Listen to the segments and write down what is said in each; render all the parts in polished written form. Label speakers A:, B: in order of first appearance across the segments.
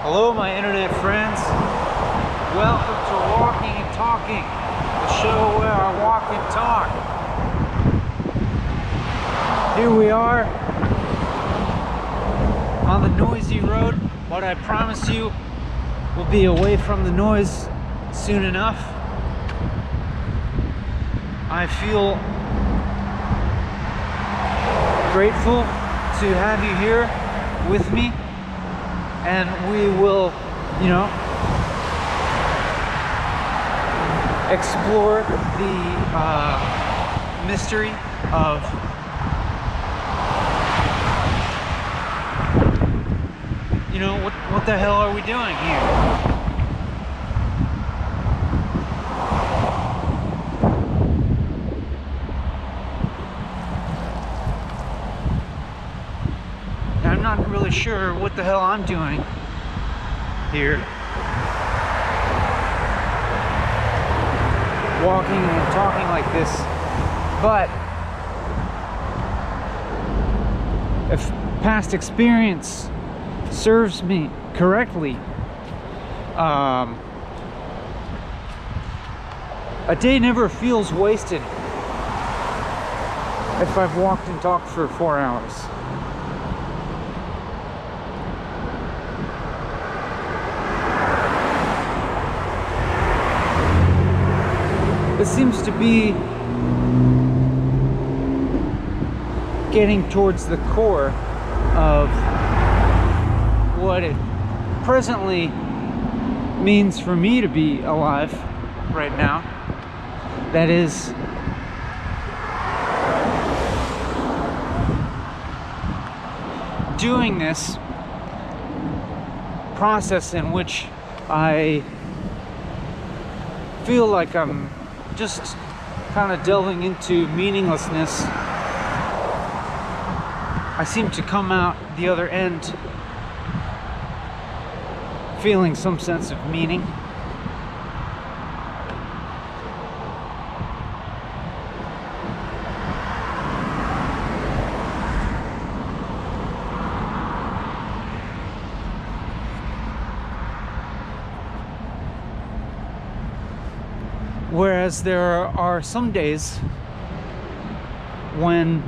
A: Hello, my internet friends. Welcome to Walking and Talking, the show where I walk and talk. Here we are on the noisy road, but I promise you we'll be away from the noise soon enough. I feel grateful to have you here with me, and we will, explore the mystery of what the hell are we doing here? I'm not really sure what the hell I'm doing here, walking and talking like this, but if past experience serves me correctly, a day never feels wasted if I've walked and talked for 4 hours. It seems to be getting towards the core of what it presently means for me to be alive right now. That is, doing this process in which I feel like I'm just kind of delving into meaninglessness. I seem to come out the other end feeling some sense of meaning. Whereas there are some days when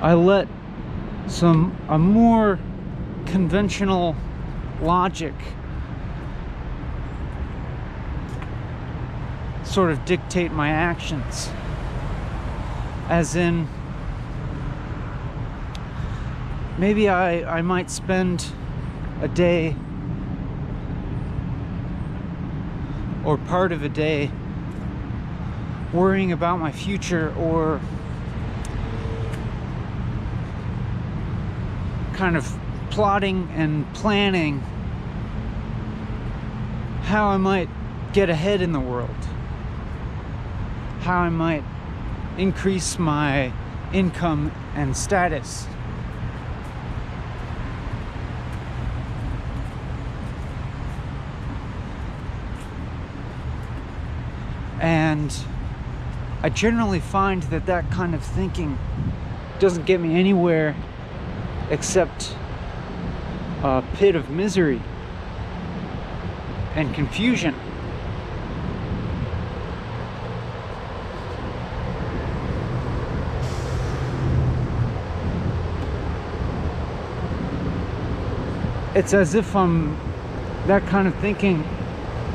A: I let a more conventional logic sort of dictate my actions. As in, maybe I might spend a day or part of a day worrying about my future, or kind of plotting and planning how I might get ahead in the world, how I might increase my income and status. And I generally find that kind of thinking doesn't get me anywhere except a pit of misery and confusion. It's as if that kind of thinking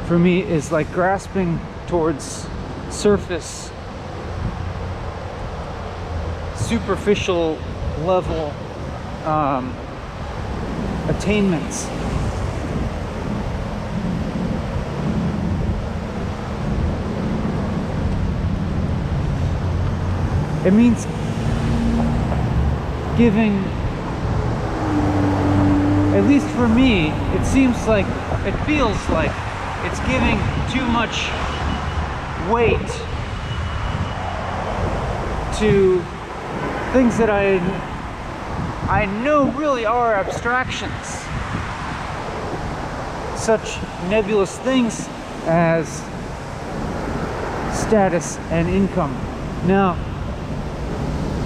A: for me is like grasping towards surface, superficial level attainments. It means giving, at least for me, it feels like it's giving too much weight to things that I know really are abstractions, such nebulous things as status and income. Now,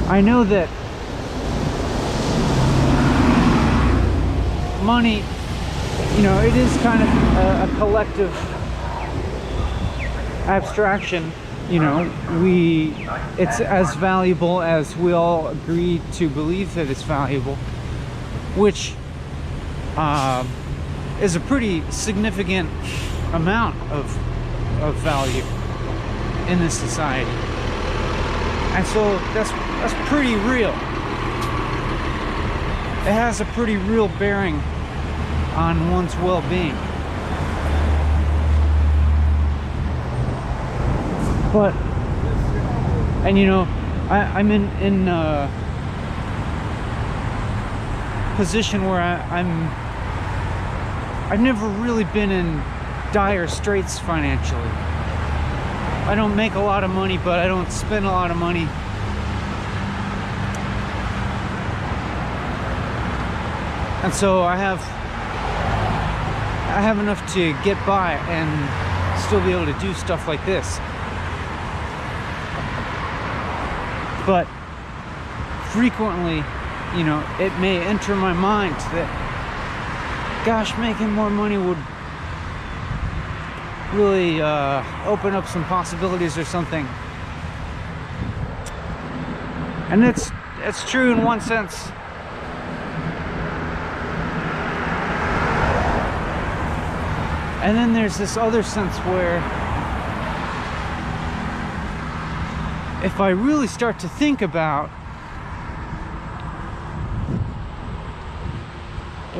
A: I know that money you know, it is kind of a collective abstraction. You know, it's as valuable as we all agree to believe that it's valuable, which is a pretty significant amount of value in this society. And so that's pretty real. It has a pretty real bearing on one's well-being. But, and you know, I'm in a position where I've never really been in dire straits financially. I don't make a lot of money, but I don't spend a lot of money. And so I have enough to get by and still be able to do stuff like this. But frequently, you know, it may enter my mind that, gosh, making more money would really open up some possibilities or something. And it's true in one sense. And then there's this other sense where if I really start to think about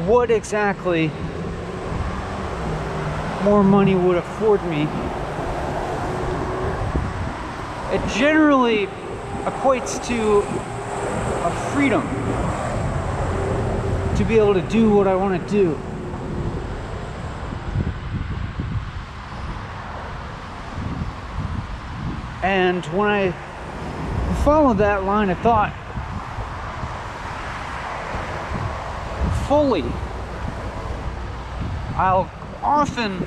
A: what exactly more money would afford me, it generally equates to a freedom to be able to do what I want to do. And when I follow that line of thought fully, I'll often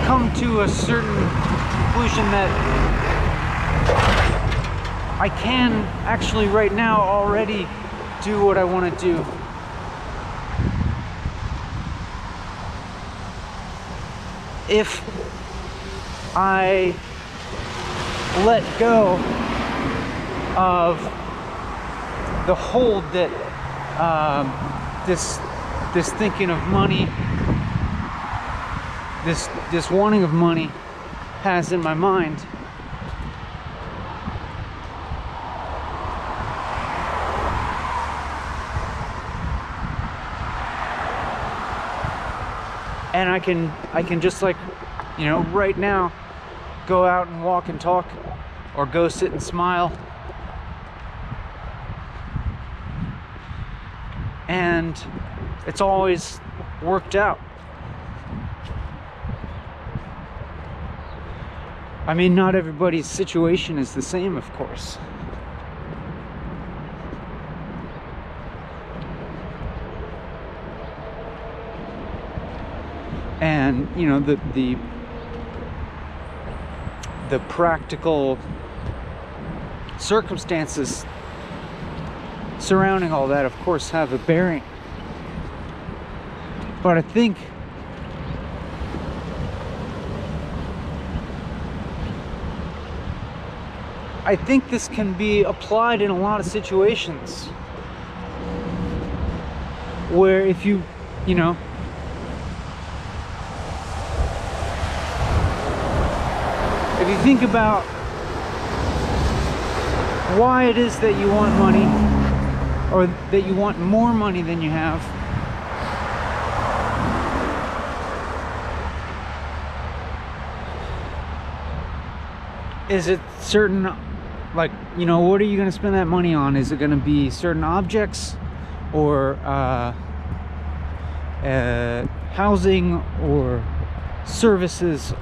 A: come to a certain conclusion that I can actually right now already do what I want to do. If I let go of the hold that this thinking of money, this wanting of money has in my mind, and I can just, like, you know, right now go out and walk and talk, or go sit and smile, and it's always worked out. I mean, not everybody's situation is the same, of course. And, you know, the practical circumstances surrounding all that, of course, have a bearing. But I think this can be applied in a lot of situations where if you know, if you think about why it is that you want money, or that you want more money than you have, is it certain, like, you know, what are you going to spend that money on? Is it going to be certain objects, or housing, or services,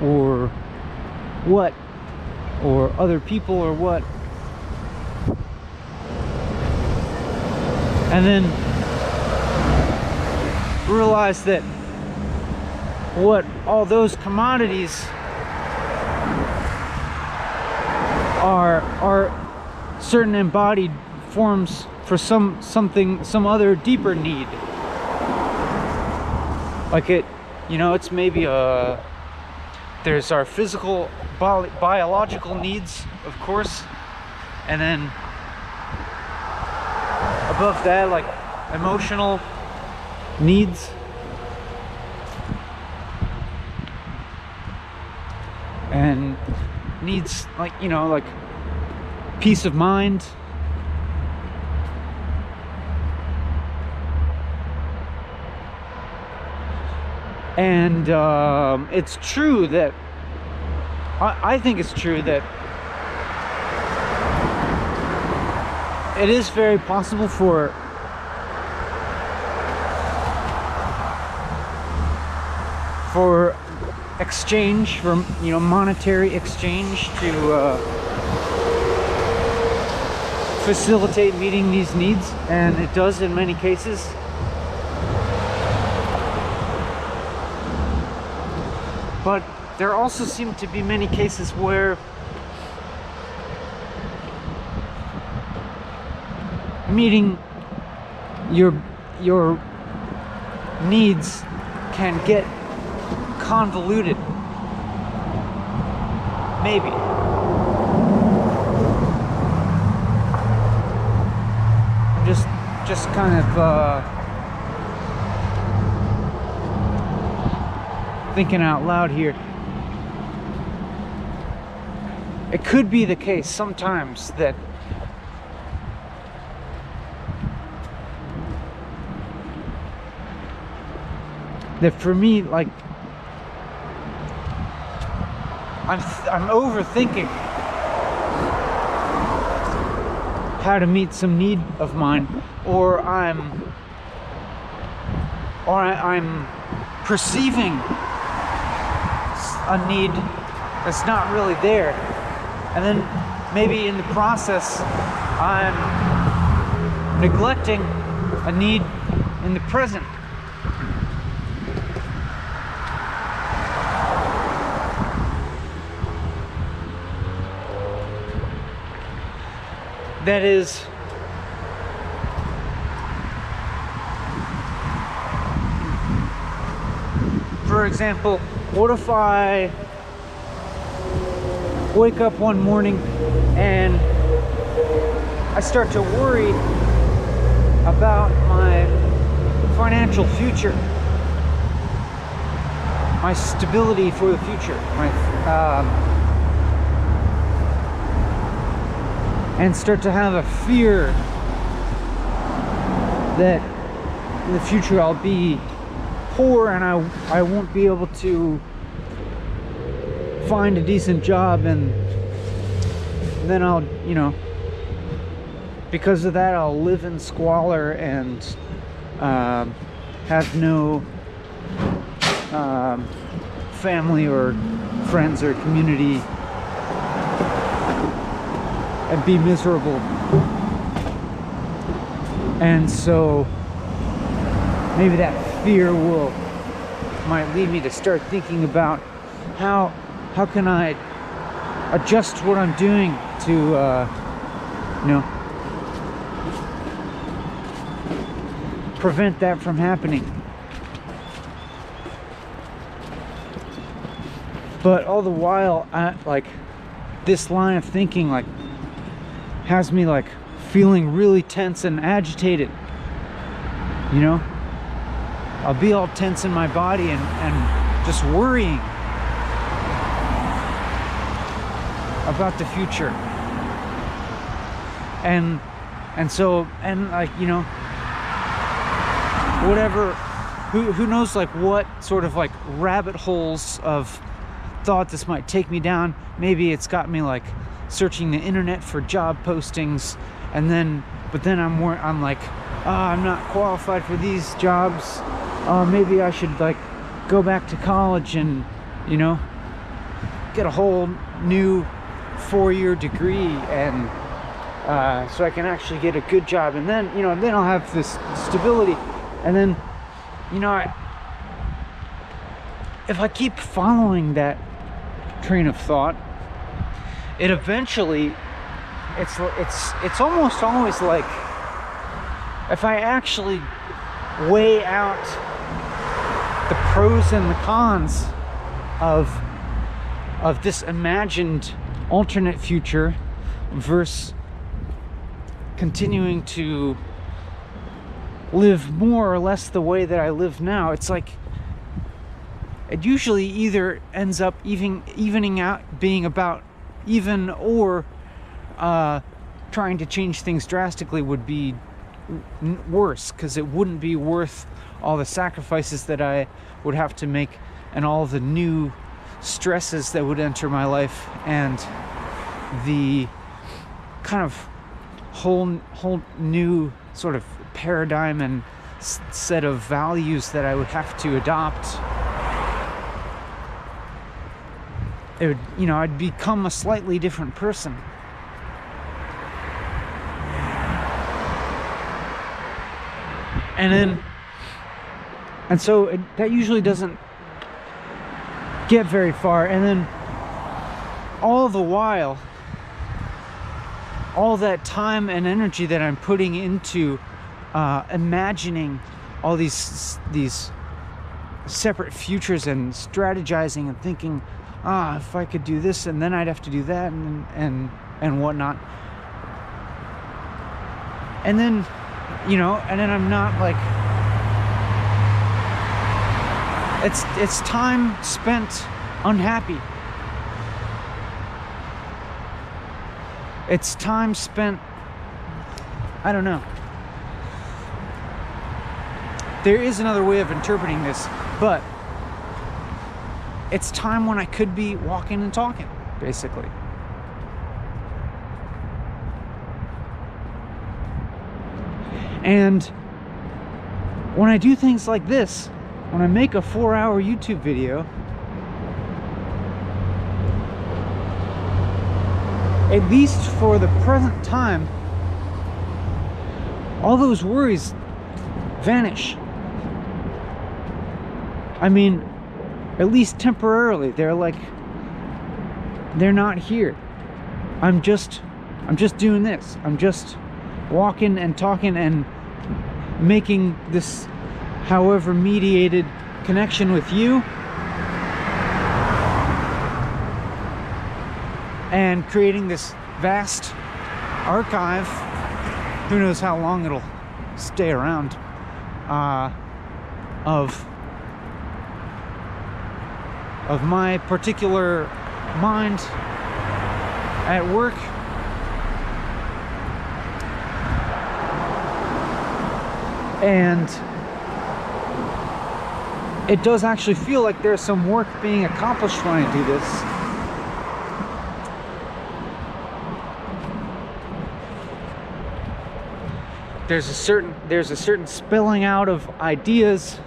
A: or what, or other people, or what? And then realize that what all those commodities are certain embodied forms for for some other deeper need. Like it's maybe there's our physical biological needs, of course, and then above that, like emotional needs. And needs like peace of mind. And it's true that I think it's true that it is very possible for exchange, for monetary exchange, to facilitate meeting these needs, and it does in many cases. But there also seem to be many cases where meeting your needs can get convoluted. Maybe. I'm just kind of thinking out loud here. It could be the case sometimes that for me, like, I'm overthinking how to meet some need of mine, or I'm perceiving a need that's not really there, and then maybe in the process I'm neglecting a need in the present. That is, for example, what if I wake up one morning and I start to worry about my financial future, my stability for the future, and start to have a fear that in the future I'll be poor and I won't be able to find a decent job, and then I'll, because of that, I'll live in squalor and have no family or friends or community, and be miserable. And so maybe that fear might lead me to start thinking about how can I adjust what I'm doing to prevent that from happening. But all the while, this line of thinking has me feeling really tense and agitated. I'll be all tense in my body and just worrying about the future. And so whatever, who knows what sort of rabbit holes of thought this might take me down. Maybe it's got me searching the internet for job postings, but then I'm like, I'm not qualified for these jobs. Maybe I should go back to college and get a whole new 4-year degree, and so I can actually get a good job, and then then I'll have this stability. And then if I keep following that train of thought, it eventually, it's almost always if I actually weigh out the pros and the cons of this imagined alternate future versus continuing to live more or less the way that I live now, it's like it usually either ends up evening out, being about even, or trying to change things drastically would be worse, because it wouldn't be worth all the sacrifices that I would have to make and all the new stresses that would enter my life, and the kind of whole new sort of paradigm and set of values that I would have to adopt. It would, you know, I'd become a slightly different person. And so that usually doesn't get very far. And then all the while, all that time and energy that I'm putting into imagining all these separate futures and strategizing and thinking, if I could do this and then I'd have to do that and whatnot. And then, you know, and then I'm not like, it's time spent unhappy. It's time spent, I don't know. There is another way of interpreting this, but it's time when I could be walking and talking, basically. And when I do things like this, when I make a 4-hour YouTube video, at least for the present time, all those worries vanish. I mean, at least temporarily, they're not here. I'm just doing this. I'm just walking and talking and making this however mediated connection with you, and creating this vast archive. Who knows how long it'll stay around, of my particular mind at work. And it does actually feel like there's some work being accomplished when I do this. There's a certain spilling out of ideas,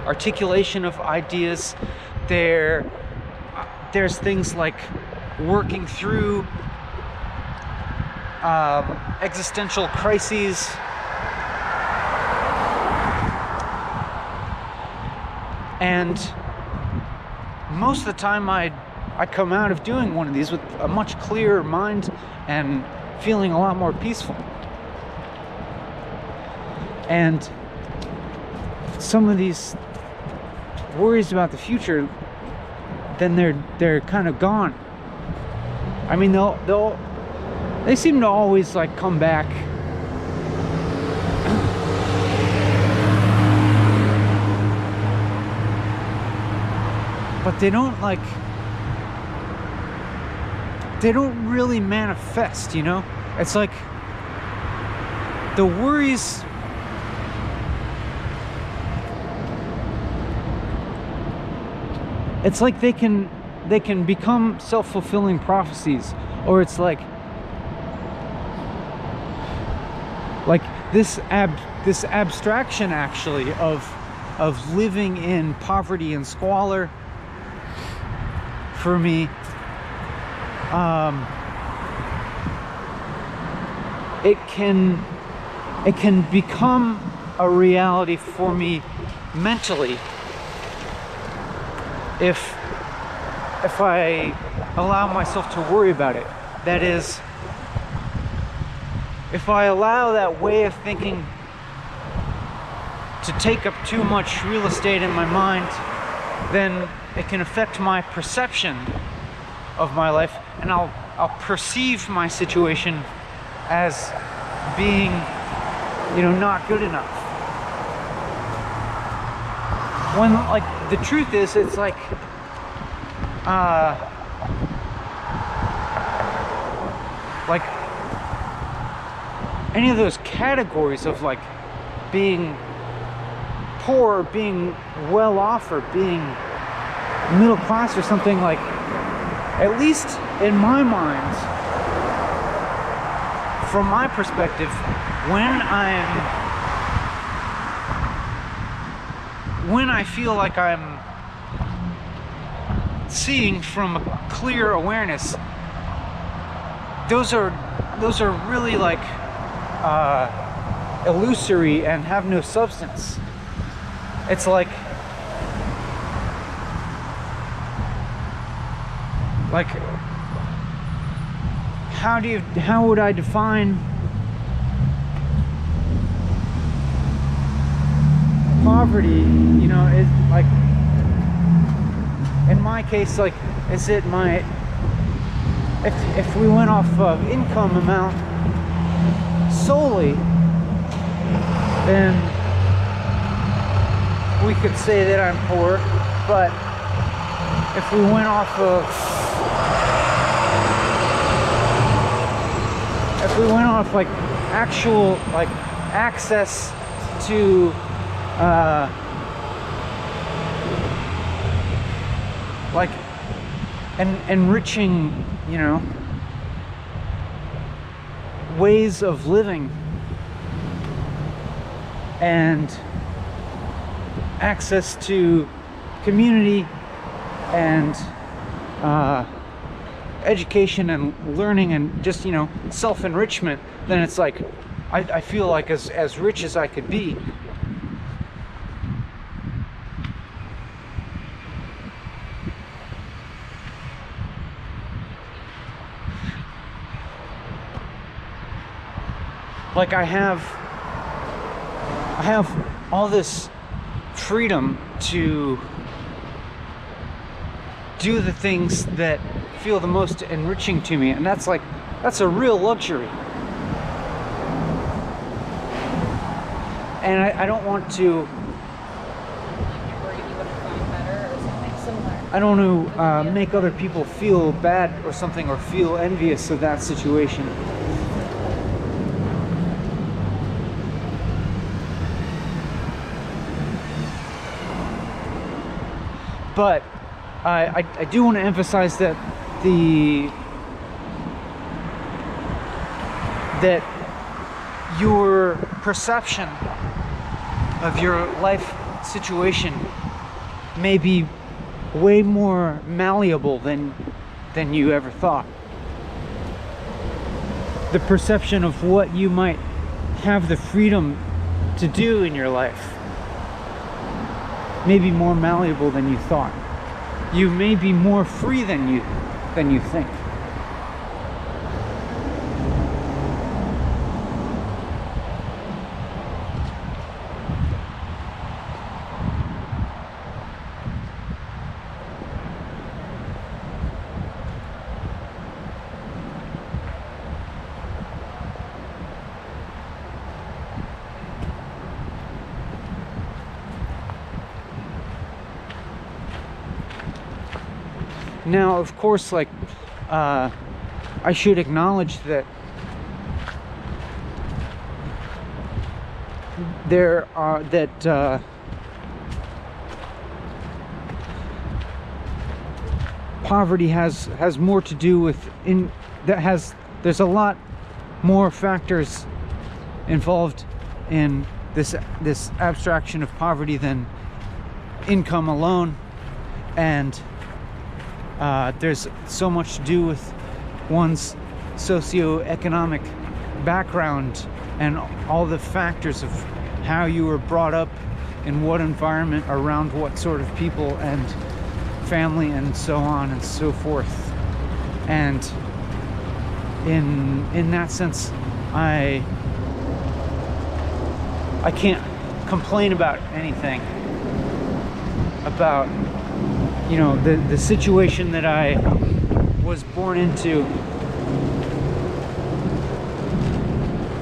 A: articulation of ideas. There's things like working through existential crises, and most of the time I come out of doing one of these with a much clearer mind and feeling a lot more peaceful. And some of these worries about the future, then they're kind of gone. I mean, they seem to always like come back. But they don't really manifest, you know? It's like the worries, it's like they can become self-fulfilling prophecies, or it's like this abstraction actually of living in poverty and squalor for me. It can become a reality for me mentally if I allow myself to worry about it. That is, if I allow that way of thinking to take up too much real estate in my mind, then it can affect my perception of my life, and I'll perceive my situation as being, not good enough. When, like, the truth is, it's like, any of those categories of, like, being poor, being well off, or being middle class or something, like, at least in my mind, from my perspective, when I feel like I'm seeing from a clear awareness, those are really, like, illusory and have no substance. It's like how would I define poverty? Is, like, in my case, like, is it if we went off of income amount solely, then we could say that I'm poor. But if we went off like actual, like, access to like enriching, ways of living, and access to community and education and learning and just, self-enrichment, then it's like I feel like as rich as I could be. Like, I have all this freedom to do the things that feel the most enriching to me, and that's a real luxury. And I don't want to, I don't want to make other people feel bad or something, or feel envious of that situation. But I do want to emphasize that your perception of your life situation may be way more malleable than you ever thought. The perception of what you might have the freedom to do in your life may be more malleable than you thought. You may be more free than you think. Now, of course, like, I should acknowledge that poverty has more to do with there's a lot more factors involved in this abstraction of poverty than income alone, and there's so much to do with one's socioeconomic background and all the factors of how you were brought up, in what environment, around what sort of people and family, and so on and so forth. And in that sense, I can't complain about anything about, you know, the situation that I was born into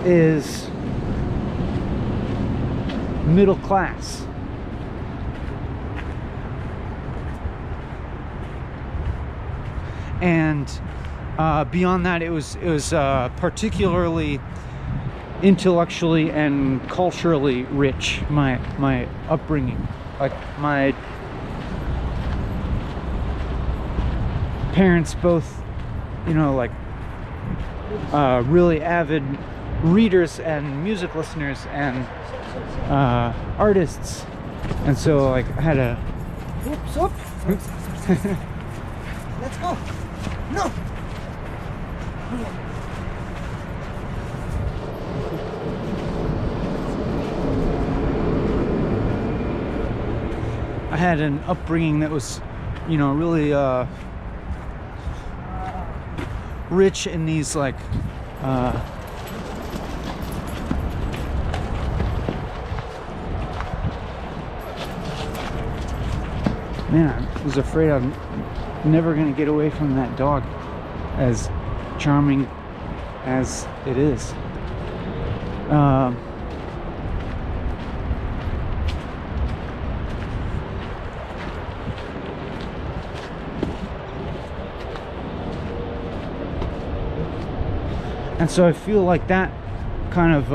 A: is middle class. And beyond that, it was particularly intellectually and culturally rich. My upbringing, like my parents both, you know, like really avid readers and music listeners and artists, and so like I had a
B: Let's go. No.
A: I had an upbringing that was, you know, really rich in these like man, I was afraid I'm never gonna get away from that dog, as charming as it is. And so I feel like that kind of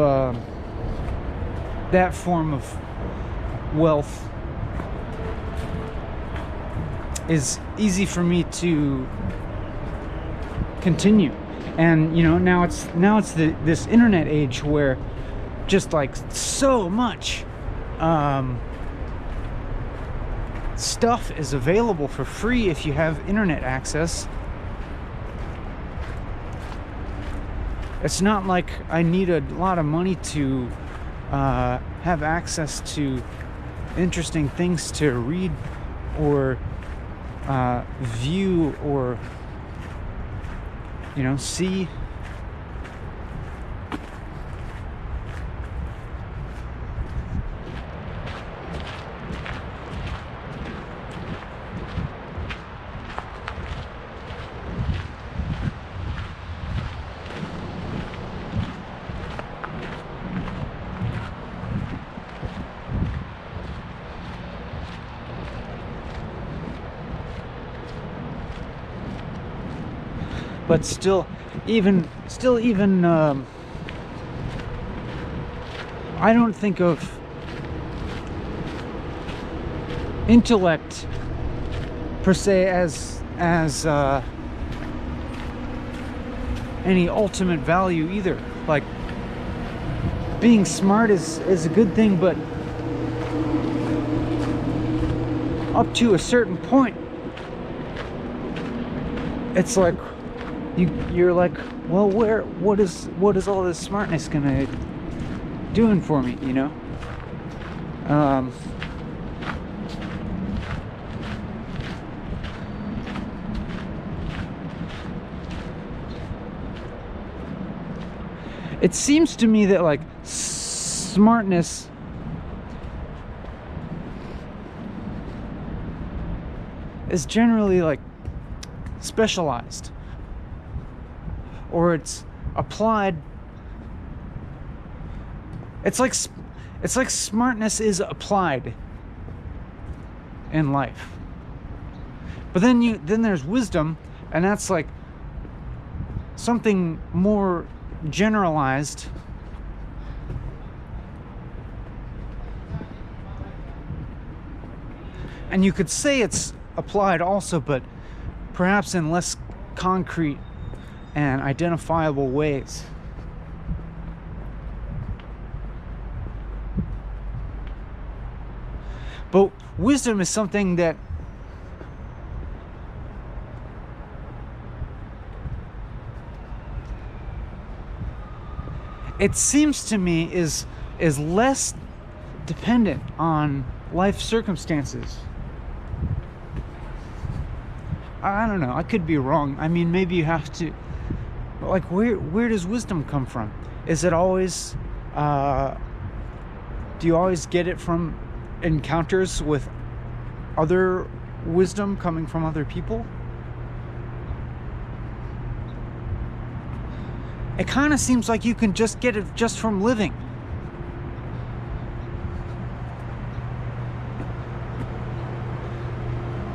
A: that form of wealth is easy for me to continue. And you know, now it's this internet age where just like so much stuff is available for free if you have internet access. It's not like I need a lot of money to have access to interesting things to read or view or, you know, see. But still even I don't think of intellect per se as any ultimate value either. Like, being smart is a good thing, but up to a certain point, it's like you're like, well, what is all this smartness gonna doing for me, you know? It seems to me that like smartness is generally like specialized, or it's applied. It's like smartness is applied in life. But then there's wisdom, and that's like something more generalized. And you could say it's applied also, but perhaps in less concrete and identifiable ways. But wisdom is something that it seems to me is less dependent on life circumstances. I don't know, I could be wrong. I mean, maybe you have to, like, where does wisdom come from? Is it always, do you always get it from encounters with other wisdom coming from other people? It kind of seems like you can just get it just from living.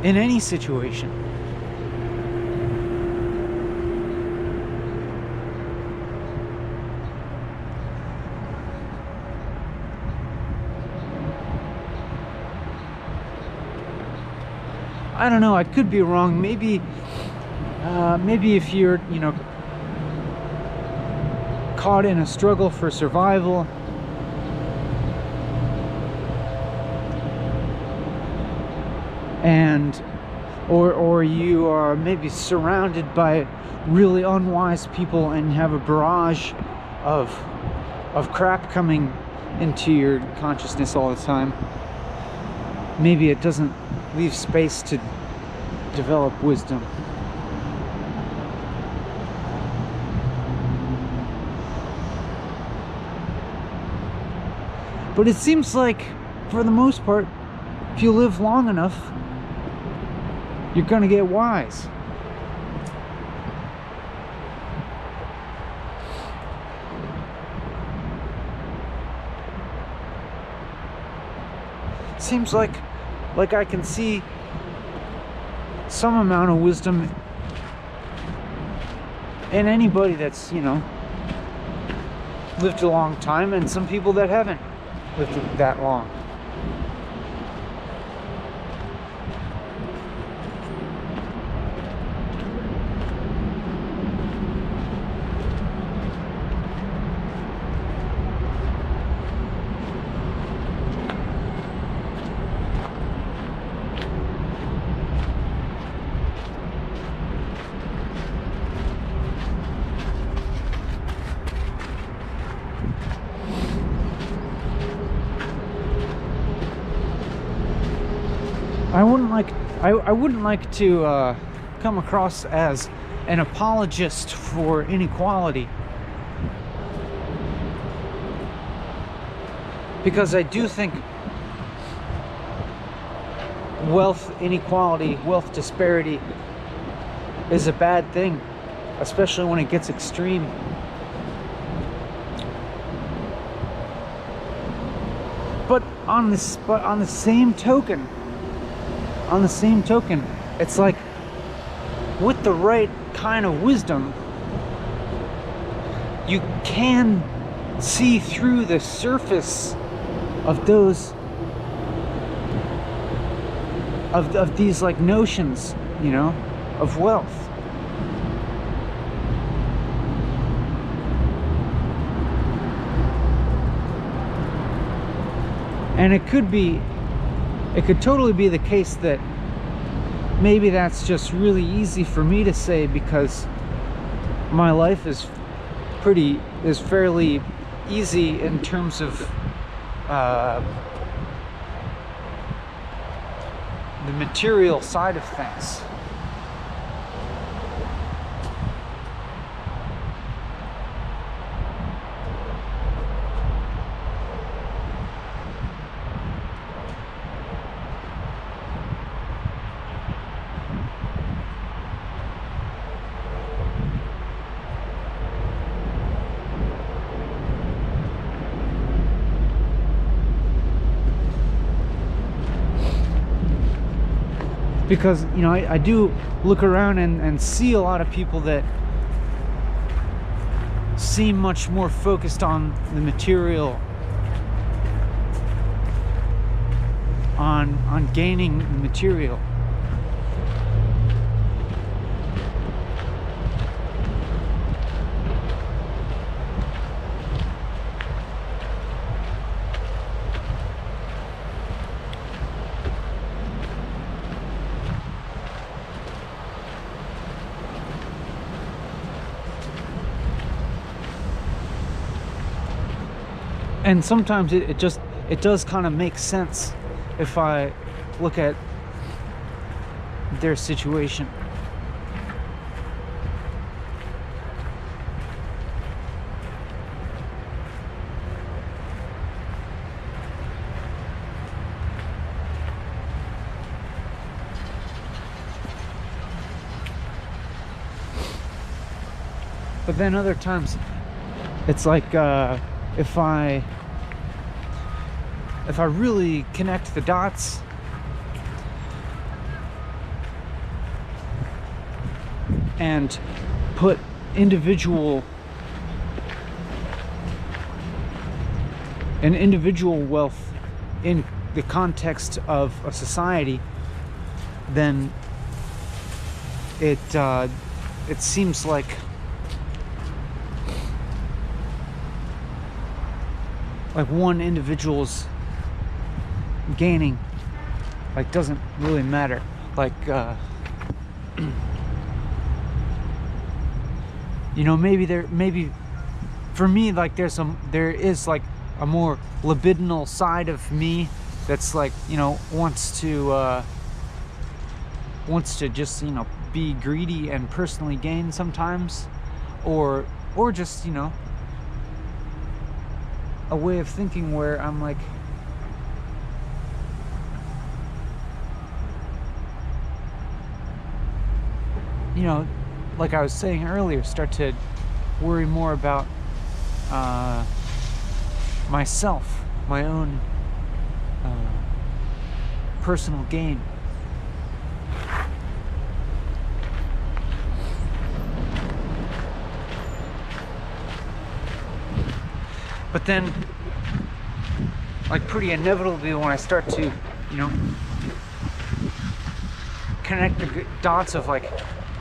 A: In any situation. I don't know, I could be wrong. Maybe if you're, caught in a struggle for survival, and or you are maybe surrounded by really unwise people and have a barrage of crap coming into your consciousness all the time, maybe it doesn't leave space to develop wisdom. But it seems like, for the most part, if you live long enough, you're gonna get wise. Seems like I can see some amount of wisdom in anybody that's, lived a long time, and some people that haven't lived that long. I wouldn't like to come across as an apologist for inequality, because I do think wealth inequality, wealth disparity is a bad thing, especially when it gets extreme. But on the same token, it's like, with the right kind of wisdom, you can see through the surface of those of these like notions, of wealth. And it could totally be the case that maybe that's just really easy for me to say, because my life is fairly easy in terms of the material side of things. Because I do look around and see a lot of people that seem much more focused on the material, on gaining the material. And sometimes it does kind of make sense if I look at their situation. But then other times it's like if I really connect the dots, and put individual wealth in the context of a society, then it seems like one individual's gaining doesn't really matter. Maybe for me, there is a more libidinal side of me that's wants to just be greedy and personally gain sometimes, or just a way of thinking where I'm like I was saying earlier, start to worry more about myself, my own personal gain. But then, pretty inevitably, when I start to, connect the dots of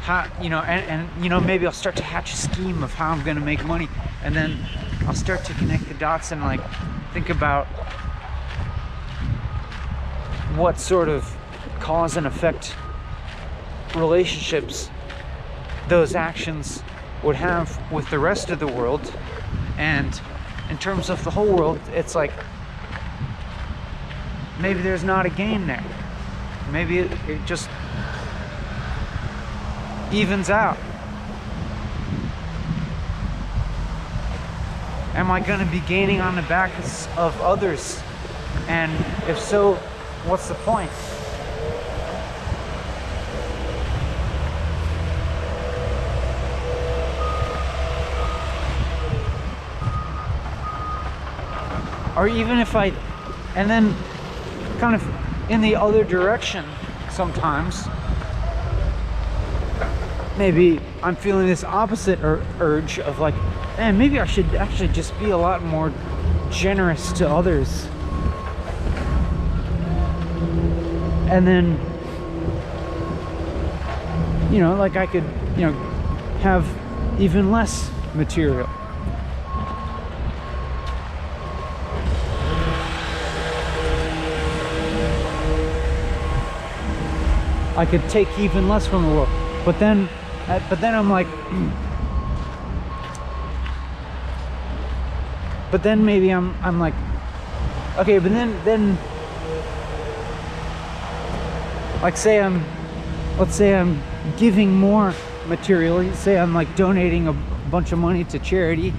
A: how, and maybe I'll start to hatch a scheme of how I'm going to make money, and then I'll start to connect the dots and think about what sort of cause and effect relationships those actions would have with the rest of the world. And in terms of the whole world, it's maybe there's not a gain there. Maybe it just evens out. Am I going to be gaining on the backs of others? And if so, what's the point? Or even if and then kind of in the other direction sometimes, maybe I'm feeling this opposite urge of man, maybe I should actually just be a lot more generous to others. And then, I could, have even less material. I could take even less from the world. But then I'm but then maybe I'm okay, but then let's say I'm giving more material. Let's say I'm donating a bunch of money to charity.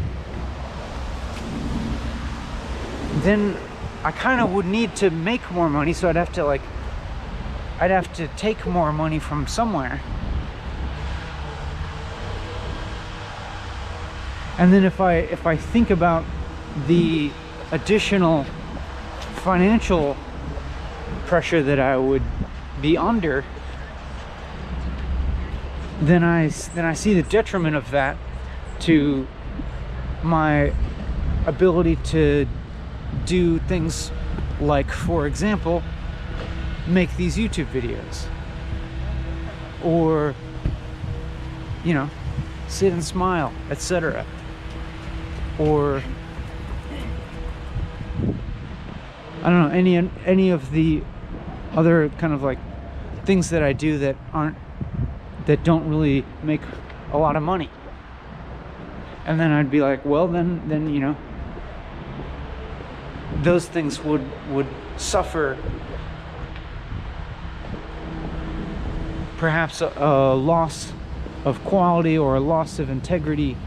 A: Then I kind of would need to make more money, so I'd have to take more money from somewhere. And then if I think about the additional financial pressure that I would be under, then I see the detriment of that to my ability to do things for example, make these YouTube videos, or sit and smile, etc. Or I don't know, any of the other kind of things that I do that don't really make a lot of money. And then I'd be well, then those things would suffer perhaps a loss of quality or a loss of integrity.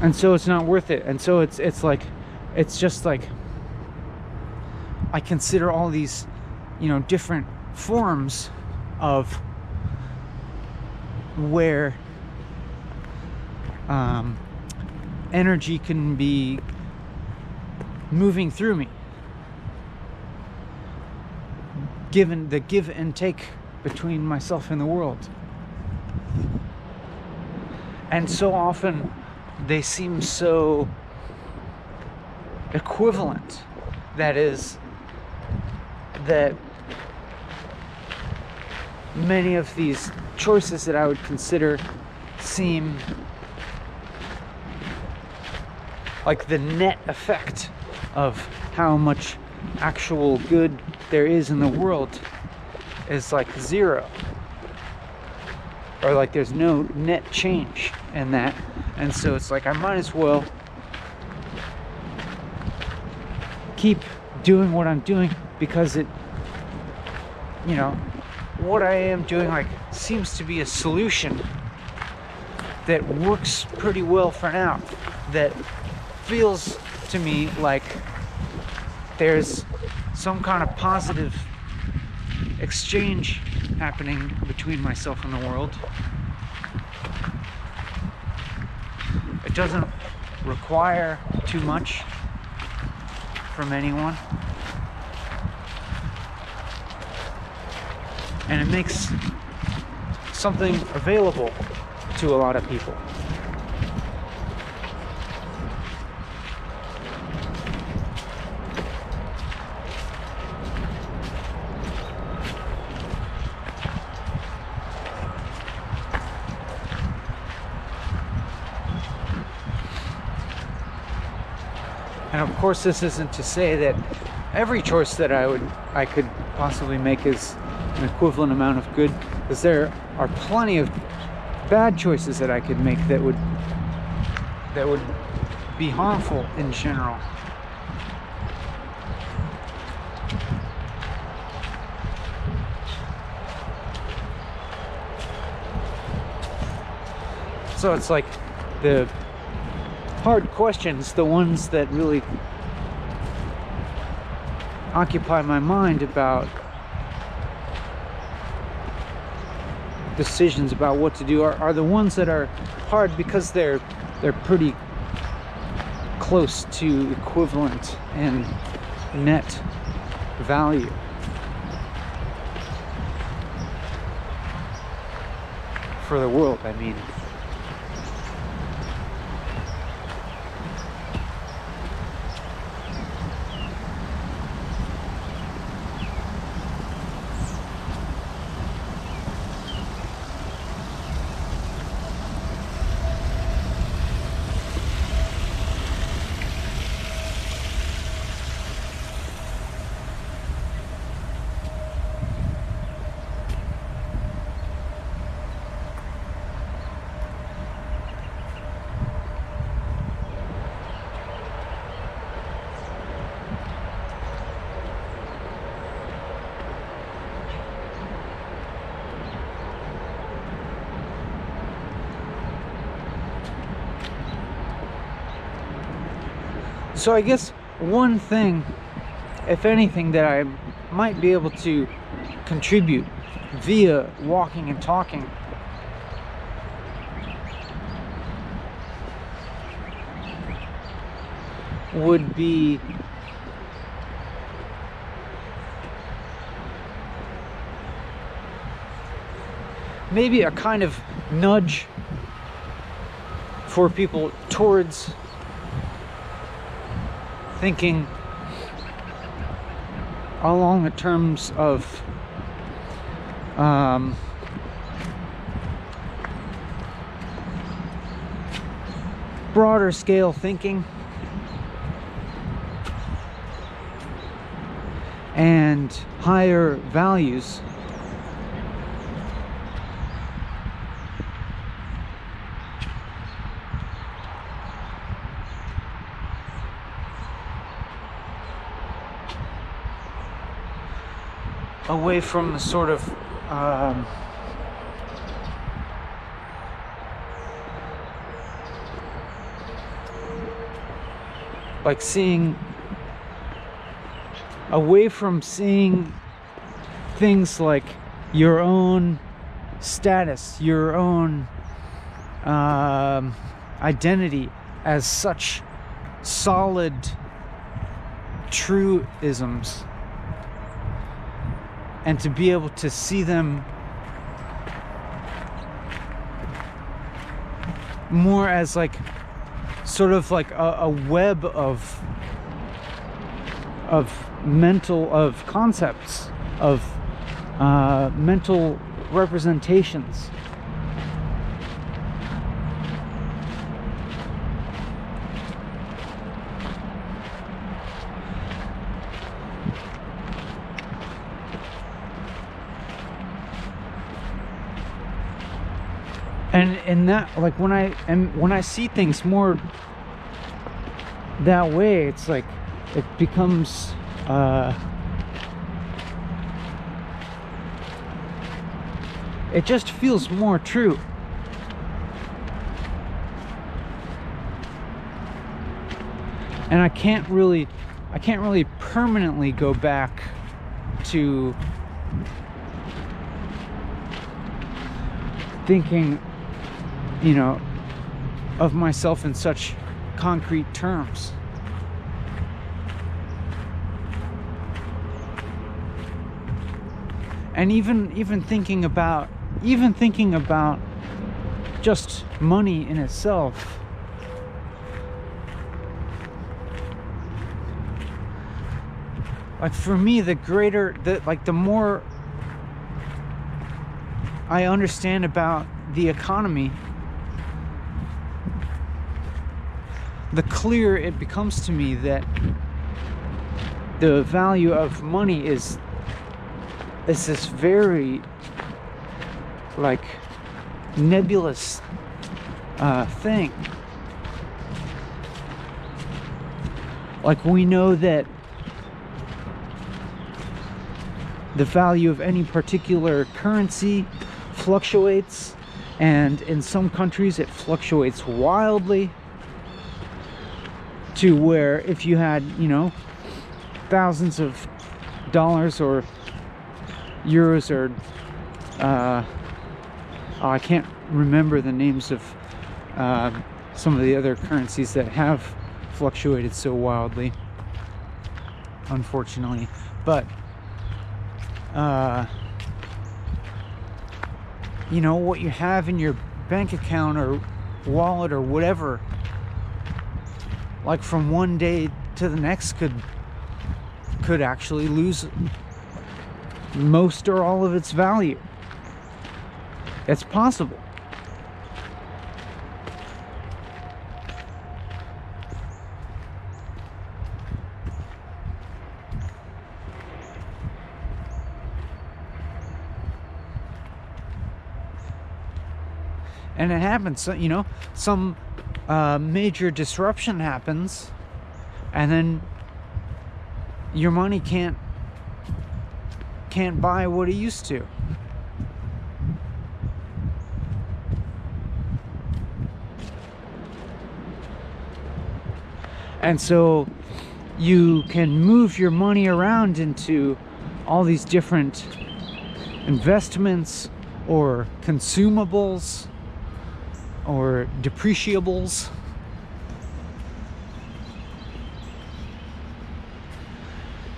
A: And so it's not worth it. And so it's just I consider all these different forms of where energy can be moving through me, given the give and take between myself and the world. And so often they seem so equivalent. That is, that many of these choices that I would consider seem like the net effect of how much actual good there is in the world is like zero, or like there's no net change in that. And so it's like I might as well keep doing what I'm doing, because it, you know, what I am doing like seems to be a solution that works pretty well for now, that feels to me like there's some kind of positive exchange happening between myself and the world. It doesn't require too much from anyone, and it makes something available to a lot of people. And of course, this isn't to say that every choice that I could possibly make is an equivalent amount of good, because there are plenty of bad choices that I could make that would be harmful in general. So it's like the hard questions, the ones that really occupy my mind about decisions about what to do, are the ones that are hard because they're pretty close to equivalent in net value. For the world, I mean. So I guess one thing, if anything, that I might be able to contribute via walking and talking would be maybe a kind of nudge for people towards thinking along the terms of broader scale thinking and higher values. Away from the sort of away from seeing things like your own status, your own identity as such solid truisms, and to be able to see them more as like sort of like a web of concepts, of mental representations. And that, like, when I see things more that way, it's like it becomes it just feels more true. And I can't really permanently go back to thinking, you know, of myself in such concrete terms. And even thinking about just money in itself, like, for me, the more I understand about the economy, the clearer it becomes to me that the value of money is this very, like, nebulous thing. Like, we know that the value of any particular currency fluctuates, and in some countries it fluctuates wildly, to where if you had, you know, thousands of dollars or euros or I can't remember the names of some of the other currencies that have fluctuated so wildly, unfortunately. But you know, what you have in your bank account or wallet or whatever, like, from one day to the next could actually lose most or all of its value. It's possible. And it happens, you know, some major disruption happens, and then your money can't buy what it used to. And so you can move your money around into all these different investments or consumables or depreciables,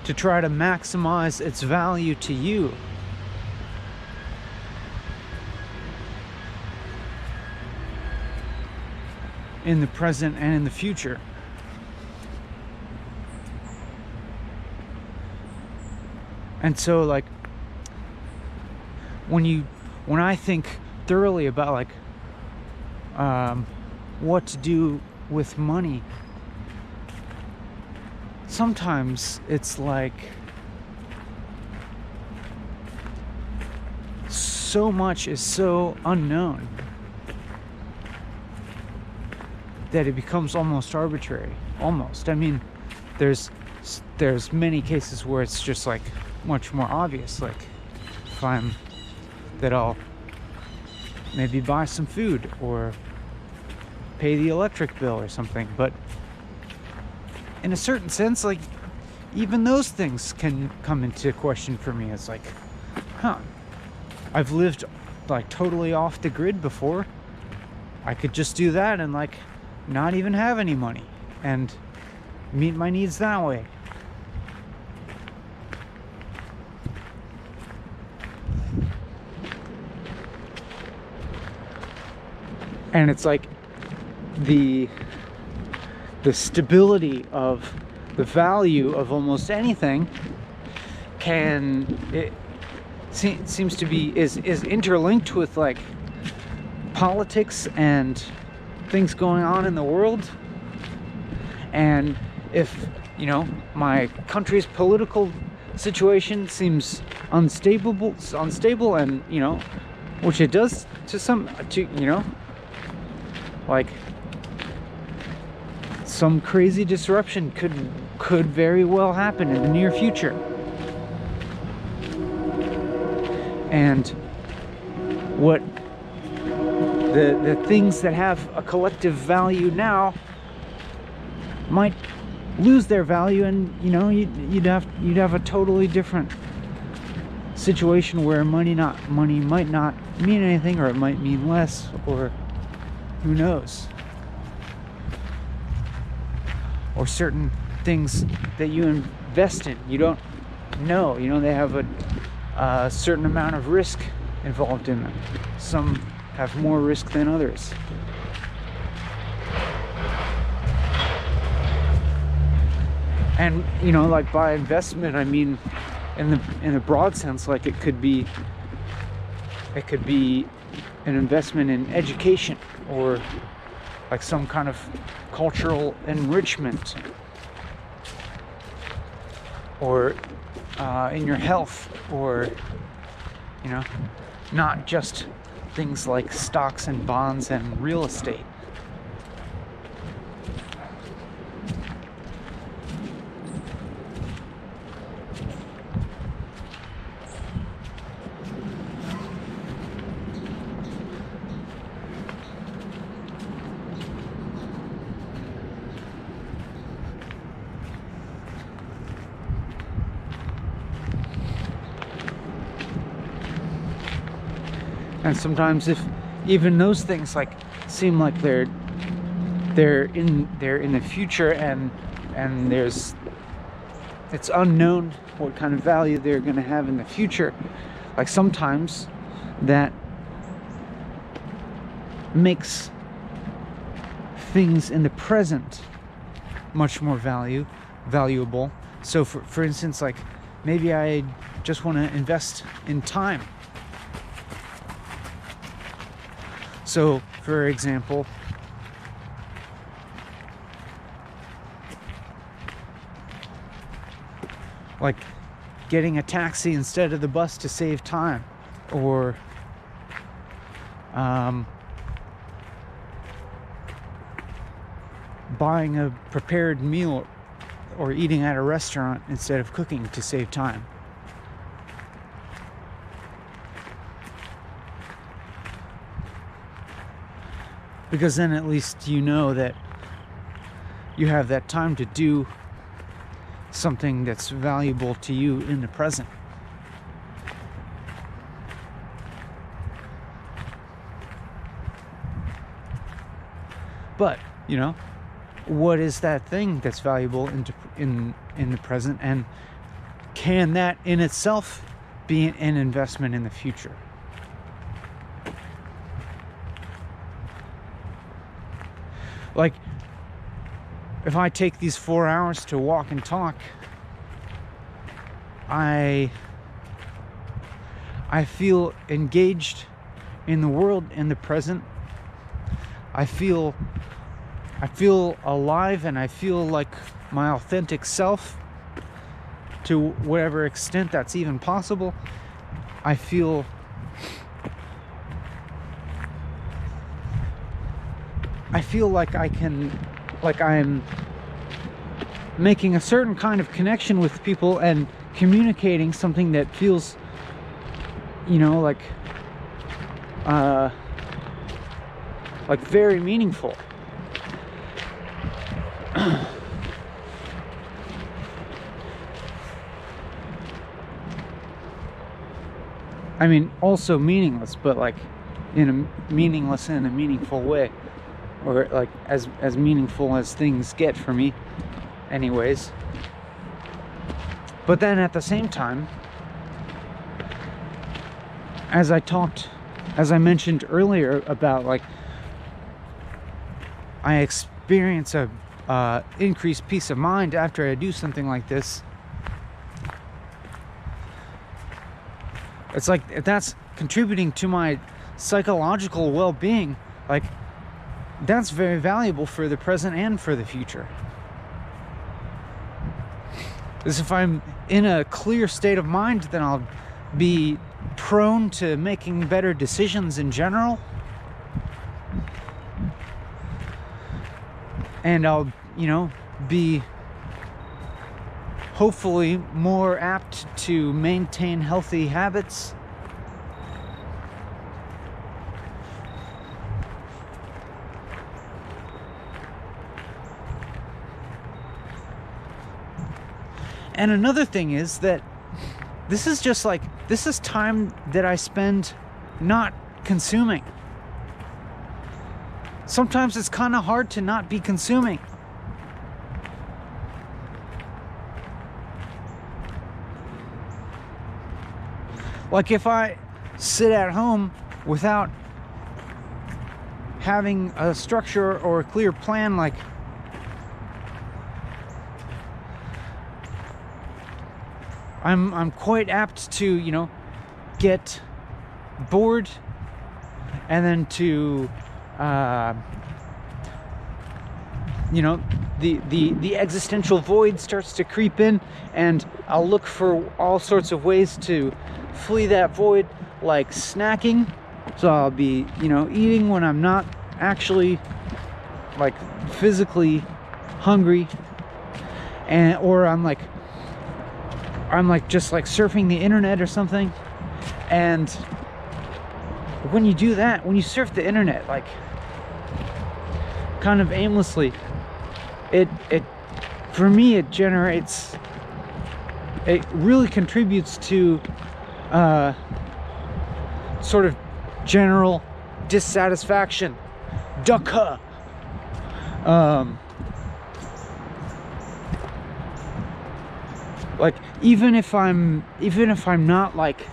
A: to try to maximize its value to you. In the present and in the future. And so, like, when I think thoroughly about, like, what to do with money, sometimes it's like so much is so unknown that it becomes almost arbitrary. Almost. I mean, there's many cases where it's just, like, much more obvious, like that I'll maybe buy some food or pay the electric bill or something. But in a certain sense, like, even those things can come into question for me. It's like, huh, I've lived like totally off the grid before. I could just do that and like not even have any money and meet my needs that way. And it's like the stability of the value of almost anything seems to be is interlinked with like politics and things going on in the world. And if, you know, my country's political situation seems unstable and, you know, which it does to you know, like some crazy disruption could very well happen in the near future. And what the things that have a collective value now might lose their value, and you know, you'd have a totally different situation where money might not mean anything, or it might mean less, or who knows. Or certain things that you invest in, you don't know. You know, they have a certain amount of risk involved in them. Some have more risk than others. And you know, like by investment, I mean in the broad sense, like it could be an investment in education, or like some kind of cultural enrichment, or in your health, or, you know, not just things like stocks and bonds and real estate. And sometimes, if even those things like seem like they're in the future, and it's unknown what kind of value they're going to have in the future, like sometimes that makes things in the present much more valuable. So for instance, like maybe I just want to invest in time. So, for example, like getting a taxi instead of the bus to save time, or buying a prepared meal, or eating at a restaurant instead of cooking to save time. Because then at least you know that you have that time to do something that's valuable to you in the present. But, you know, what is that thing that's valuable in the present, and can that in itself be an investment in the future? Like, if I take these 4 hours to walk and talk, I feel engaged in the world in the present. I feel alive, and I feel like my authentic self, to whatever extent that's even possible. I feel like I'm making a certain kind of connection with people and communicating something that feels, you know, like very meaningful. I mean, also meaningless, but like meaningless in a meaningful way, or like as meaningful as things get for me, anyways. But then at the same time, as I mentioned earlier about like I experience a increased peace of mind after I do something like this. It's like if that's contributing to my psychological well-being, like that's very valuable for the present and for the future. Because if I'm in a clear state of mind, then I'll be prone to making better decisions in general. And I'll, be hopefully more apt to maintain healthy habits. And another thing is that this is time that I spend not consuming. Sometimes it's kind of hard to not be consuming. Like if I sit at home without having a structure or a clear plan, like I'm quite apt to, get bored, and then to the existential void starts to creep in, and I'll look for all sorts of ways to flee that void, like snacking. So I'll be, eating when I'm not actually like physically hungry, or I'm just like surfing the internet or something. And when you do that, when you surf the internet like kind of aimlessly, it for me it really contributes to sort of general dissatisfaction. Dukkha. Like even if I'm not like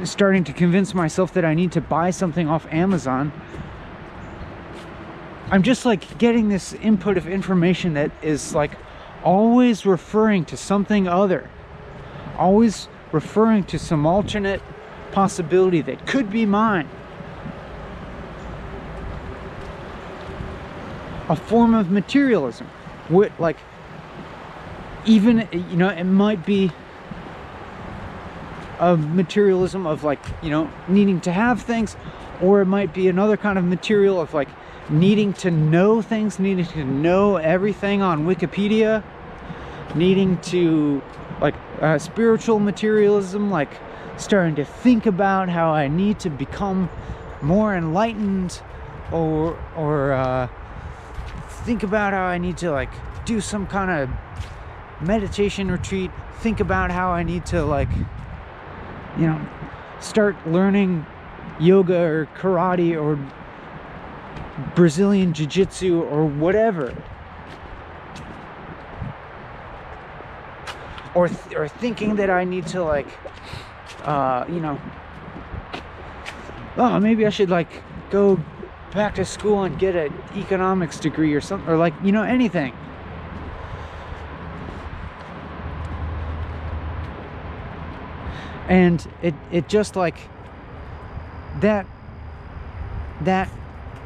A: starting to convince myself that I need to buy something off Amazon, I'm just like getting this input of information that is like always referring to something other, always referring to some alternate possibility that could be mine. A form of materialism. Like even it might be a materialism of like needing to have things, or it might be another kind of material of like needing to know things, needing to know everything on Wikipedia, needing to like spiritual materialism, like starting to think about how I need to become more enlightened, or think about how I need to like do some kind of meditation retreat, think about how I need to like start learning yoga or karate or Brazilian jiu-jitsu or whatever, or thinking that I need to like maybe I should like go back to school and get an economics degree or something, or like anything. And it just like that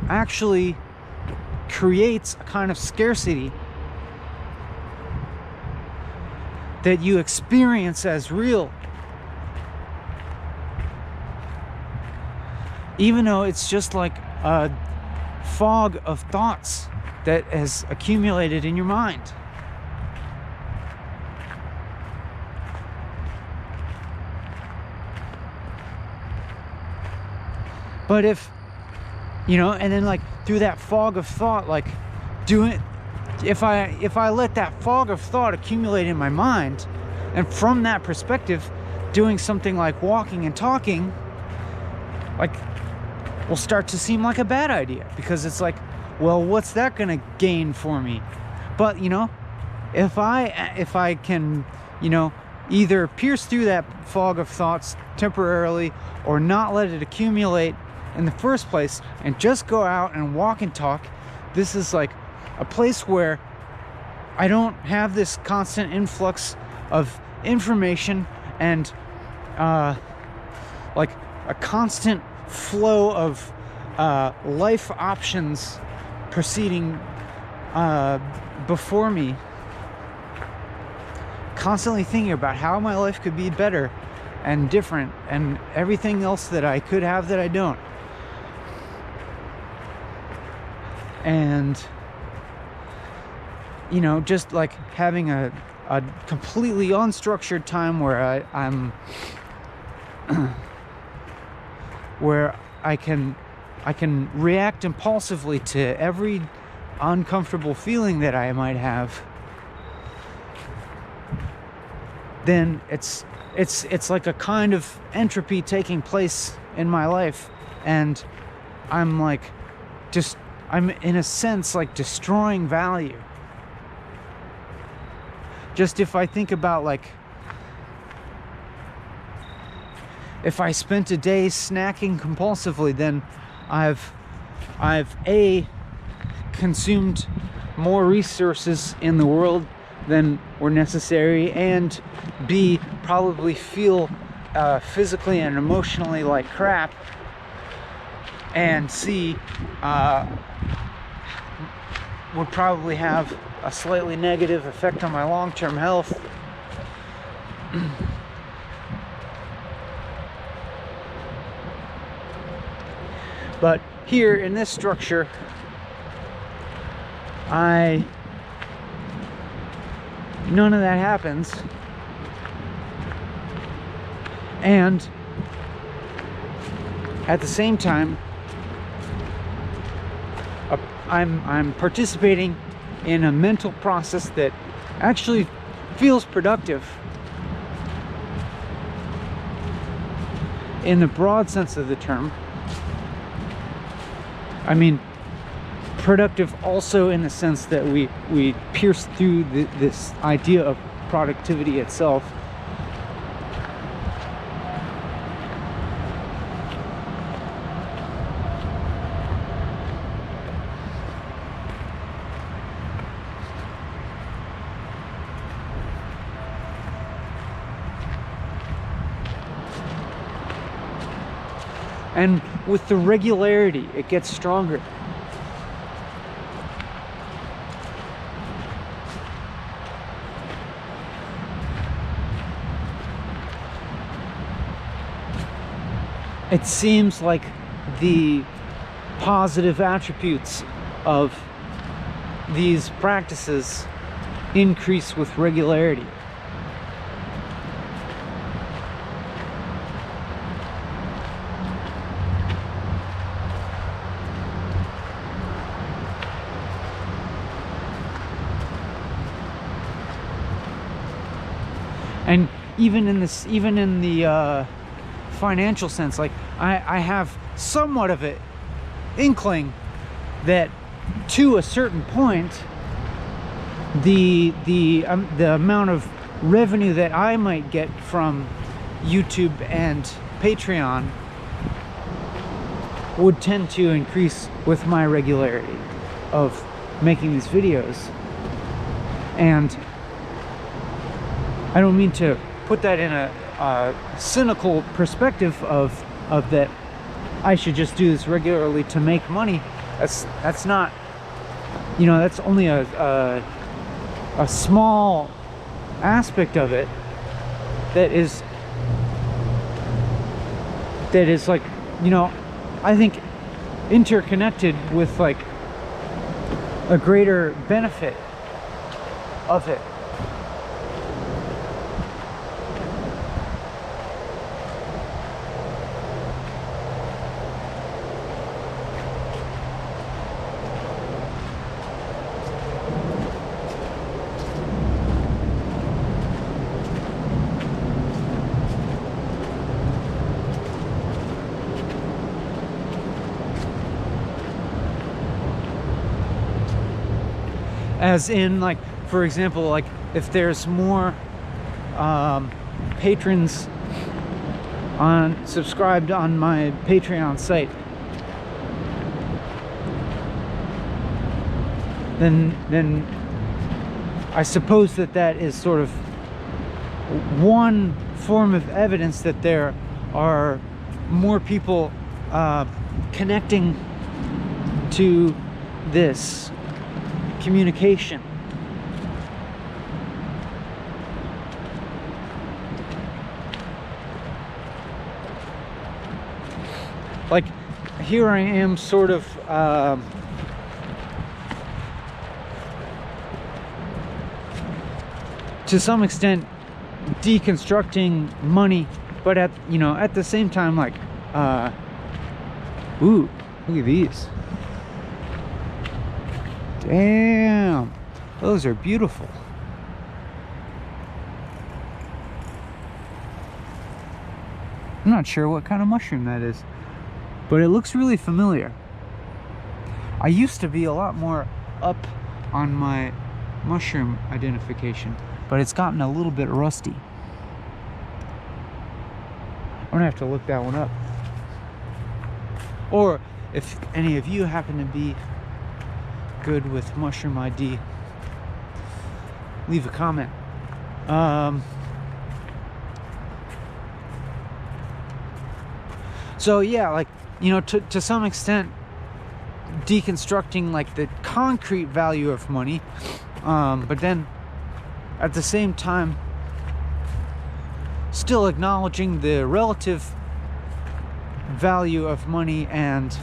A: actually creates a kind of scarcity that you experience as real, even though it's just like a fog of thoughts that has accumulated in your mind. But if and then like through that fog of thought, like if I let that fog of thought accumulate in my mind, And from that perspective, doing something like walking and talking, like, will start to seem like a bad idea, because it's like, well, what's that gonna gain for me? But you know, if I can, you know, either pierce through that fog of thoughts temporarily or not let it accumulate in the first place and just go out and walk and talk, this is like a place where I don't have this constant influx of information and like a constant flow of life options proceeding before me, constantly thinking about how my life could be better and different and everything else that I could have that I don't. And you know, just like having a completely unstructured time where I'm where I can react impulsively to every uncomfortable feeling that I might have, then it's like a kind of entropy taking place in my life, and I'm in a sense like destroying value. Just if I think about, like, if I spent a day snacking compulsively, then I've consumed more resources in the world than were necessary, and B, probably feel physically and emotionally like crap, and C, would probably have a slightly negative effect on my long-term health. But here in this structure, none of that happens, and at the same time, I'm participating in a mental process that actually feels productive in the broad sense of the term. I mean, productive also in the sense that we pierce through this idea of productivity itself. And with the regularity, it gets stronger. It seems like the positive attributes of these practices increase with regularity. And even in the financial sense, like I have somewhat of an inkling that to a certain point, the amount of revenue that I might get from YouTube and Patreon would tend to increase with my regularity of making these videos. And I don't mean to put that in a cynical perspective of that I should just do this regularly to make money. That's not, you know, that's only a small aspect of it that is like, you know, I think interconnected with like a greater benefit of it. As in, like, for example, like if there's more patrons subscribed on my Patreon site, then I suppose that is sort of one form of evidence that there are more people connecting to this communication. Like, here I am sort of to some extent deconstructing money, but at the same time, like, ooh, look at these. Damn, those are beautiful. I'm not sure what kind of mushroom that is, but it looks really familiar. I used to be a lot more up on my mushroom identification, but it's gotten a little bit rusty. I'm gonna have to look that one up. Or if any of you happen to be good with mushroom ID, leave a comment. So yeah, like, to some extent deconstructing like the concrete value of money, but then at the same time still acknowledging the relative value of money and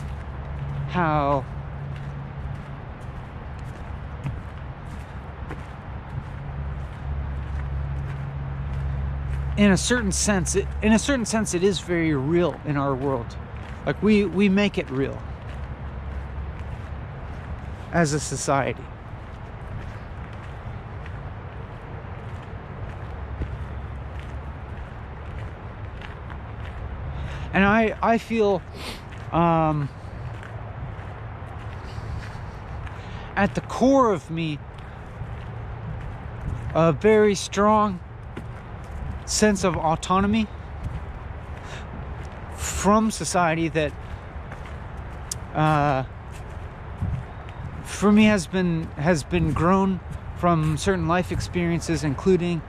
A: how in a certain sense it is very real in our world. Like, we make it real as a society. And I feel at the core of me a very strong sense of autonomy from society that for me has been grown from certain life experiences, including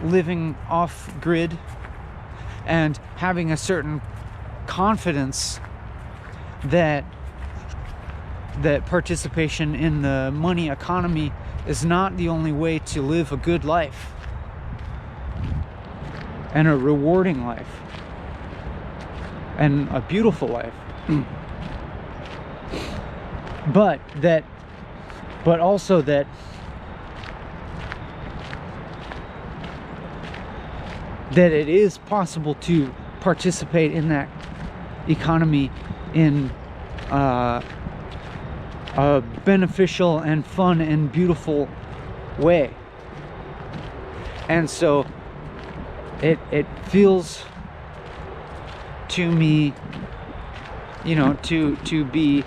A: living off grid and having a certain confidence that participation in the money economy is not the only way to live a good life and a rewarding life and a beautiful life. But also that it is possible to participate in that economy in a beneficial and fun and beautiful way. And so it feels to me, to be,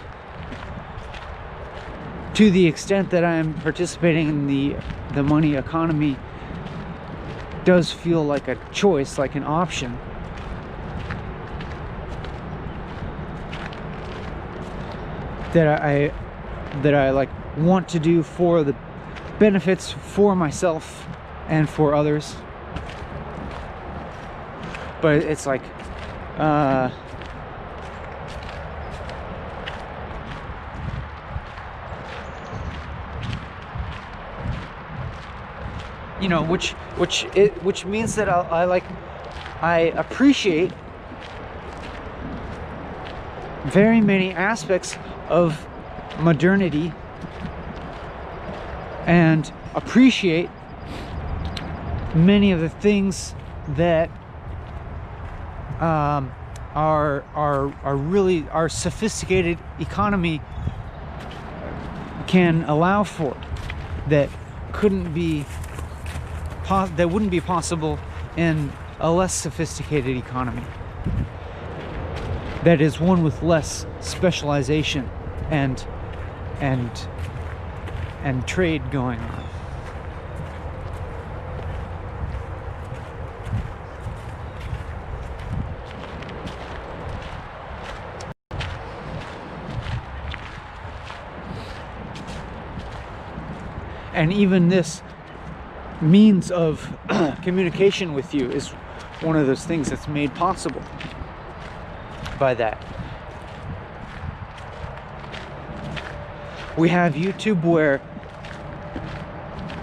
A: to the extent that I'm participating in the money economy, does feel like a choice, like an option. That I like want to do for the benefits for myself and for others. But it's like which means that I appreciate very many aspects of modernity and appreciate many of the things that are really our sophisticated economy can allow for, that wouldn't be possible in a less sophisticated economy, that is one with less specialization and and trade going on. And even this means of communication with you is one of those things that's made possible by that. We have YouTube where,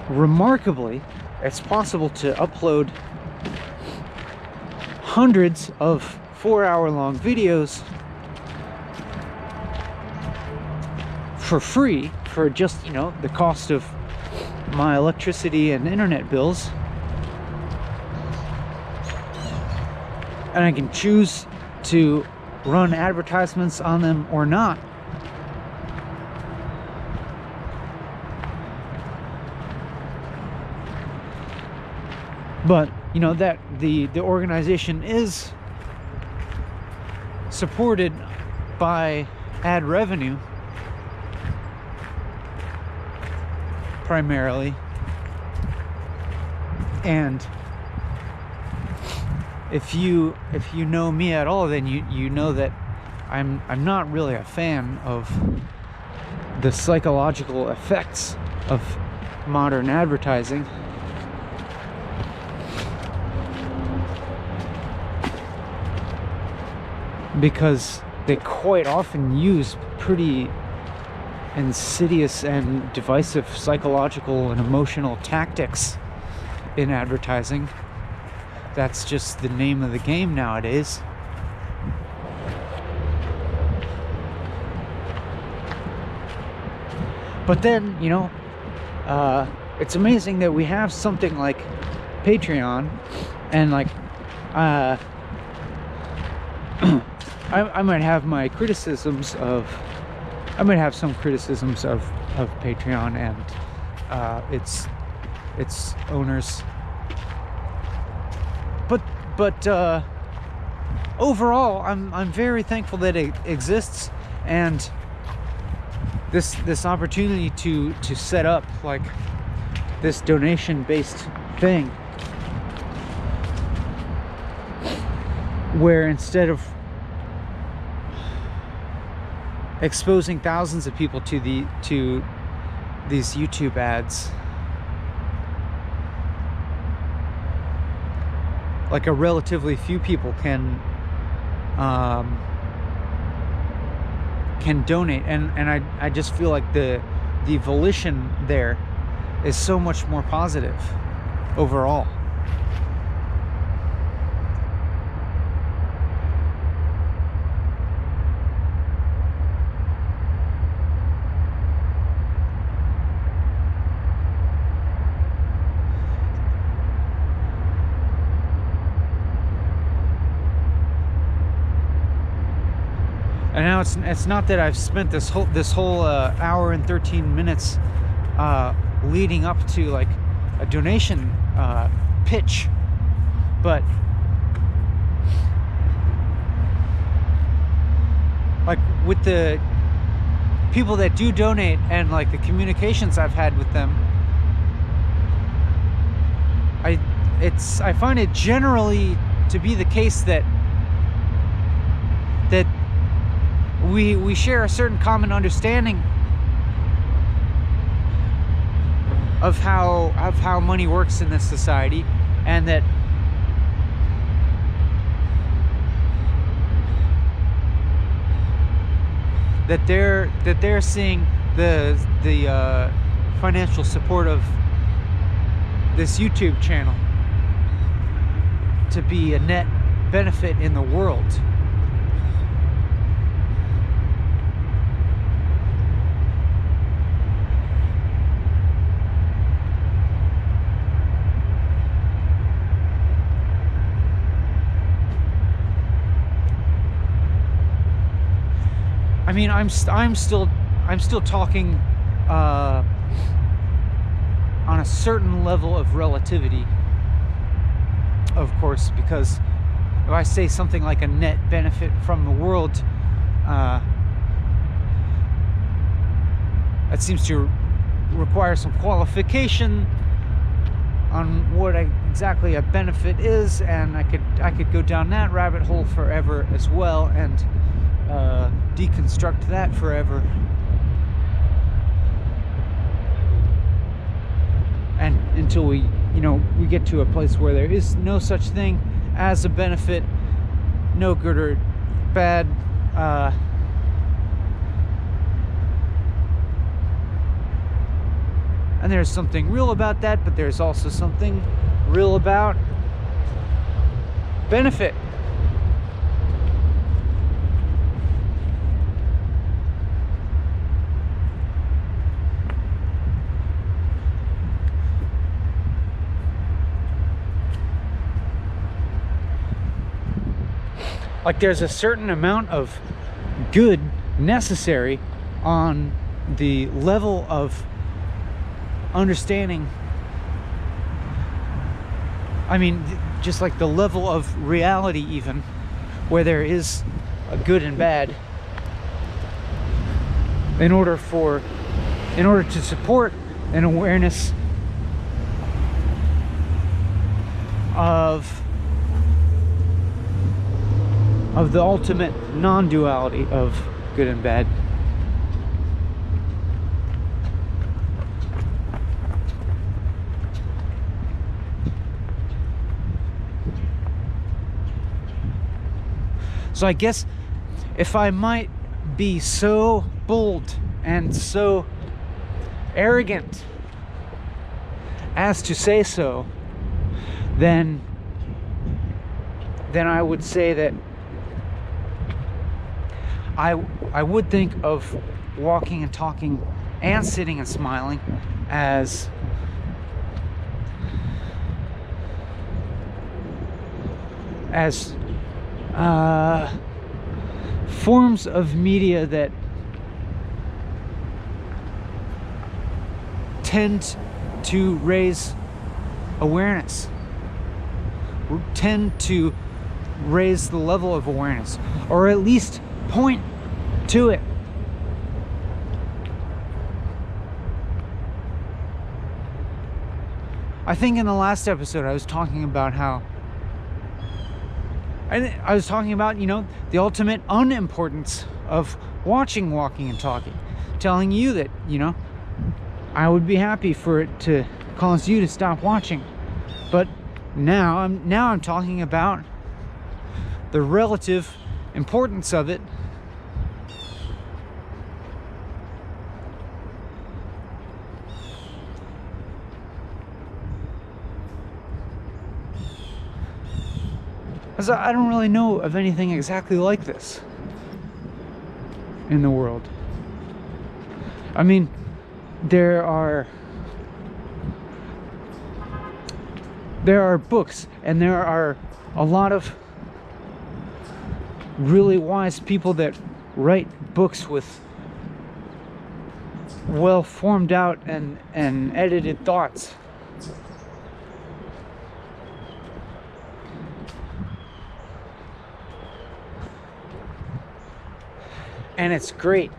A: remarkably, it's possible to upload hundreds of 4-hour-long videos for free for just, you know, the cost of my electricity and internet bills. And I can choose to run advertisements on them or not. But, you know, that the organization is supported by ad revenue primarily. And if you know me at all, then you know that I'm not really a fan of the psychological effects of modern advertising. Because they quite often use pretty insidious and divisive psychological and emotional tactics in advertising. That's just the name of the game nowadays. But then, you know, it's amazing that we have something like Patreon, and like I might have my criticisms of, I might have some criticisms of Patreon and its owners, but overall I'm very thankful that it exists, and this opportunity to set up like this donation-based thing where instead of exposing thousands of people to these YouTube ads, like a relatively few people can donate, and I just feel like the volition there is so much more positive overall. And now it's not that I've spent this whole hour and 13 minutes leading up to like a donation pitch, but like with the people that do donate and like the communications I've had with them, I find it generally to be the case that we share a certain common understanding of how money works in this society, and that they're seeing the financial support of this YouTube channel to be a net benefit in the world. I mean, I'm still talking on a certain level of relativity, of course, because if I say something like a net benefit from the world, that seems to require some qualification on what exactly a benefit is, and I could go down that rabbit hole forever as well, and deconstruct that forever. And until we get to a place where there is no such thing as a benefit, no good or bad. And there's something real about that, but there's also something real about benefit. Like, there's a certain amount of good necessary on the level of understanding. I mean, just like the level of reality, even where there is a good and bad, in order to support an awareness of the ultimate non-duality of good and bad. So I guess if I might be so bold and so arrogant as to say so, then I would say that I would think of walking and talking and sitting and smiling as forms of media that tend to raise awareness, tend to raise the level of awareness, or at least point to it. I think in the last episode I was talking about how I was talking about, the ultimate unimportance of watching Walking and Talking, telling you that, I would be happy for it to cause you to stop watching. But now I'm talking about the relative importance of it. Because I don't really know of anything exactly like this in the world. I mean, there are books, and there are a lot of really wise people that write books with well formed out and edited thoughts. And it's great.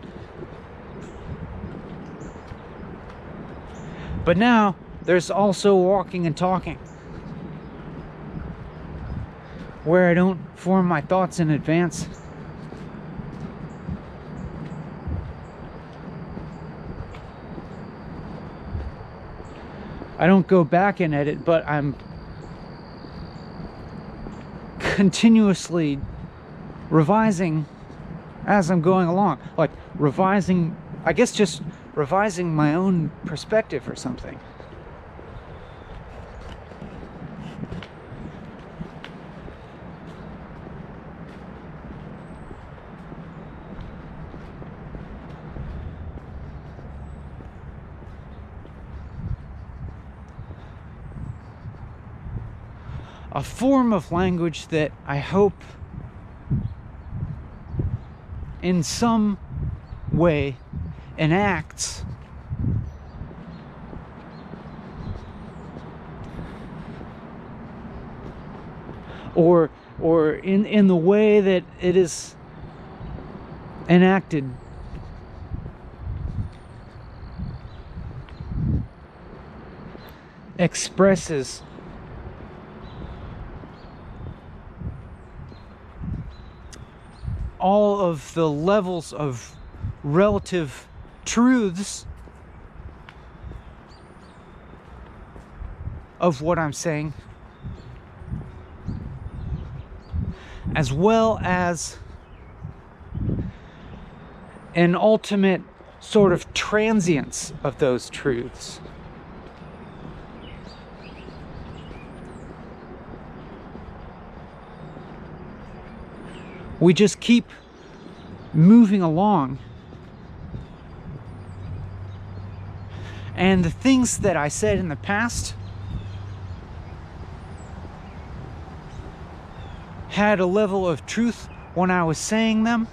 A: But now there's also Walking and Talking, where I don't form my thoughts in advance. I don't go back and edit, but I'm continuously revising as I'm going along. Like revising, I guess just revising my own perspective or something. A form of language that I hope in some way enacts or in the way that it is enacted expresses all of the levels of relative truths of what I'm saying, as well as an ultimate sort of transience of those truths. We just keep moving along. And the things that I said in the past had a level of truth when I was saying them.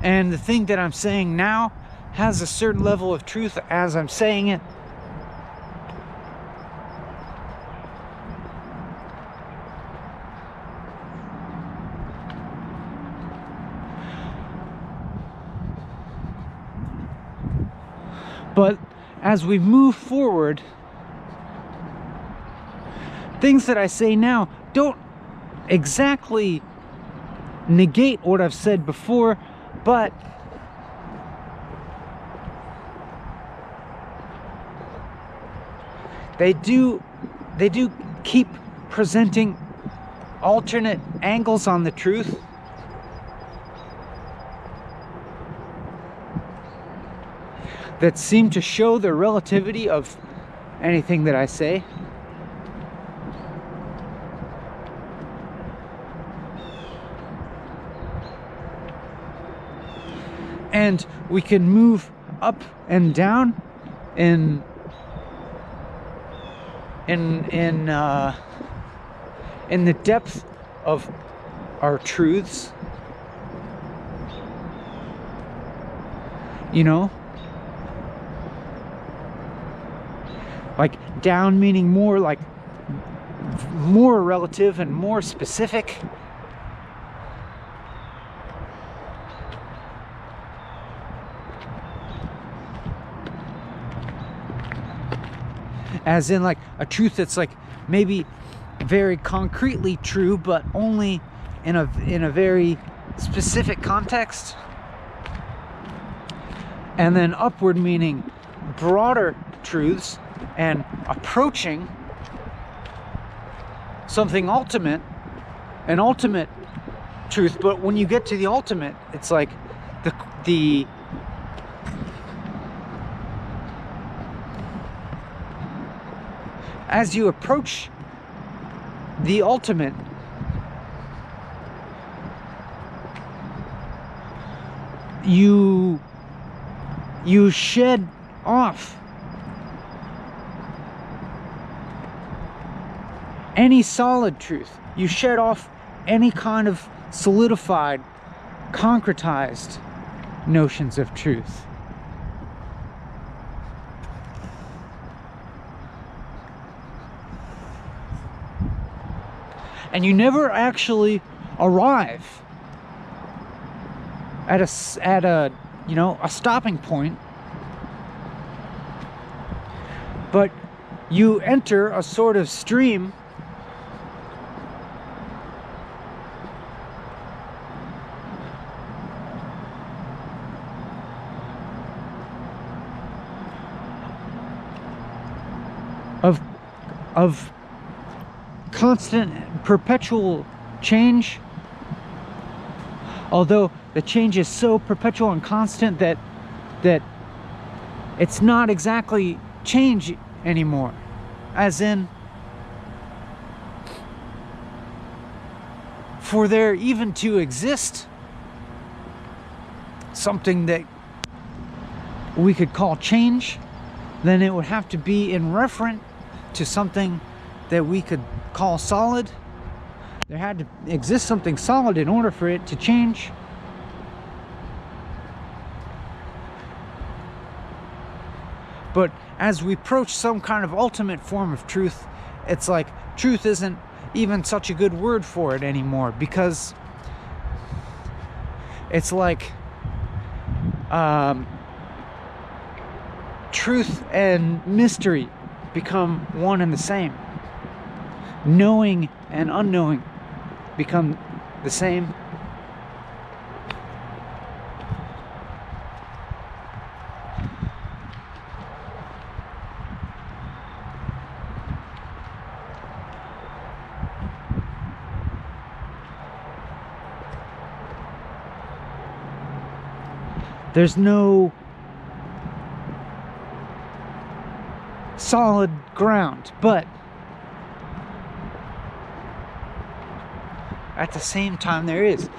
A: And the thing that I'm saying now has a certain level of truth as I'm saying it. But as we move forward, things that I say now don't exactly negate what I've said before, but they do keep presenting alternate angles on the truth. That seem to show the relativity of anything that I say. And we can move up and down in the depth of our truths. You know? Like down meaning more like more relative and more specific. As in like a truth that's like maybe very concretely true, but only in a very specific context. And then upward meaning broader truths and approaching something ultimate, an ultimate truth. But when you get to the ultimate, it's like the as you approach the ultimate, you shed off any solid truth. You shed off any kind of solidified, concretized notions of truth. And you never actually arrive at a you know, a stopping point, but you enter a sort of stream of constant, perpetual change. Although the change is so perpetual and constant that it's not exactly change anymore. As in, for there even to exist something that we could call change, then it would have to be in reference to something that we could call solid. There had to exist something solid in order for it to change. But as we approach some kind of ultimate form of truth, it's like truth isn't even such a good word for it anymore, because it's like truth and mystery become one and the same. Knowing and unknowing become the same. There's no solid ground, but at the same time there is.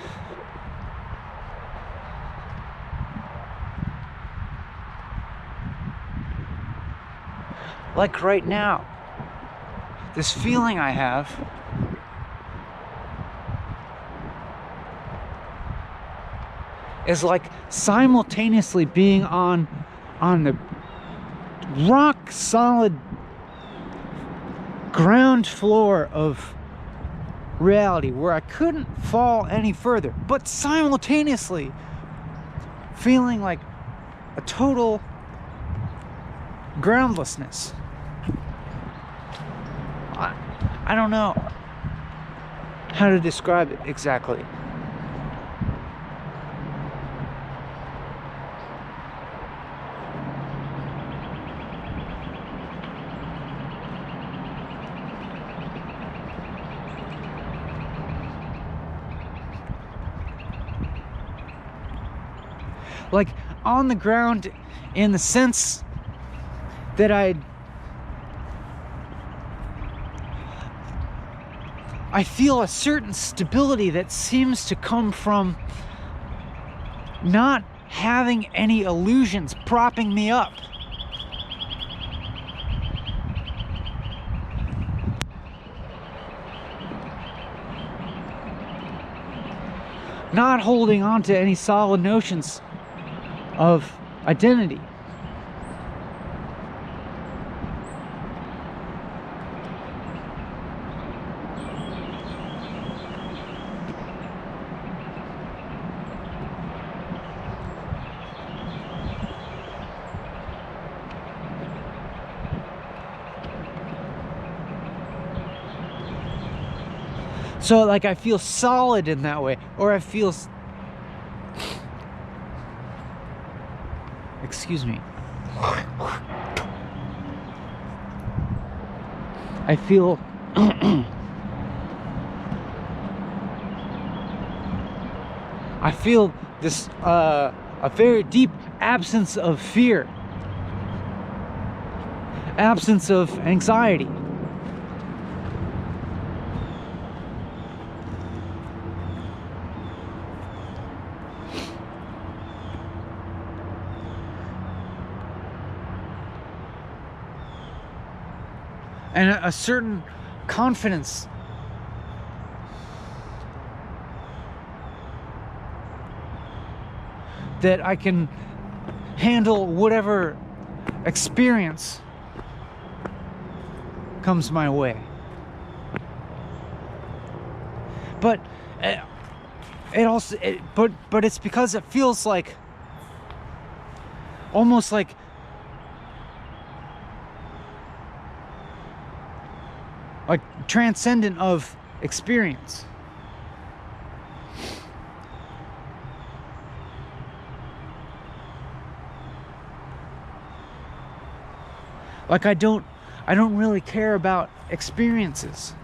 A: Like right now, this feeling I have is like simultaneously being on the rock solid ground floor of reality where I couldn't fall any further, but simultaneously feeling like a total groundlessness. I don't know how to describe it exactly. Like on the ground in the sense that I feel a certain stability that seems to come from not having any illusions propping me up. Not holding on to any solid notions of identity. So like I feel solid in that way, or I feel excuse me. I feel I feel this a very deep absence of fear, absence of anxiety. And a certain confidence that I can handle whatever experience comes my way. But it also, but it's because it feels like almost like transcendent of experience. Like I don't really care about experiences.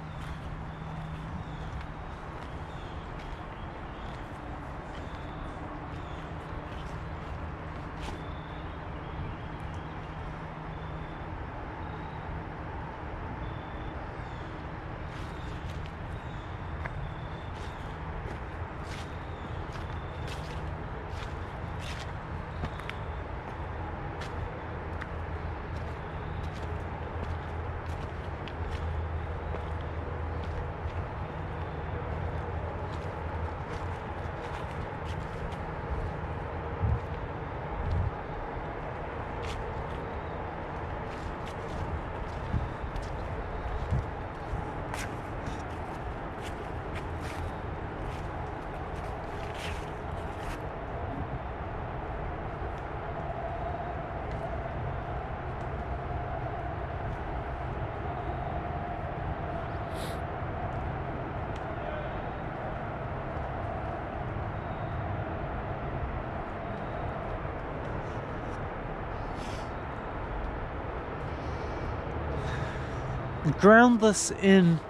A: groundless in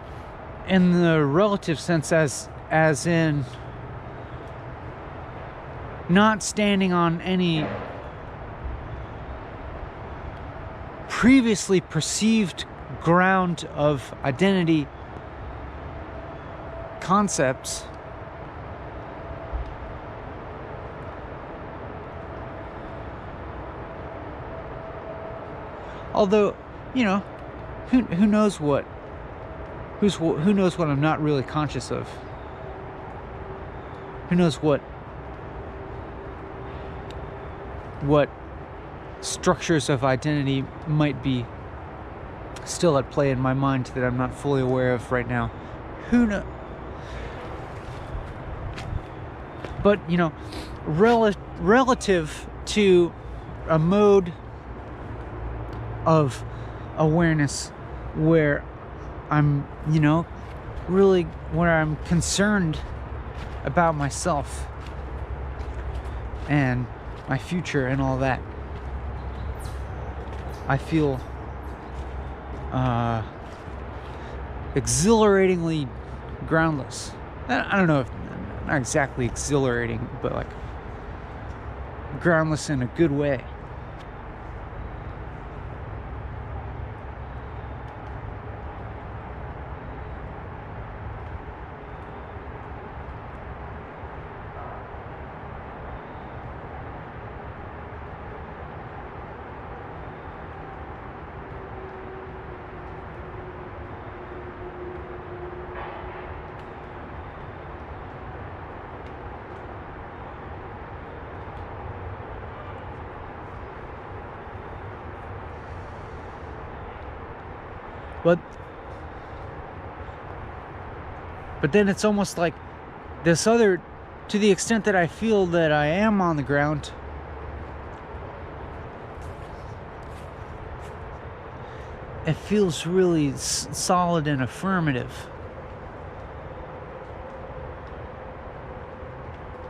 A: the relative sense, as in not standing on any previously perceived ground of identity concepts, although, you know, who knows what I'm not really conscious of. Who knows what structures of identity might be still at play in my mind that I'm not fully aware of right now. Who knows? But, you know, relative to a mode of awareness where I'm, you know, really where I'm concerned about myself and my future and all that, I feel exhilaratingly groundless. I don't know if not exactly exhilarating, but like groundless in a good way. But then it's almost like this other, to the extent that I feel that I am on the ground, it feels really solid and affirmative.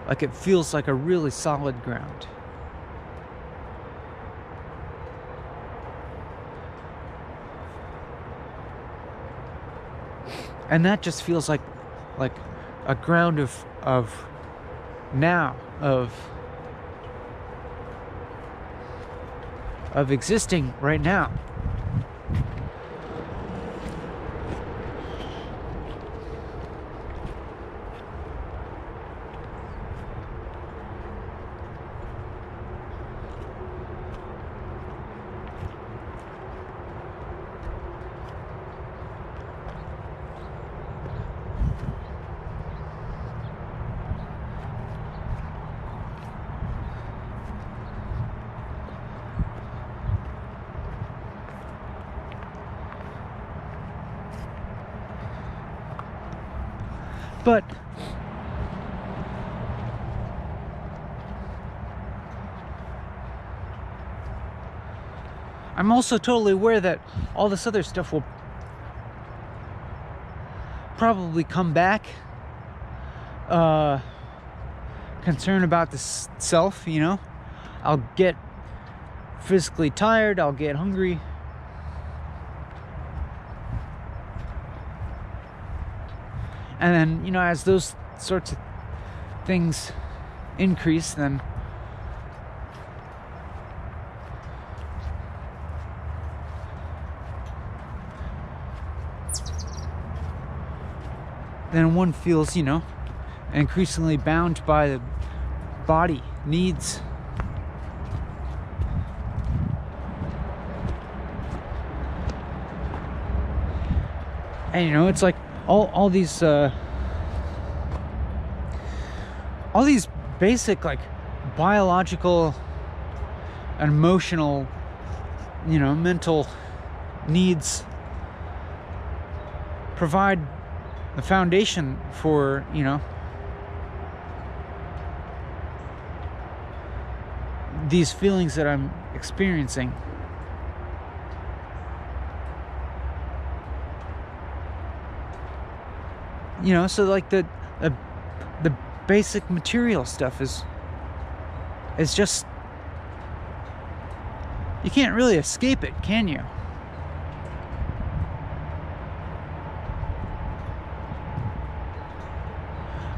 A: Like it feels like a really solid ground. And that just feels like a ground of now, of existing right now. But I'm also totally aware that all this other stuff will probably come back. Concern about the self, you know. I'll get physically tired, I'll get hungry. And then, you know, as those sorts of things increase, then one feels, you know, increasingly bound by the body needs. And, you know, it's like all these basic, like, biological and emotional, you know, mental needs provide the foundation for, you know, these feelings that I'm experiencing. You know, so like the basic material stuff is just, you can't really escape it, can you?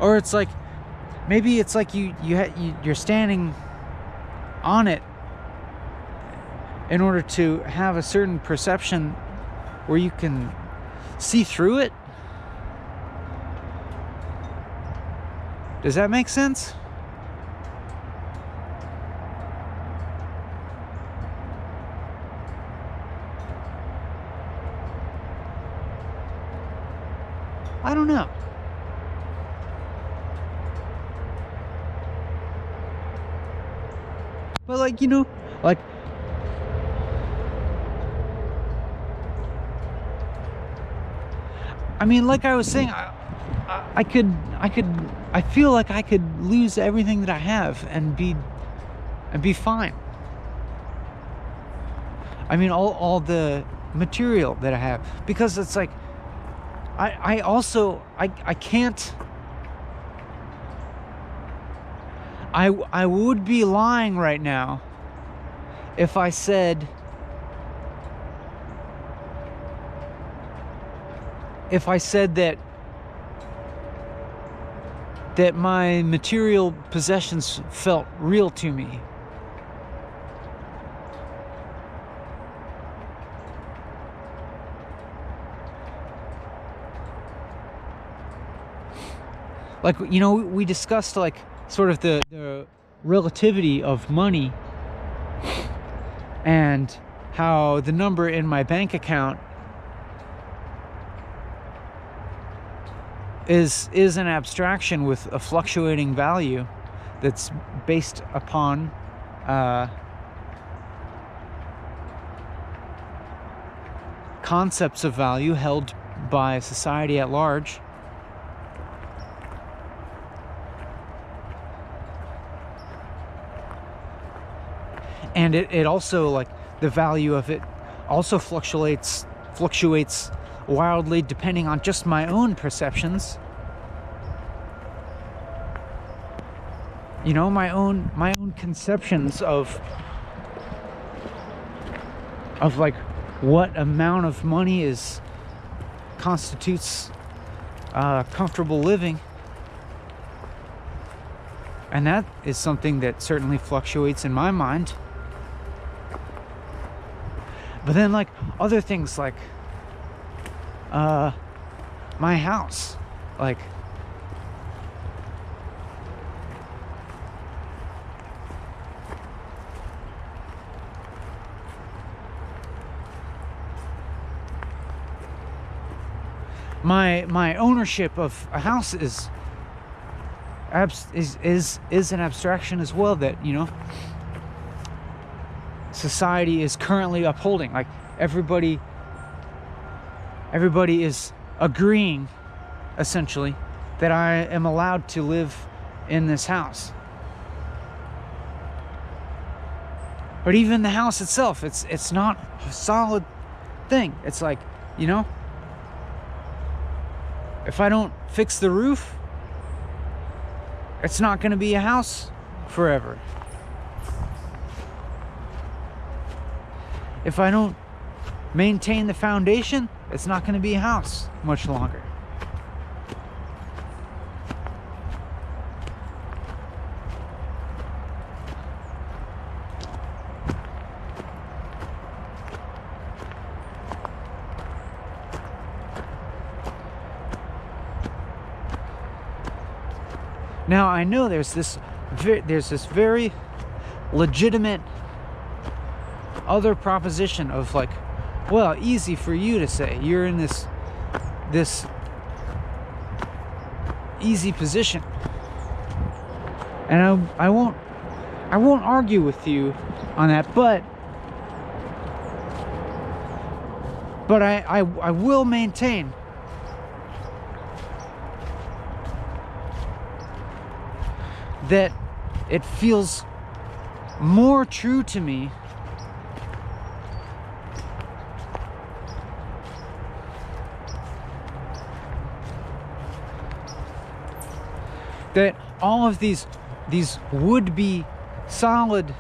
A: Or it's like, maybe it's like you're standing on it in order to have a certain perception where you can see through it. Does that make sense? I don't know. But like, like, I mean, like I was saying, I feel like I could lose everything that I have and be fine. I mean, all the material that I have, because it's like, I also can't. I would be lying right now if I said that my material possessions felt real to me. Like, we discussed like sort of the relativity of money and how the number in my bank account is an abstraction with a fluctuating value that's based upon concepts of value held by society at large. And it also, like, the value of it also fluctuates wildly depending on just my own perceptions. My own conceptions of like what amount of money constitutes comfortable living. And that is something that certainly fluctuates in my mind. But then, like, other things like my house, like, my ownership of a house is an abstraction as well, that society is currently upholding. Like, everybody is agreeing essentially that I am allowed to live in this house. But even the house itself, it's not a solid thing. It's like, if I don't fix the roof, it's not going to be a house forever. If I don't maintain the foundation, it's not going to be a house much longer. Now, I know there's this very legitimate other proposition of, like, well, easy for you to say. You're in this easy position. And I won't argue with you on that, but I will maintain that it feels more true to me that all of these would-be solid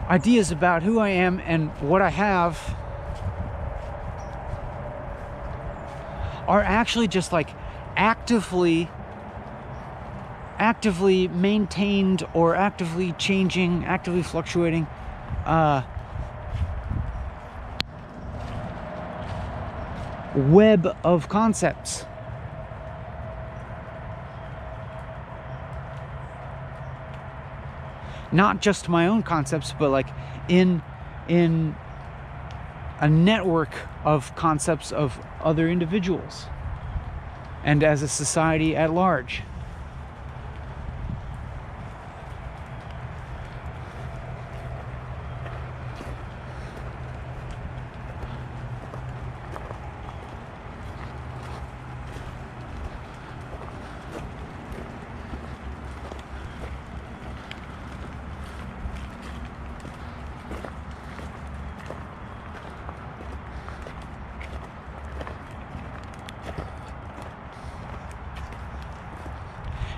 A: ideas about who I am and what I have are actually just like actively maintained or actively changing, actively fluctuating web of concepts. Not just my own concepts, but like in a network of concepts of other individuals and as a society at large.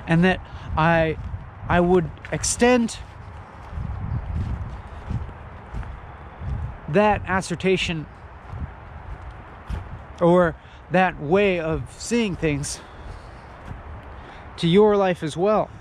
A: And that I would extend that assertion or that way of seeing things to your life as well.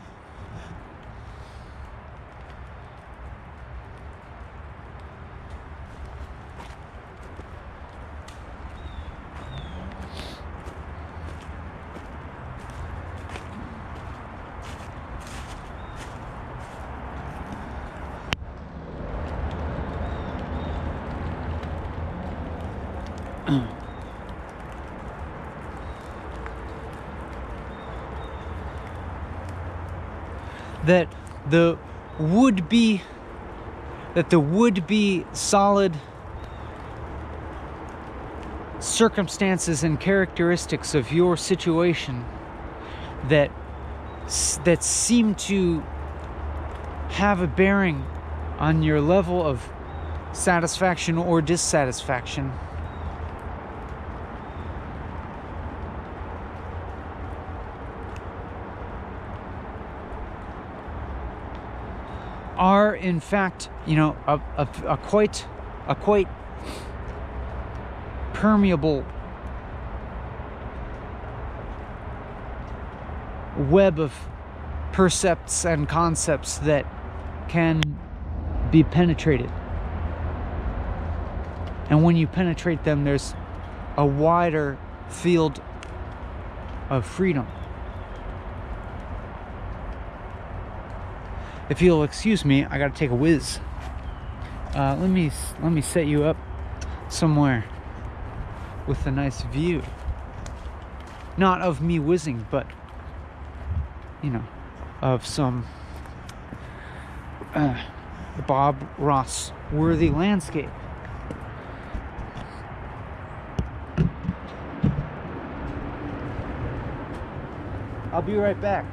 A: That the would be solid circumstances and characteristics of your situation that seem to have a bearing on your level of satisfaction or dissatisfaction are in fact, a quite permeable web of percepts and concepts that can be penetrated. And when you penetrate them, there's a wider field of freedom. If you'll excuse me, I gotta take a whiz. Let me set you up somewhere with a nice view. Not of me whizzing, but of some Bob Ross worthy landscape. I'll be right back.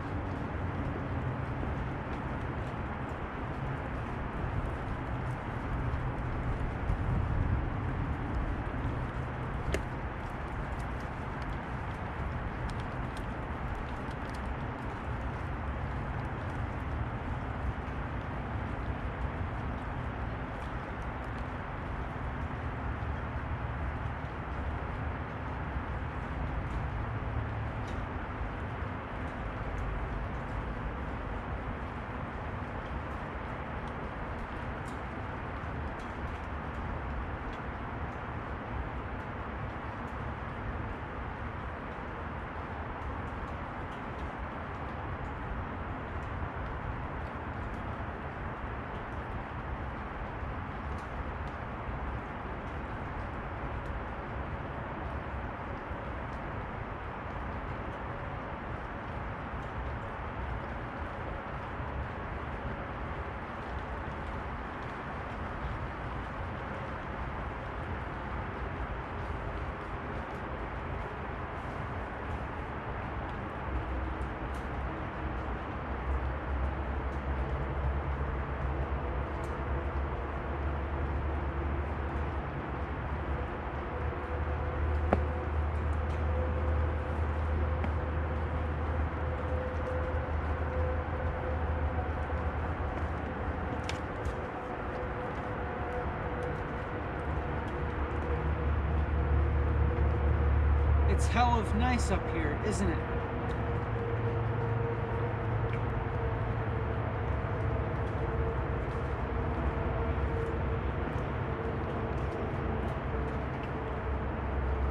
A: hell of nice up here, isn't it?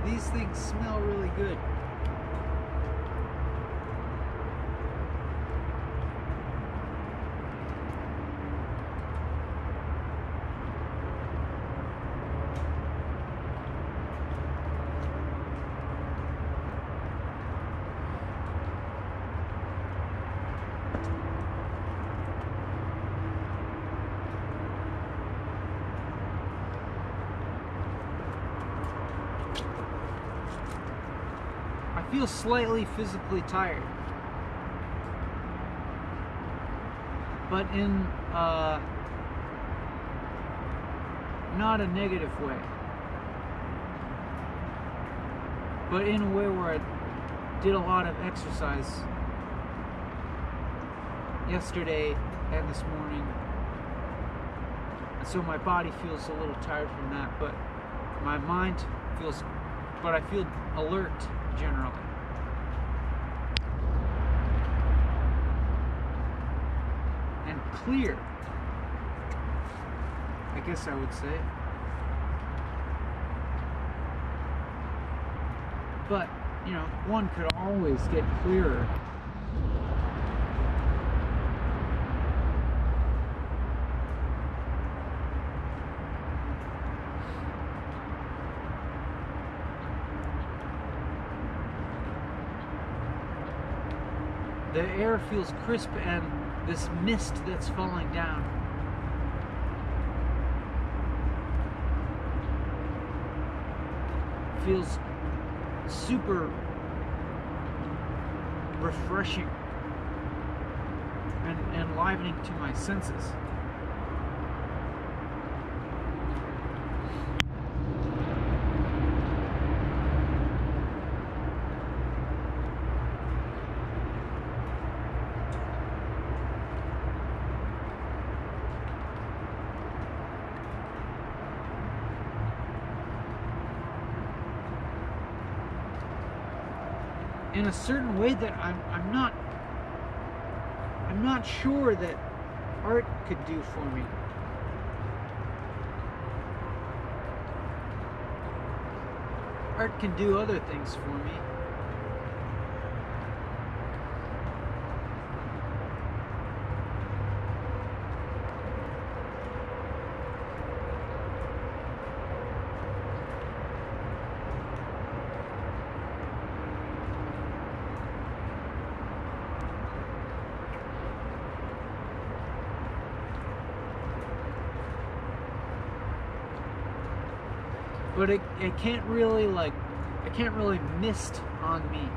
A: These things smell really good. I feel slightly physically tired, but in not a negative way, but in a way where I did a lot of exercise yesterday and this morning, and so my body feels a little tired from that, but my mind feels, but I feel alert generally. And clear, I guess I would say. But, you know, one could always get clearer. The air feels crisp, and this mist that's falling down feels super refreshing and enlivening to my senses. In a certain way that I'm not sure that art could do for me. Art can do other things for me. But it can't really mist on me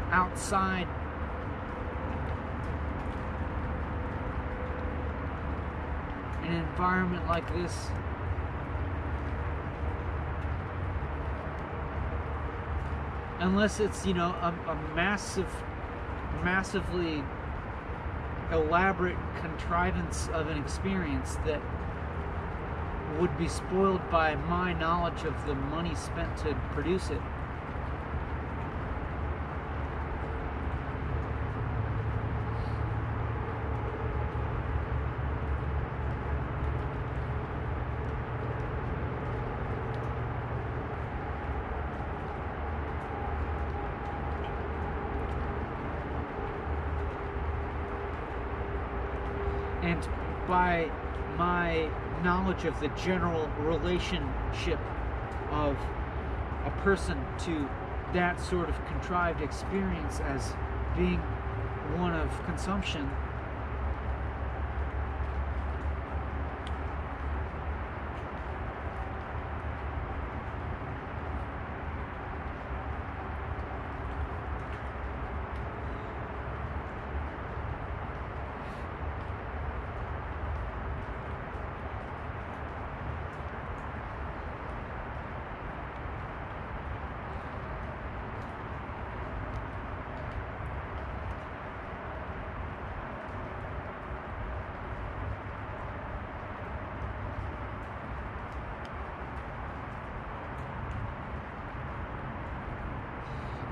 A: outside an environment like this. Unless it's, you know, a massively elaborate contrivance of an experience that would be spoiled by my knowledge of the money spent to produce it. And by my knowledge of the general relationship of a person to that sort of contrived experience as being one of consumption,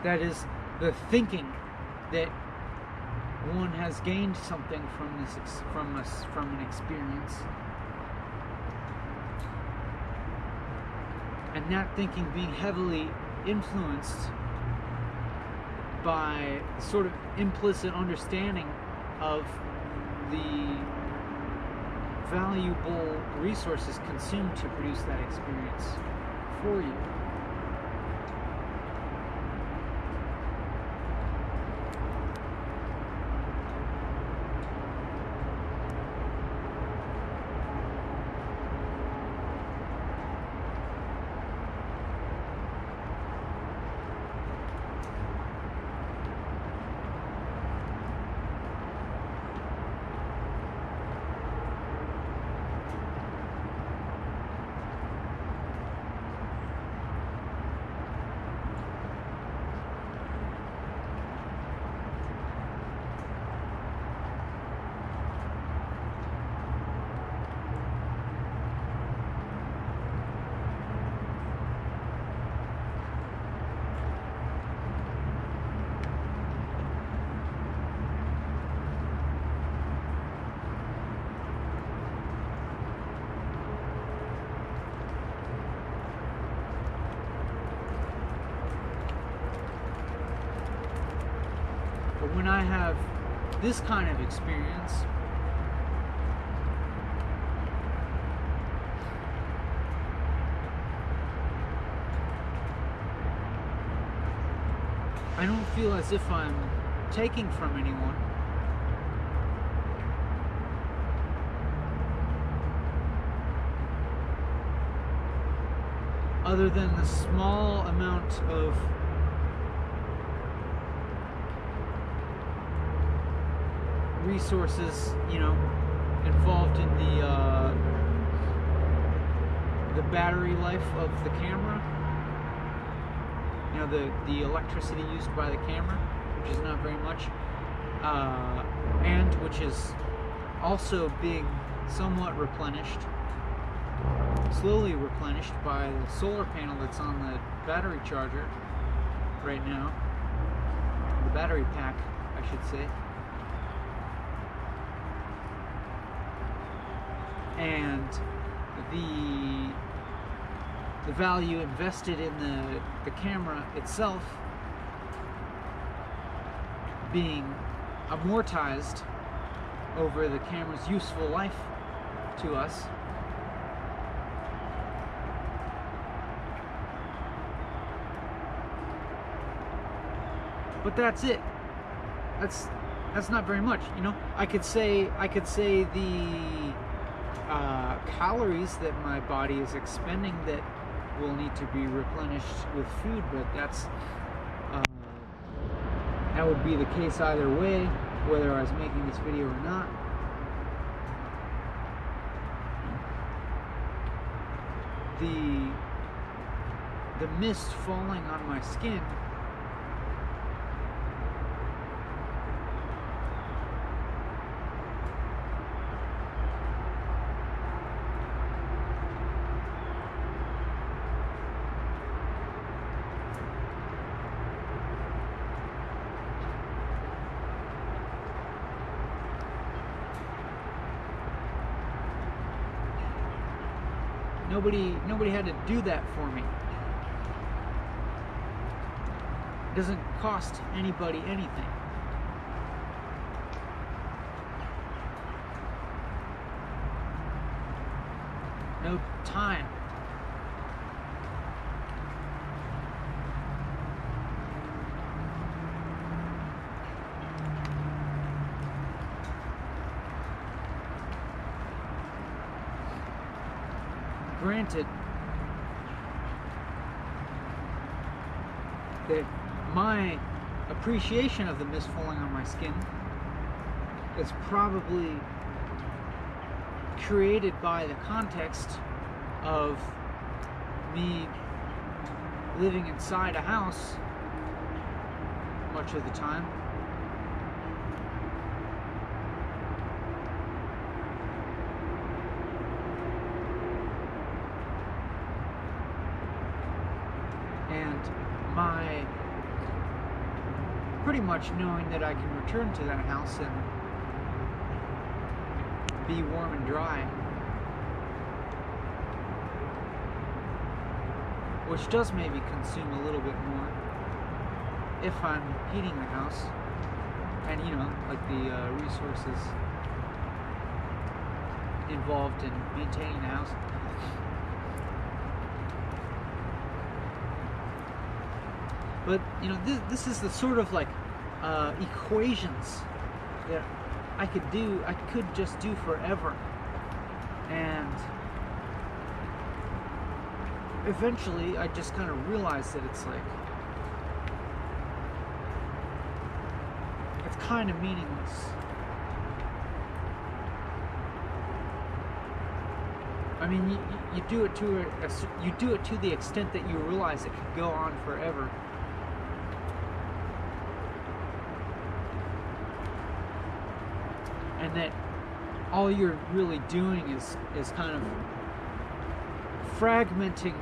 A: That is the thinking that one has gained something from from an experience, and that thinking being heavily influenced by sort of implicit understanding of the valuable resources consumed to produce that experience for you. But when I have this kind of experience, I don't feel as if I'm taking from anyone. Other than the small amount of resources, involved in the battery life of the camera. The electricity used by the camera, which is not very much, and which is also being somewhat replenished, slowly replenished by the solar panel that's on the battery charger right now, the battery pack, I should say. And the value invested in the camera itself being amortized over the camera's useful life to us. But that's it. That's not very much, I could say the calories that my body is expending that will need to be replenished with food, but that would be the case either way, whether I was making this video or not. The mist falling on my skin Nobody had to do that for me. It doesn't cost anybody anything. No time. Granted that my appreciation of the mist falling on my skin is probably created by the context of me living inside a house much of the time. And my pretty much knowing that I can return to that house and be warm and dry. Which does maybe consume a little bit more if I'm heating the house. And you know, like the resources involved in maintaining the house. But you know, this is the sort of like equations that I could just do forever, and eventually I just kind of realized that it's like it's kind of meaningless. I mean, you do it to you do it to the extent that you realize it could go on forever. And that all you're really doing is kind of fragmenting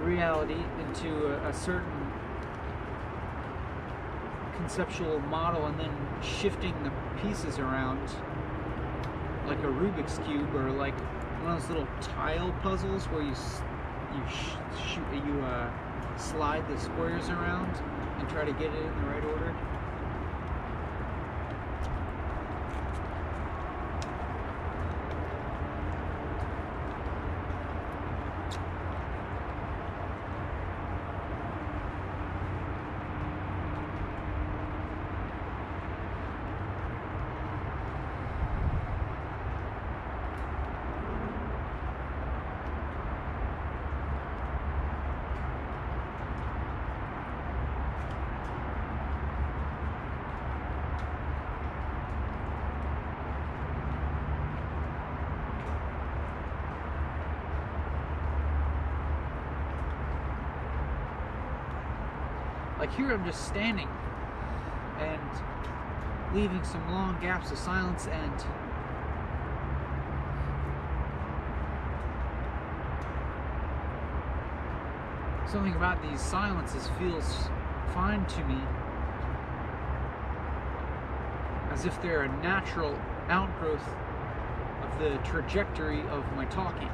A: reality into a certain conceptual model and then shifting the pieces around like a Rubik's Cube, or like one of those little tile puzzles where you slide the squares around and try to get it in the right order. Like here I'm just standing and leaving some long gaps of silence, and something about these silences feels fine to me, as if they're a natural outgrowth of the trajectory of my talking.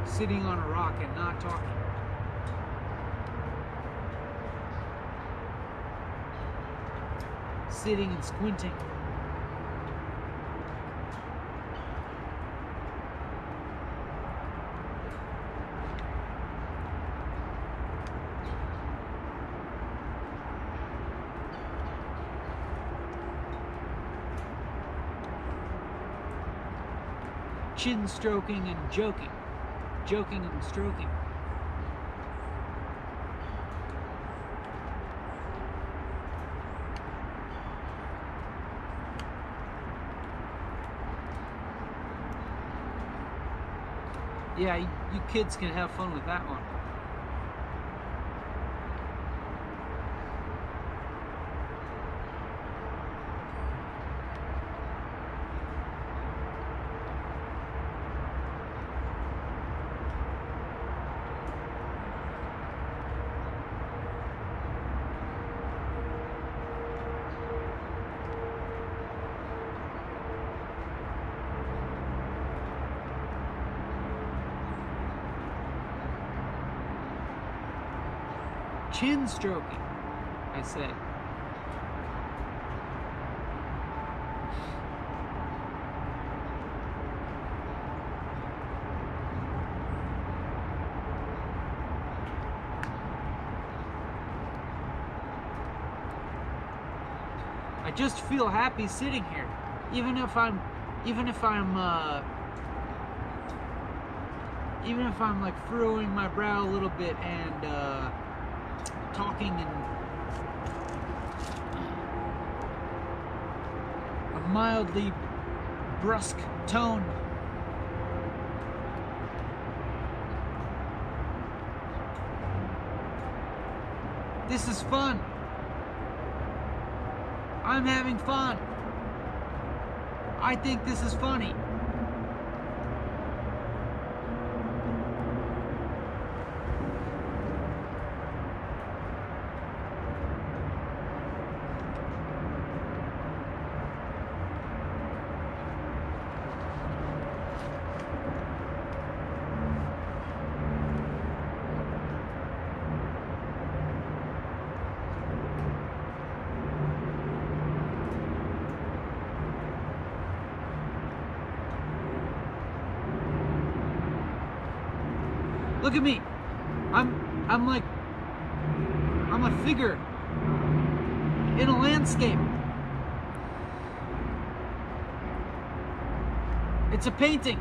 A: Sitting on a rock and not talking. Sitting and squinting. Chin stroking and joking. Joking and stroking. Yeah, you kids can have fun with that one. Chin stroking, I said. I just feel happy sitting here, even if I'm like furrowing my brow a little bit and talking in a mildly brusque tone. This is fun. I'm having fun. I think this is funny. Look at me. I'm a figure in a landscape. It's a painting.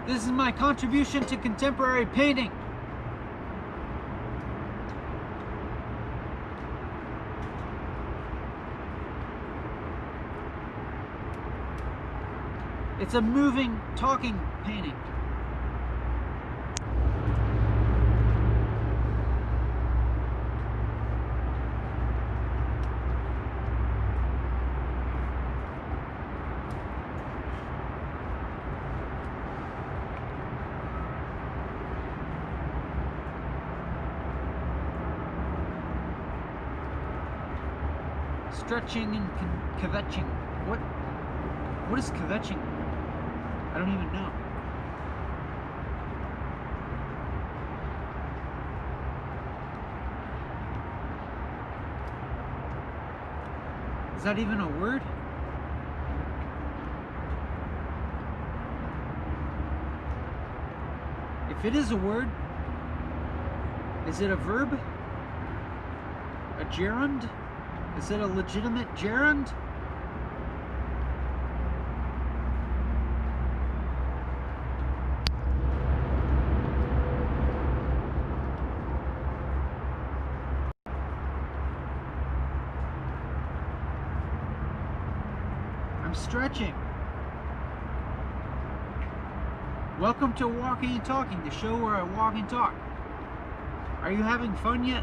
A: This is my contribution to contemporary painting. It's a moving, talking painting. Stretching and kvetching. What is kvetching? I don't even know. Is that even a word? If it is a word, is it a verb? A gerund? Is it a legitimate gerund? I'm stretching. Welcome to Walking and Talking, the show where I walk and talk. Are you having fun yet?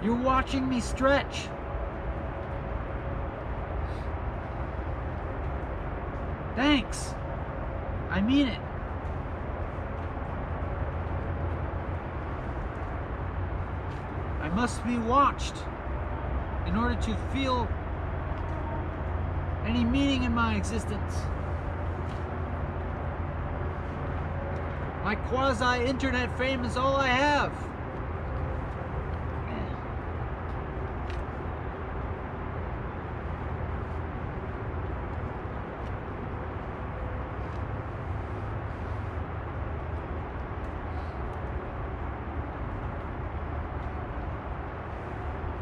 A: You're watching me stretch. Thanks. I mean it. I must be watched in order to feel any meaning in my existence. My quasi-internet fame is all I have.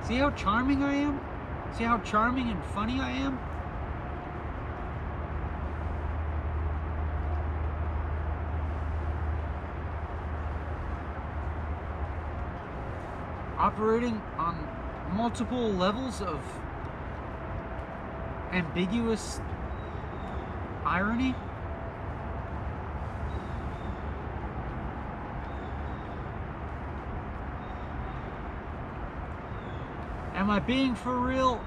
A: See how charming I am? See how charming and funny I am? Operating on multiple levels of ambiguous irony? Am I being for real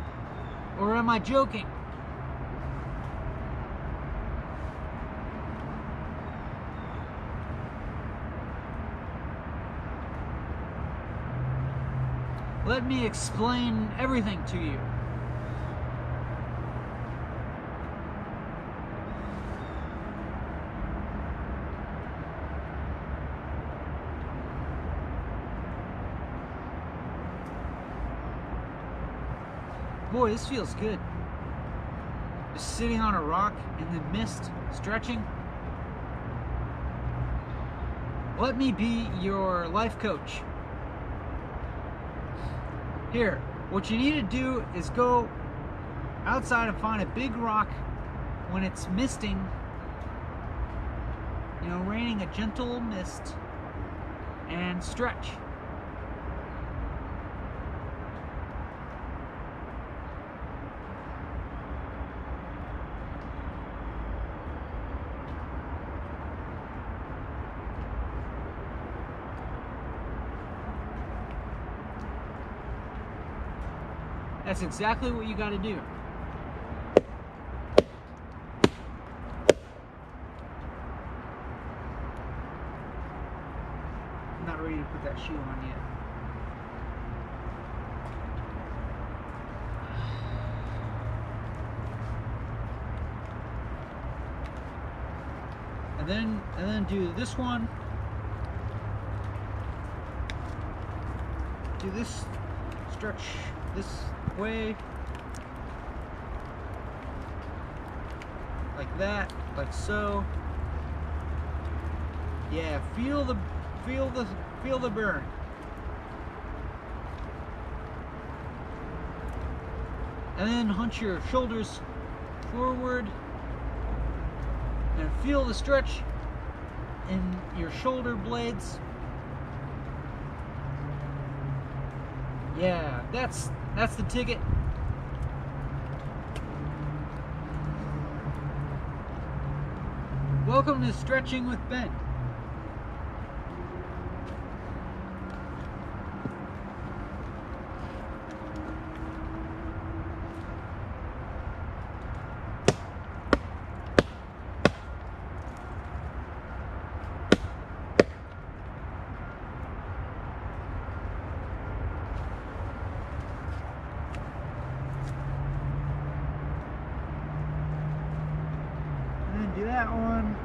A: or am I joking? Let me explain everything to you. Boy, this feels good. sitting on a rock in the mist, stretching? Let me be your life coach. Here, what you need to do is go outside and find a big rock when it's misting, raining a gentle mist, and stretch. That's exactly what you got to do. I'm not ready to put that shoe on yet. And then do this one. Do this stretch this way, like that, like so. Yeah, feel the burn. And then hunch your shoulders forward and feel the stretch in your shoulder blades. Yeah, that's the ticket. Welcome to Stretching with Ben. Do that one.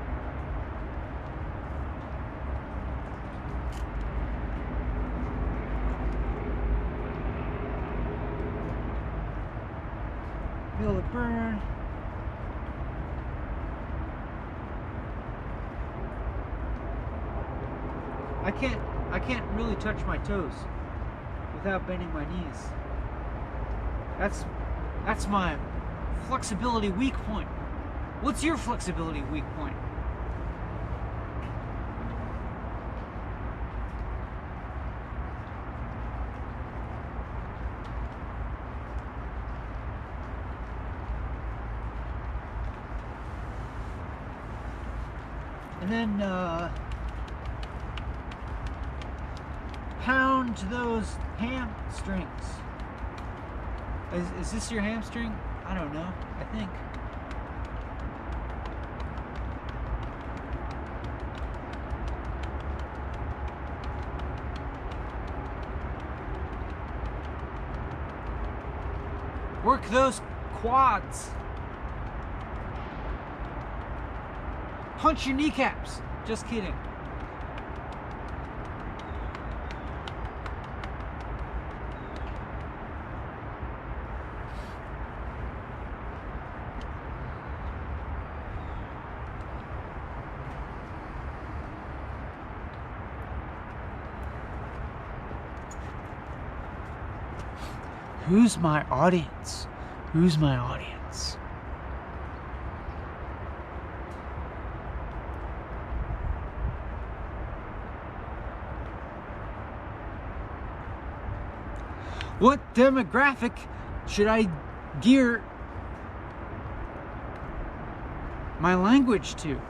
A: Feel the burn. I can't really touch my toes without bending my knees. That's my flexibility weak point. What's your flexibility weak point? And then pound those hamstrings. Is this your hamstring? I don't know. I think. Work those quads. Punch your kneecaps. Just kidding. Who's my audience? Who's my audience? What demographic should I gear my language to?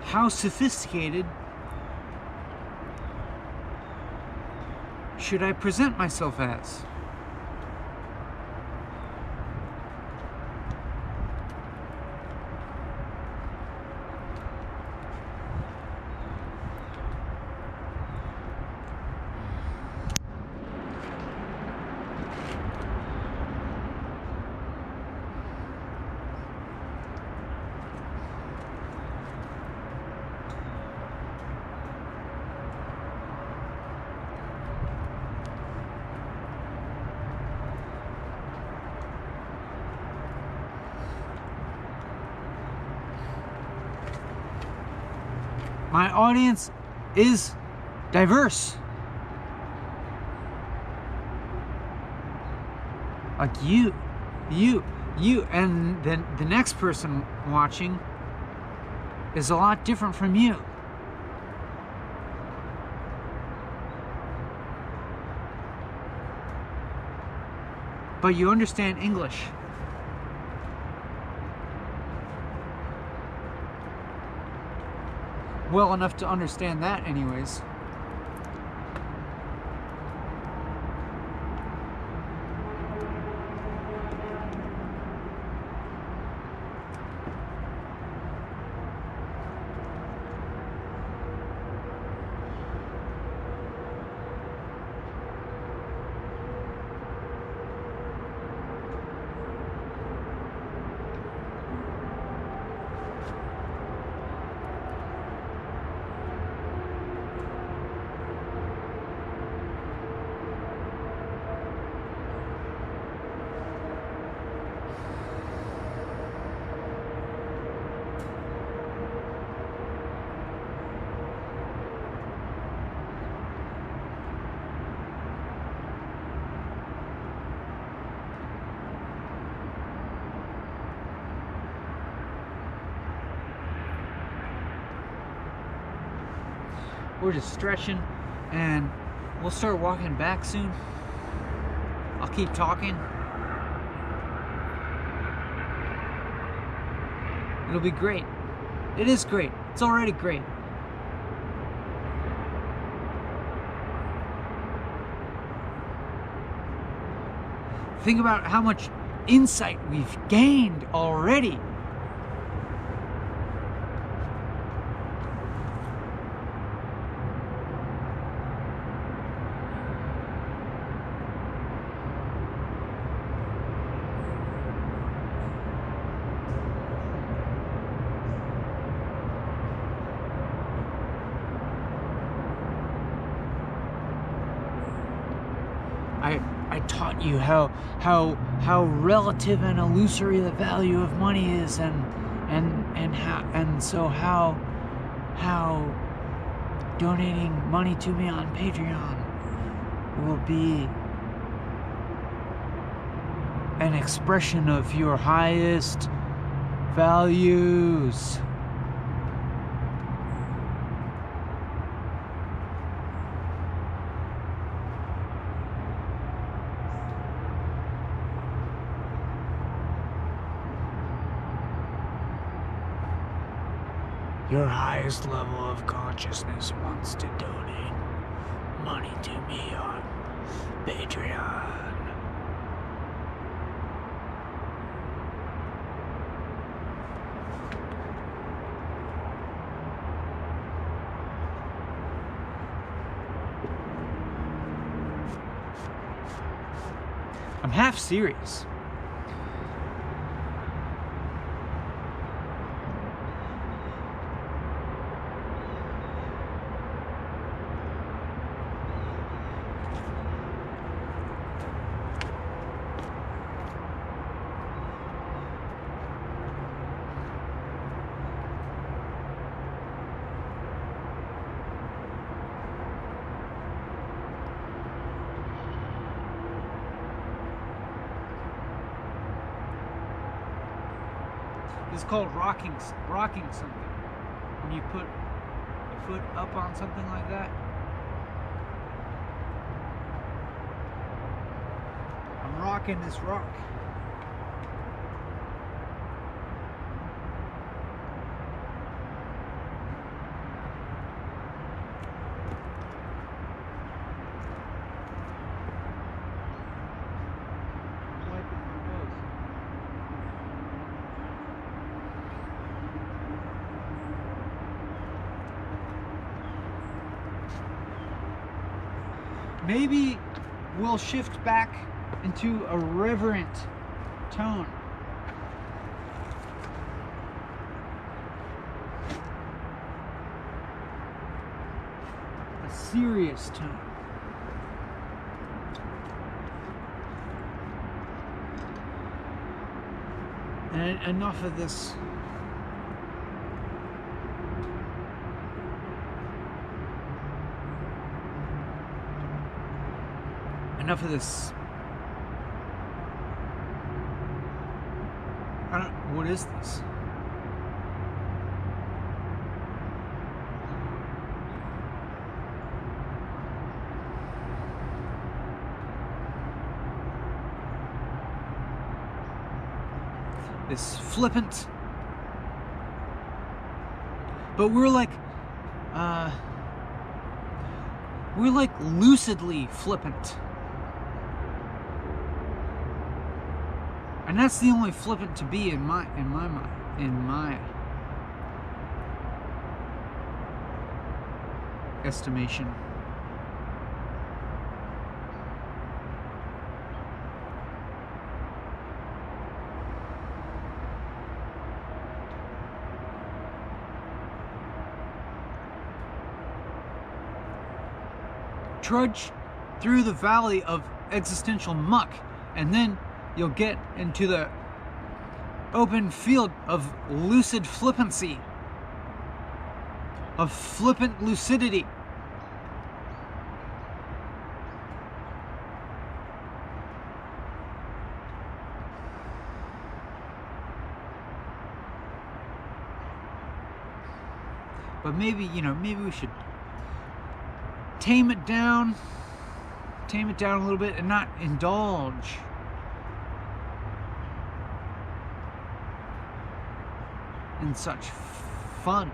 A: How sophisticated should I present myself as? My audience is diverse. Like you, and then the next person watching is a lot different from you. But you understand English. Well enough to understand that anyways. We're just stretching, and we'll start walking back soon. I'll keep talking. It'll be great. It is great. It's already great. Think about how much insight we've gained already. I taught you how relative and illusory the value of money is, and so how donating money to me on Patreon will be an expression of your highest values. Your highest level of consciousness wants to donate money to me on Patreon. I'm half serious. It's called rocking something. When you put a foot up on something like that. I'm rocking this rock. Maybe we'll shift back into a reverent tone. A serious tone. And enough of this enough of this. What is this? This flippant, but we're like lucidly flippant, and that's the only flippant to be in my estimation. Trudge through the valley of existential muck, and then you'll get into the open field of lucid flippancy, of flippant lucidity. But maybe, maybe we should tame it down a little bit and not indulge in such fun,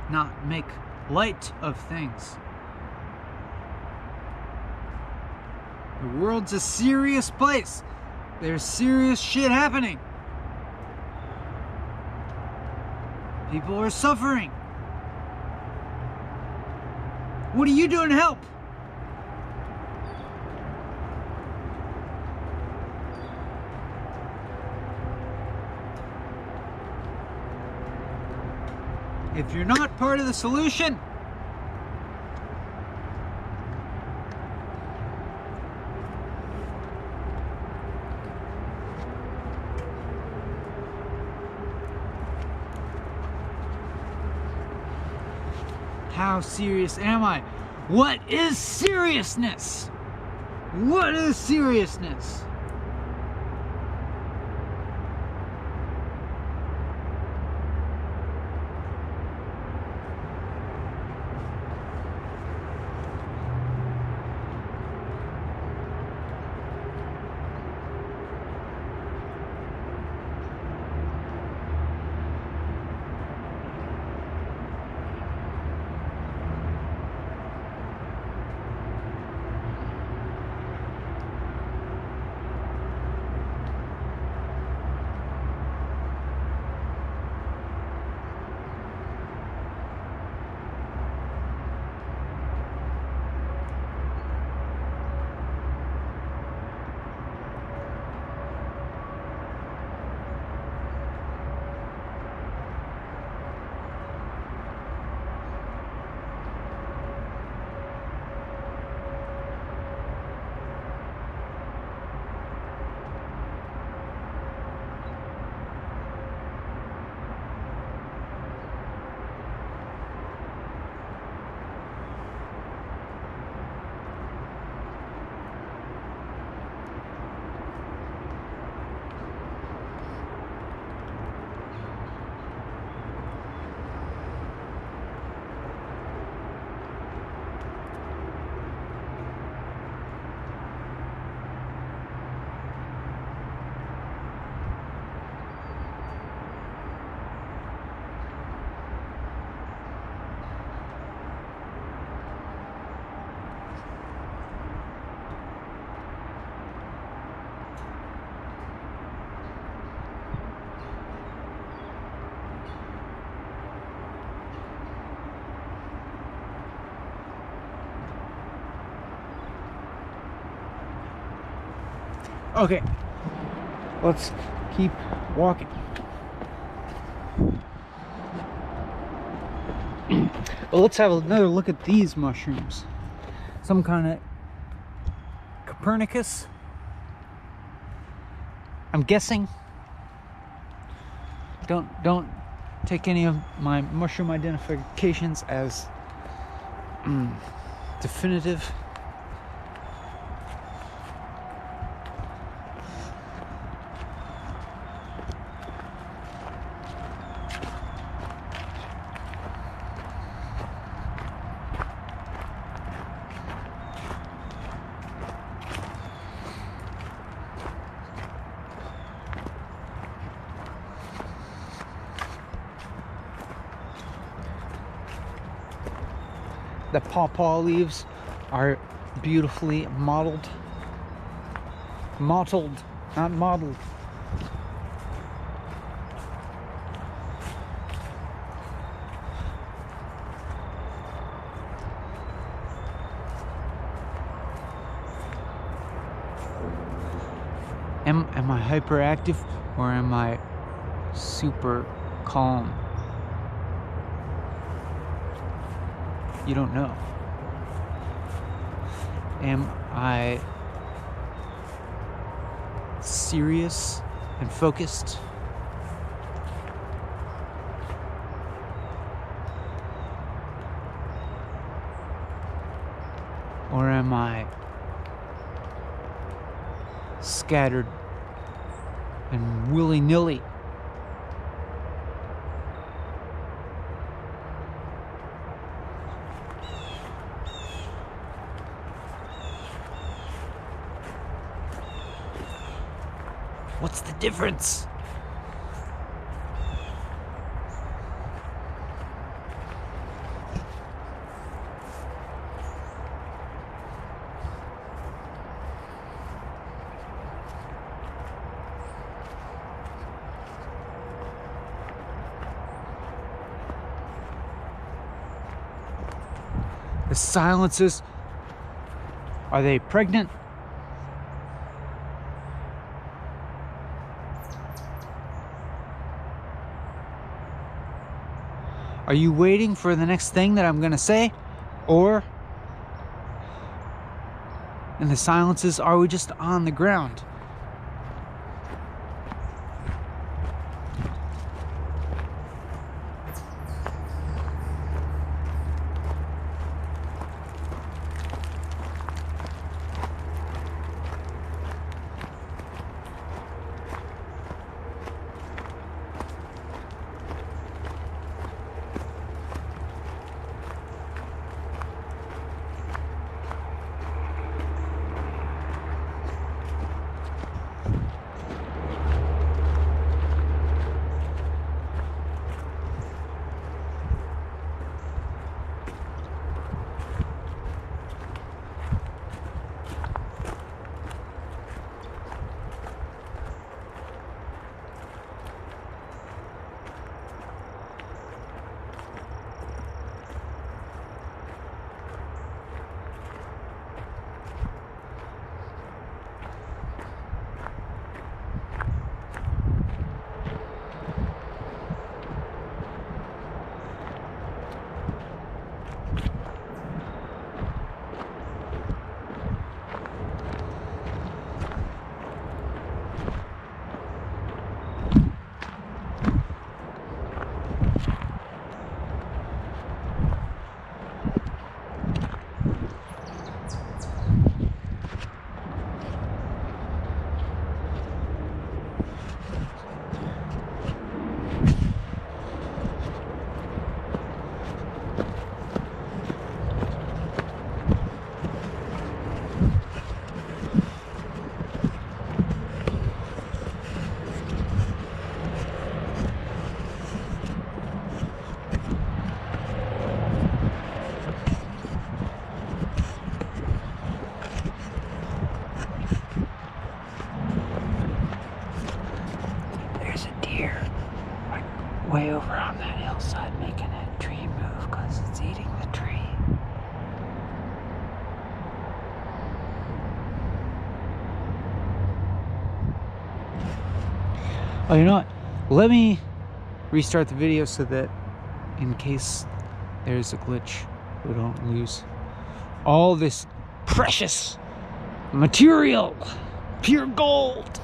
A: not make light of things. The world's a serious place. There's serious shit happening. People are suffering. What are you doing to help? If you're not part of the solution, how serious am I? What is seriousness? What is seriousness? Okay, let's keep walking. Well, let's have another look at these mushrooms. Some kind of Copernicus, I'm guessing. Don't take any of my mushroom identifications as definitive. The pawpaw leaves are beautifully mottled. Mottled, not modeled. Am I hyperactive or am I super calm? You don't know. Am I serious and focused? Or am I scattered and willy-nilly? What's the difference? The silences, are they pregnant? Are you waiting for the next thing that I'm gonna say? Or in the silences, are we just on the ground? Way over on that hillside making a tree move because it's eating the tree. Oh, you know what? Let me restart the video so that in case there's a glitch, we don't lose all this precious material, pure gold.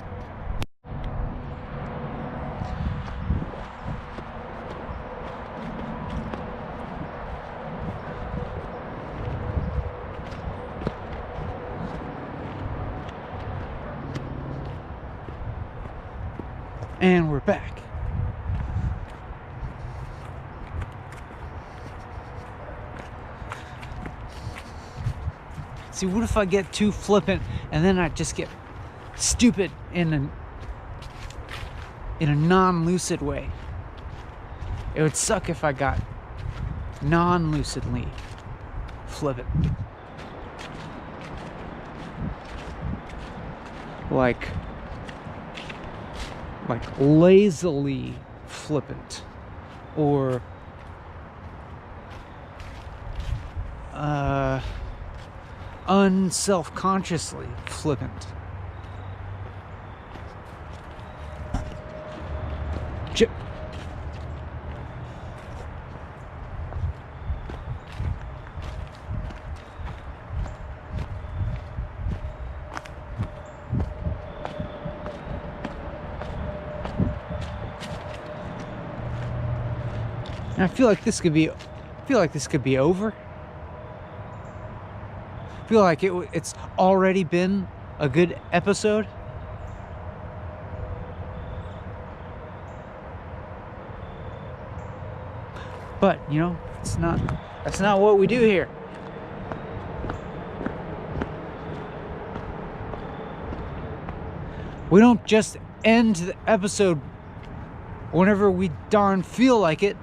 A: And we're back. See, what if I get too flippant and then I just get stupid in a non-lucid way? It would suck if I got non-lucidly flippant. Like lazily flippant, or unself-consciously flippant. Chip. And I feel like this could be over. I feel like it's already been a good episode. But, you know, that's not what we do here. We don't just end the episode whenever we darn feel like it.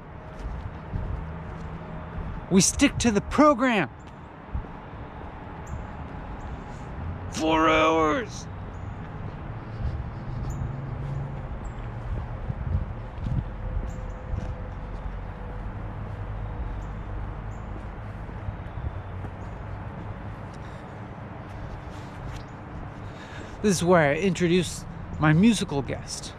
A: We stick to the program. 4 hours. This is where I introduce my musical guest.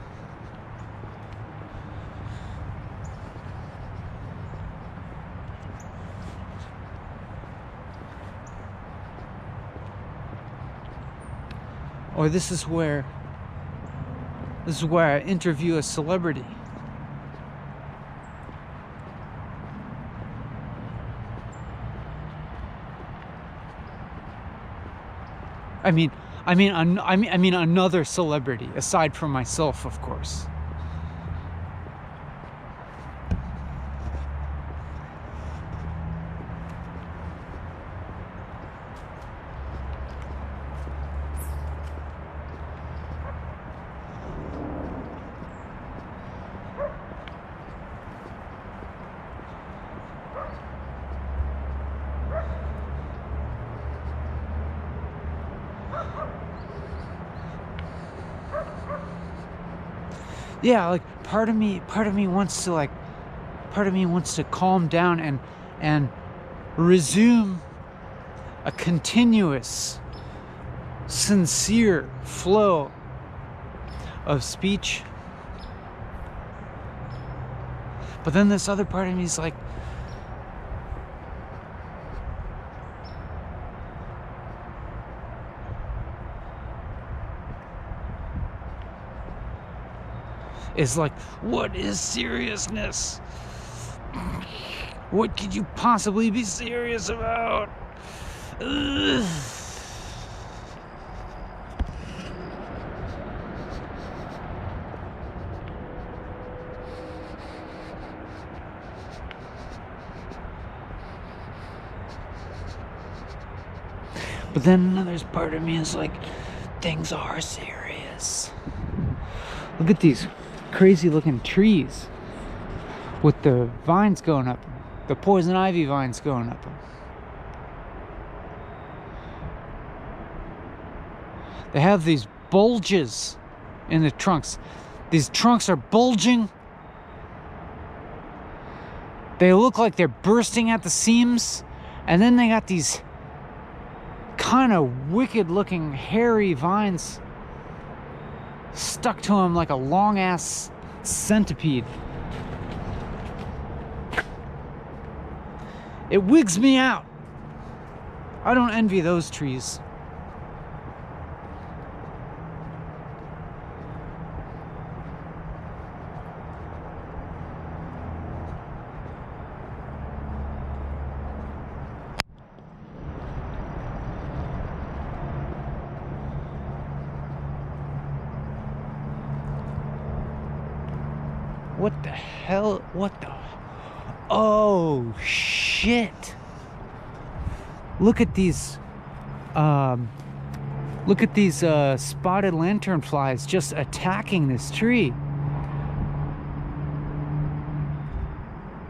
A: Or this is where I interview a celebrity. I mean another celebrity aside from myself, of course. Yeah, like part of me wants to calm down and resume a continuous, sincere flow of speech. But then this other part of me is like, what is seriousness? What could you possibly be serious about? Ugh. But then another part of me is like, things are serious. Look at these crazy looking trees with the vines going up, the poison ivy vines going up. They have these bulges in the trunks. These trunks are bulging. They look like they're bursting at the seams, and then they got these kind of wicked looking hairy vines stuck to him like a long ass centipede. It wigs me out. I don't envy those trees. What the hell? What the? Oh shit! Look at these. Look at these spotted lanternflies just attacking this tree.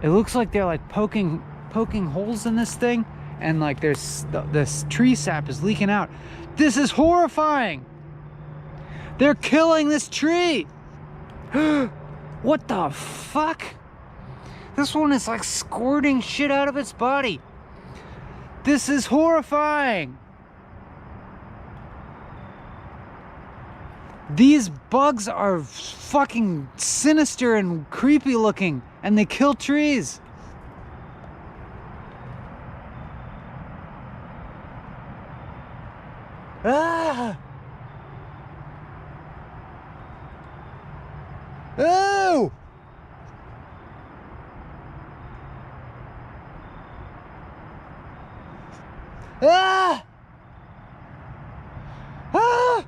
A: It looks like they're like poking holes in this thing and like this tree sap is leaking out. This is horrifying. They're killing this tree. What the fuck? This one is like squirting shit out of its body. This is horrifying. These bugs are fucking sinister and creepy looking, and they kill trees. Ah! Oh! Ah! Ah!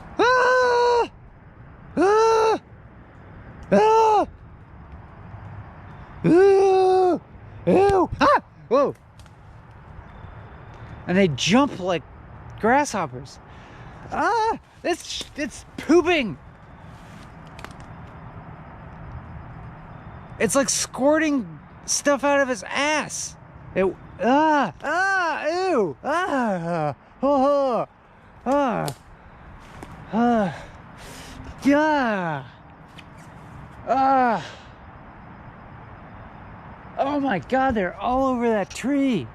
A: Ah! Ah! Ah! Ew! Ew! Ah! Whoa! And they jump like grasshoppers. Ah! It's pooping. It's like squirting stuff out of his ass. Ew! Oh, yeah. Oh my God, they're all over that tree.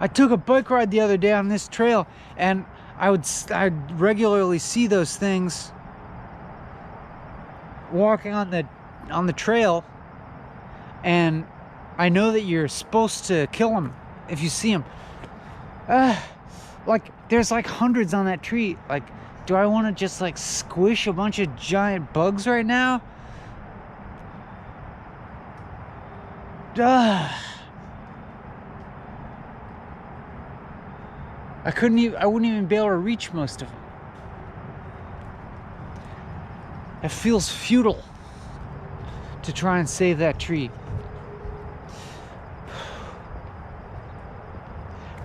A: I took a bike ride the other day on this trail, and I'd regularly see those things walking on the trail, and I know that you're supposed to kill them if you see them. Like there's like hundreds on that tree. Like, do I want to just like squish a bunch of giant bugs right now? I wouldn't even be able to reach most of them. It feels futile to try and save that tree.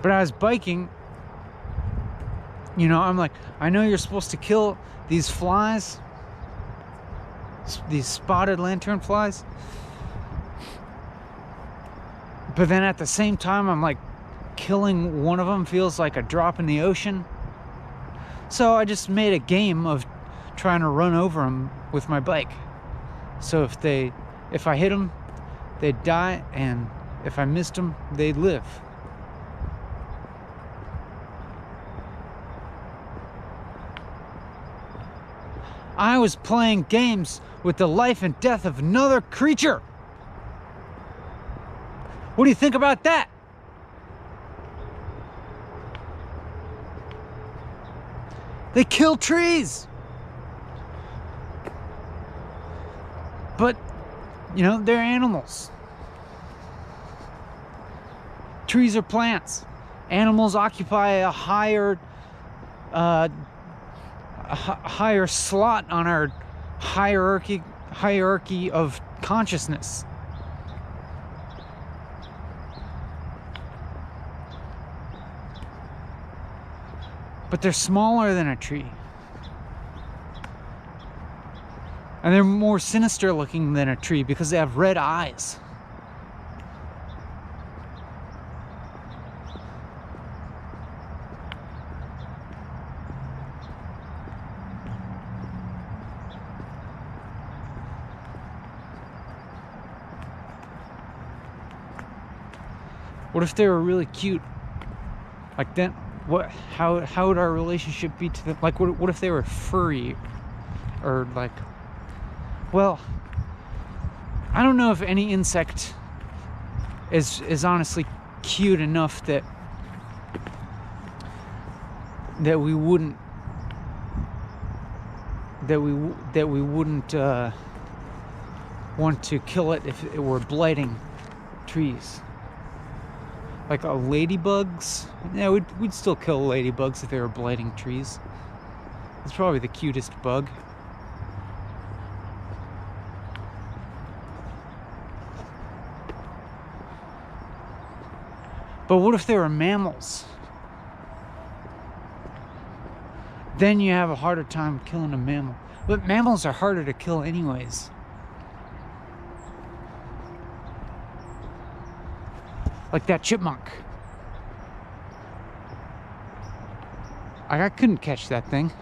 A: But I was biking, you know, I'm like, I know you're supposed to kill these flies, these spotted lanternflies. But then at the same time, I'm like, killing one of them feels like a drop in the ocean. So I just made a game of trying to run over them with my bike. So if I hit them, they'd die, and if I missed them, they'd live. I was playing games with the life and death of another creature. What do you think about that? They kill trees. But, you know, they're animals. Trees are plants. Animals occupy a higher slot on our hierarchy of consciousness. But they're smaller than a tree. And they're more sinister looking than a tree because they have red eyes. What if they were really cute? Like then, how would our relationship be to them? Like what if they were furry? Or like, well, I don't know if any insect is honestly cute enough that we wouldn't want to kill it if it were blighting trees. Like ladybugs, yeah, we'd still kill ladybugs if they were blighting trees. It's probably the cutest bug. But what if there are mammals? Then you have a harder time killing a mammal. But mammals are harder to kill anyways. Like that chipmunk. I couldn't catch that thing.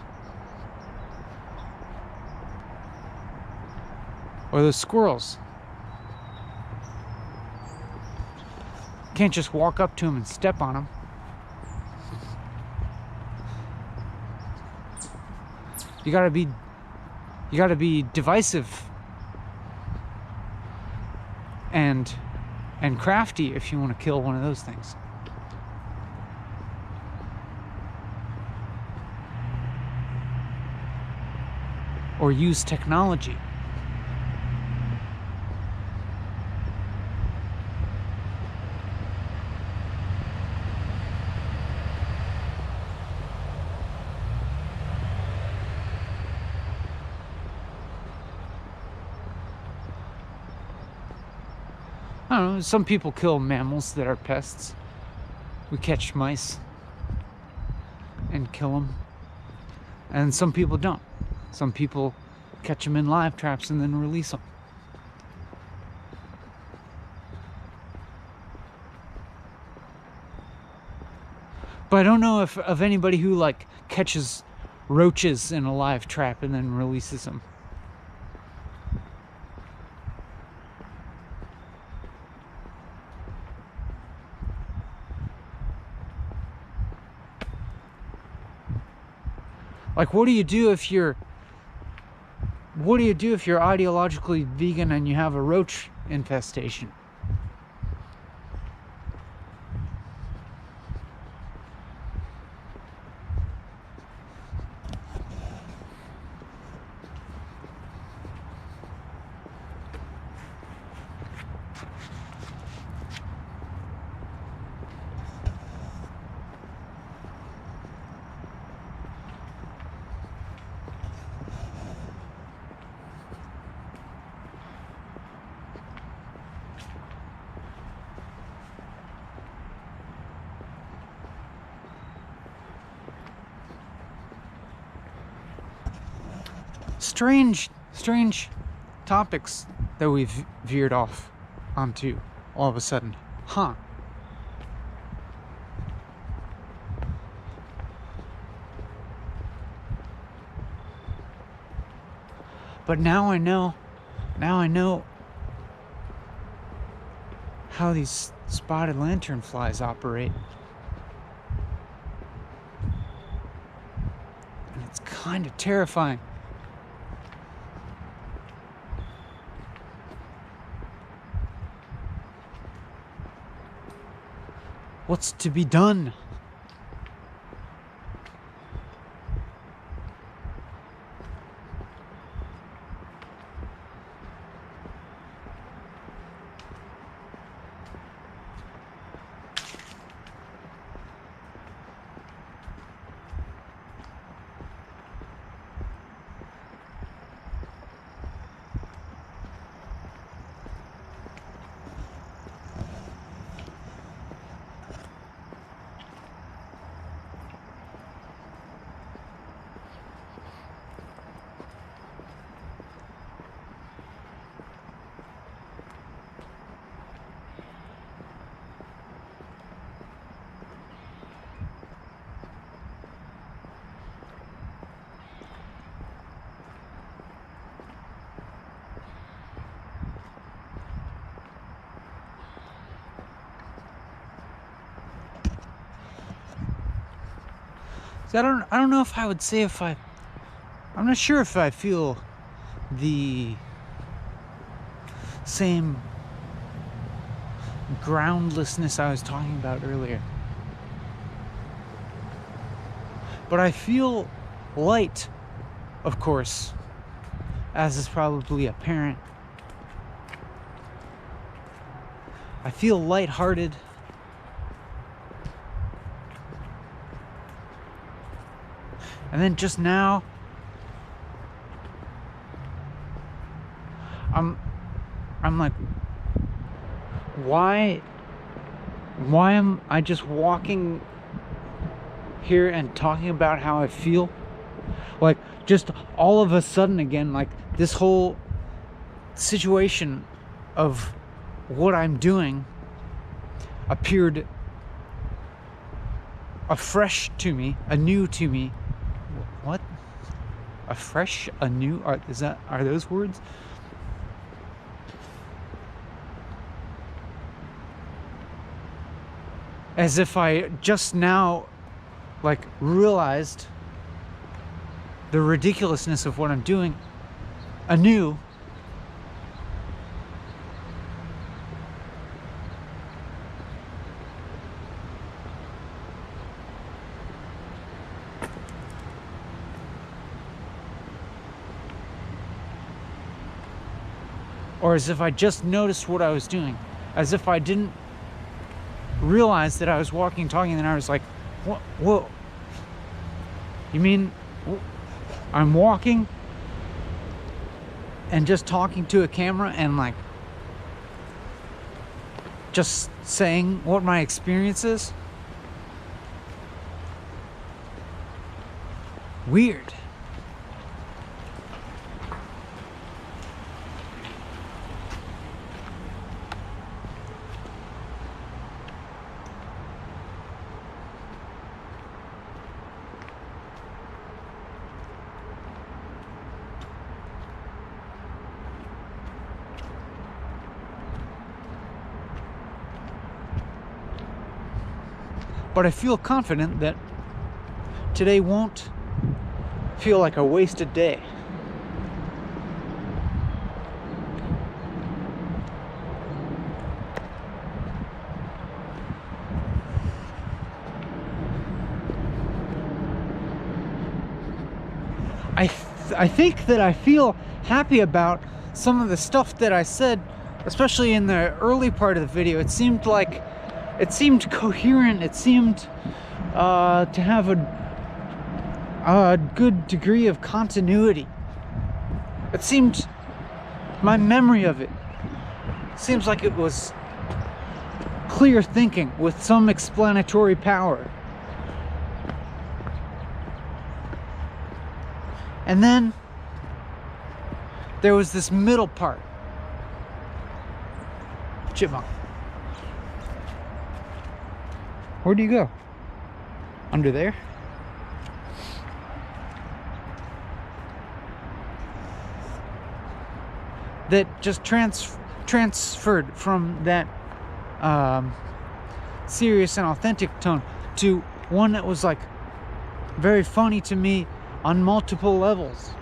A: Or those squirrels. Can't just walk up to them and step on them. You gotta be divisive and crafty if you want to kill one of those things. Or use technology. I don't know, some people kill mammals that are pests. We catch mice and kill them. And some people don't. Some people catch them in live traps and then release them. But I don't know of anybody who like catches roaches in a live trap and then releases them. Like, what do you do if you're ideologically vegan and you have a roach infestation? Strange topics that we've veered off onto all of a sudden. Huh. But now I know how these spotted lanternflies operate. And it's kind of terrifying. What's to be done? So I don't know if I would say I'm not sure if I feel the same groundlessness I was talking about earlier. But I feel light, of course, as is probably apparent. I feel lighthearted. And then just now, I'm like, why why am I just walking here and talking about how I feel? Like, just all of a sudden again, like, this whole situation of what I'm doing appeared afresh to me, anew to me. What? Afresh, anew? Are those words? As if I just now, like, realized the ridiculousness of what I'm doing anew. Or as if I just noticed what I was doing. As if I didn't realize that I was walking, talking, and I was like, what? Whoa. You mean I'm walking and just talking to a camera and, like, just saying what my experience is? Weird. But I feel confident that today won't feel like a wasted day. I think that I feel happy about some of the stuff that I said, especially in the early part of the video. It seemed coherent. It seemed to have a good degree of continuity. It seemed, my memory of it seems like it was clear thinking with some explanatory power. And then there was this middle part. Chipmunk. Where do you go? Under there? That just transferred from that serious and authentic tone to one that was, like, very funny to me on multiple levels.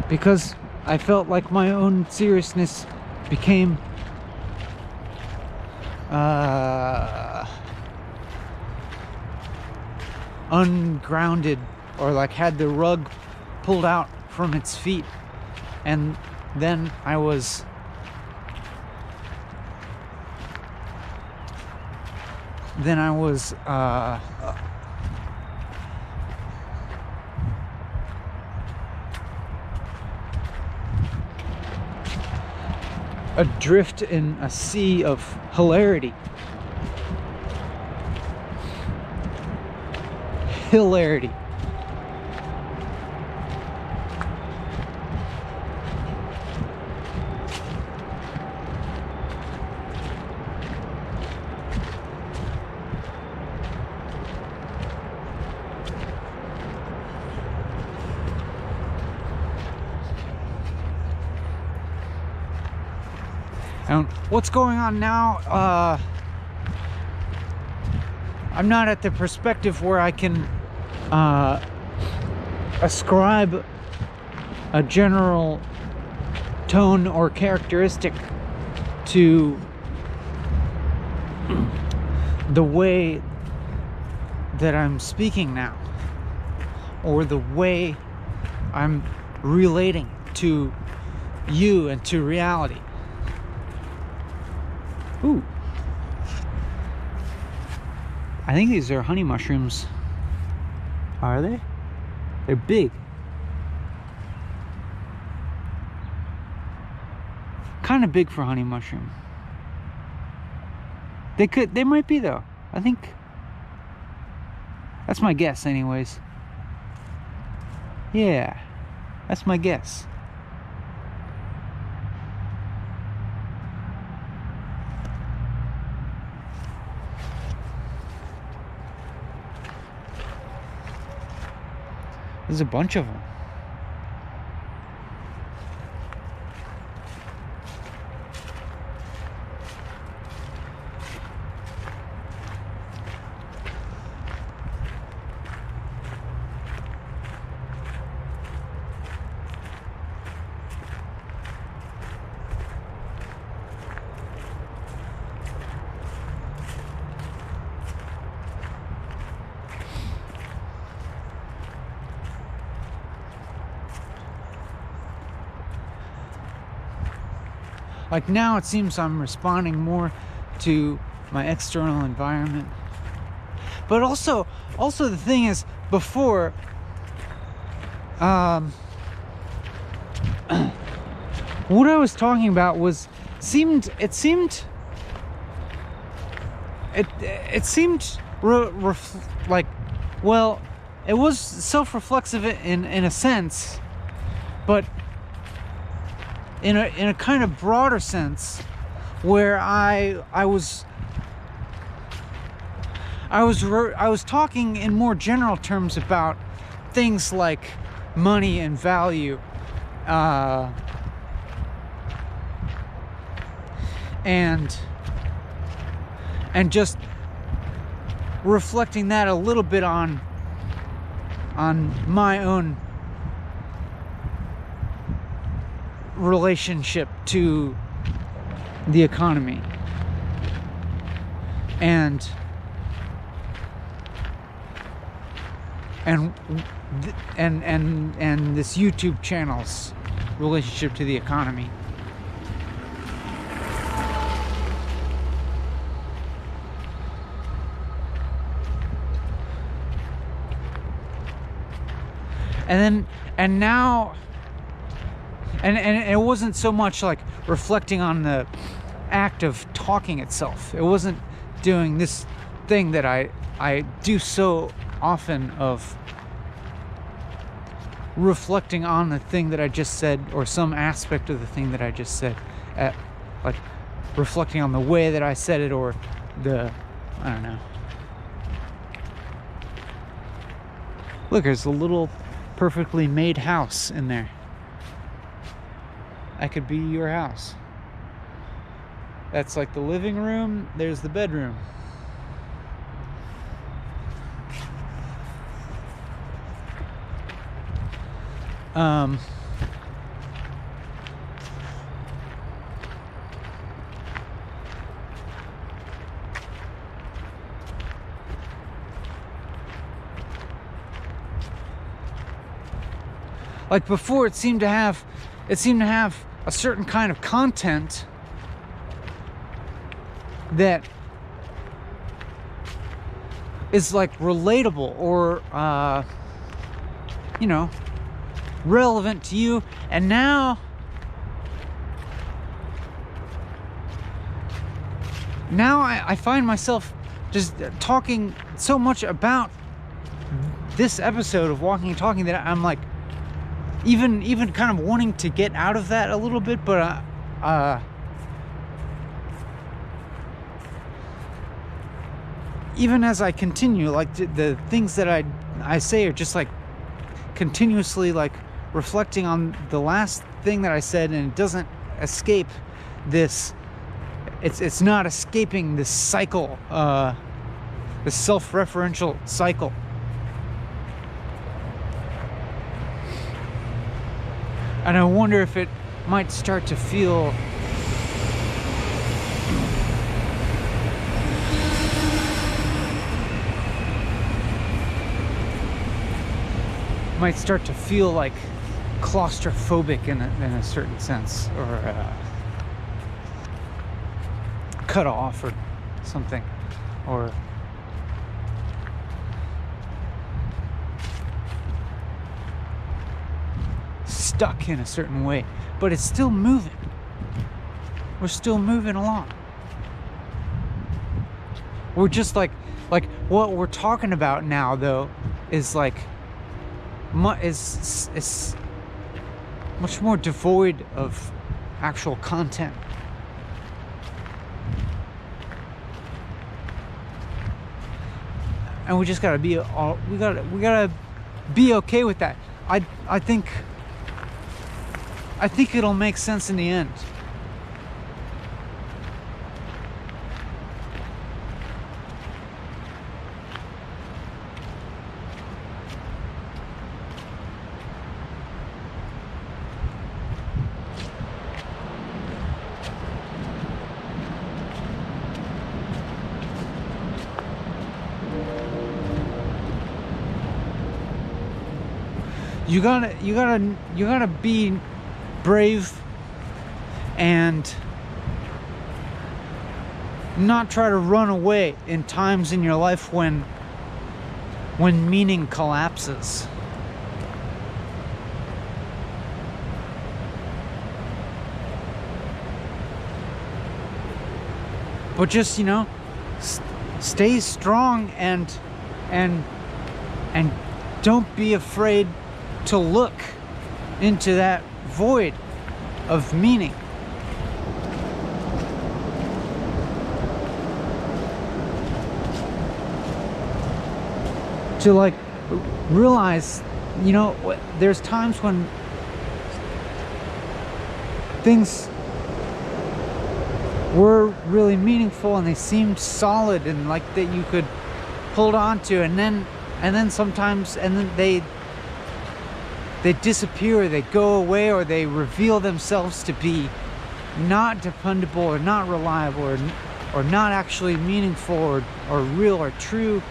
A: Because I felt like my own seriousness became ungrounded, or like had the rug pulled out from its feet, and then I was adrift in a sea of hilarity. And what's going on now, I'm not at the perspective where I can ascribe a general tone or characteristic to the way that I'm speaking now, or the way I'm relating to you and to reality. Ooh. I think these are honey mushrooms. Are they? They're big. kind of big for honey mushroom. They might be though. I think that's my guess anyways. Yeah, that's my guess. There's a bunch of them. Like now it seems I'm responding more to my external environment. But also the thing is, before what I was talking about was seemed like, well, it was self-reflexive in a sense, but in a kind of broader sense, where I was talking in more general terms about things like money and value, and just reflecting that a little bit on my own relationship to the economy and this YouTube channel's relationship to the economy. And now it wasn't so much like reflecting on the act of talking itself. It wasn't doing this thing that I do so often of reflecting on the thing that I just said, or some aspect of the thing that I just said, like reflecting on the way that I said it, or I don't know. Look, there's a little perfectly made house in there. I could be your house. That's like the living room. There's the bedroom. Like before, it seemed to have a certain kind of content that is like relatable or relevant to you. And now I find myself just talking so much about this episode of Walking and Talking that I'm like even kind of wanting to get out of that a little bit, but even as I continue, like the things that I say are just like continuously like reflecting on the last thing that I said, and it doesn't escape this. It's not escaping this cycle, this self-referential cycle. And I wonder if it might start to feel like claustrophobic in a certain sense, or cut off or something, or stuck in a certain way, but it's still moving. we're still moving along. We're just like what we're talking about now, though, is like is much more devoid of actual content. And we just gotta be we gotta be okay with that. I think it'll make sense in the end. You gotta be brave and not try to run away in times in your life when meaning collapses. But just, stay strong and don't be afraid to look into that void of meaning. To like realize, there's times when things were really meaningful and they seemed solid and like that you could hold on to, and then sometimes they disappear, they go away, or they reveal themselves to be not dependable or not reliable or not actually meaningful or real or true.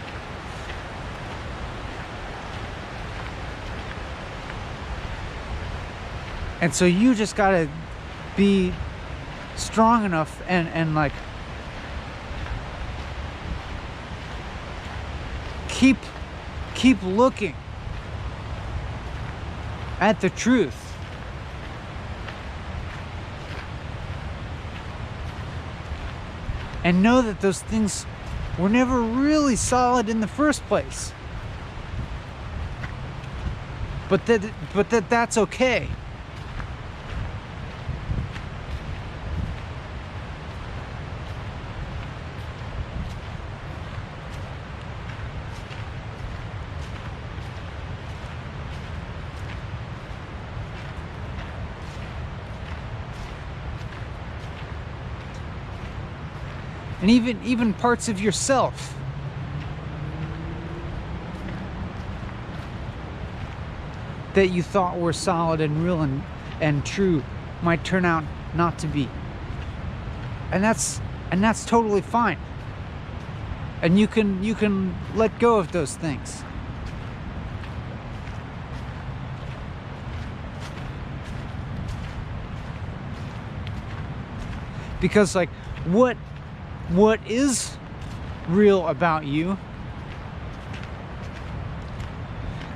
A: And so you just gotta be strong enough and like keep looking at the truth. And know that those things were never really solid in the first place. But that's okay. And even parts of yourself that you thought were solid and real and true might turn out not to be. And that's totally fine. And you can let go of those things. Because like what is real about you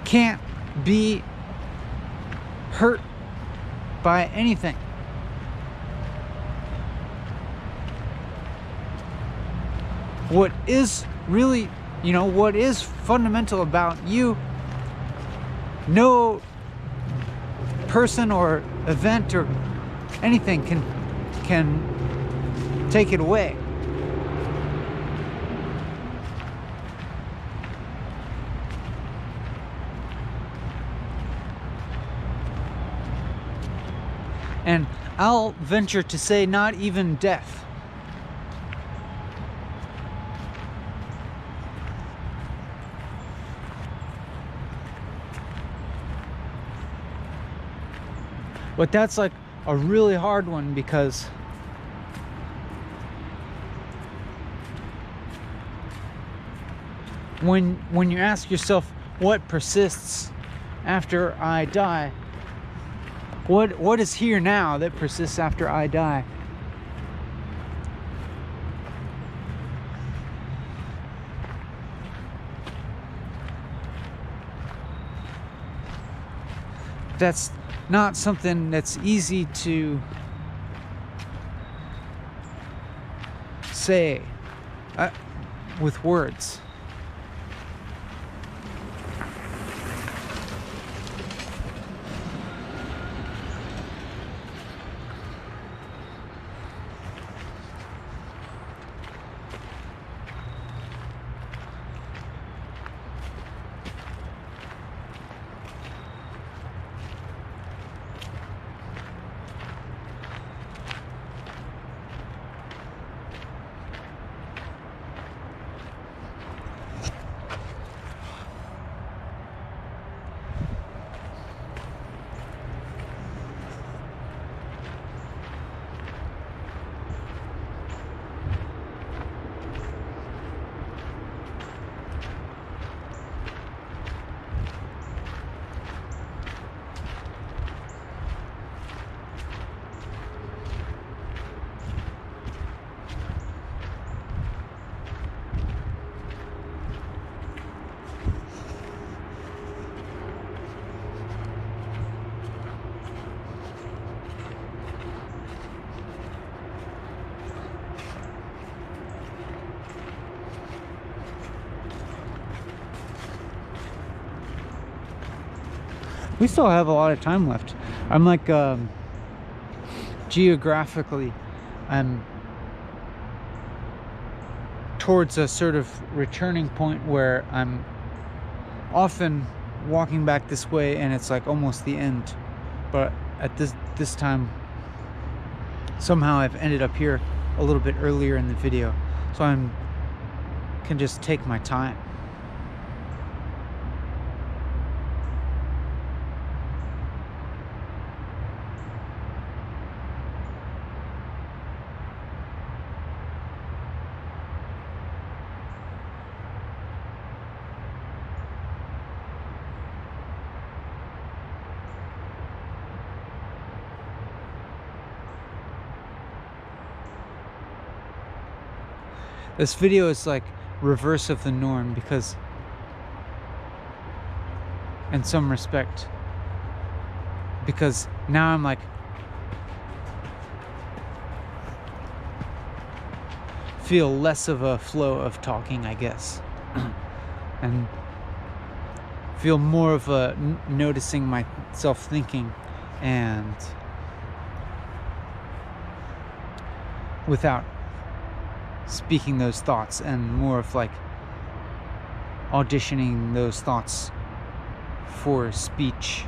A: can't be hurt by anything. What is really, what is fundamental about you, no person or event or anything can take it away. And I'll venture to say not even death. But that's like a really hard one, because when you ask yourself what persists after I die, what is here now that persists after I die? That's not something that's easy to say with words. We still have a lot of time left. I'm like, geographically, I'm towards a sort of returning point where I'm often walking back this way and it's like almost the end. But at this time, somehow I've ended up here a little bit earlier in the video. So can just take my time. This video is like reverse of the norm because, in some respect, because now I'm like feel less of a flow of talking, I guess, and feel more of a noticing myself thinking and without speaking those thoughts, and more of like auditioning those thoughts for speech.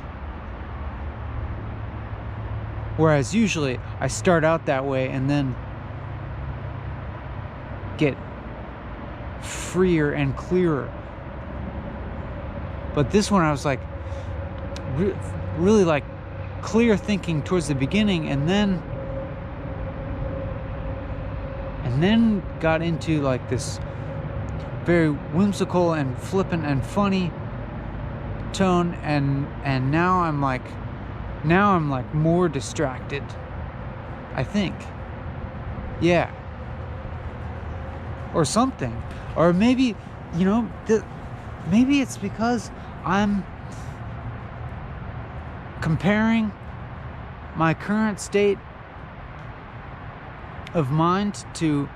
A: Whereas usually I start out that way and then get freer and clearer. But this one I was like really like clear thinking towards the beginning, and then got into like this very whimsical and flippant and funny tone, and now I'm like more distracted, I think. Yeah. Or something. Or maybe, maybe it's because I'm comparing my current state of mind to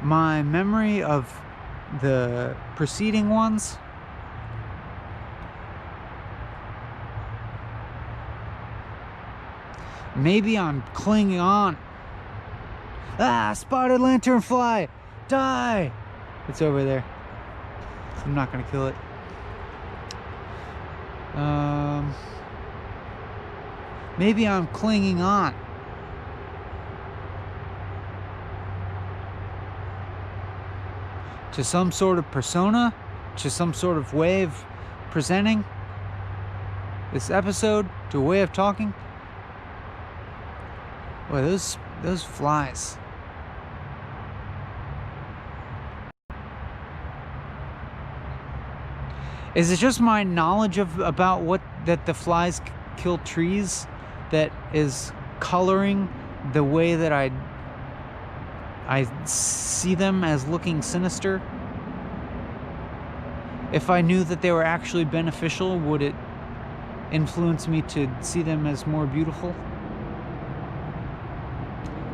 A: my memory of the preceding ones. Maybe I'm clinging on. Spotted lanternfly! Die! It's over there. I'm not gonna kill it. Maybe I'm clinging on to some sort of persona, to some sort of way of presenting this episode, to a way of talking. Boy, those flies. Is it just my knowledge about that the flies kill trees that is coloring the way that I see them as looking sinister? If I knew that they were actually beneficial, would it influence me to see them as more beautiful?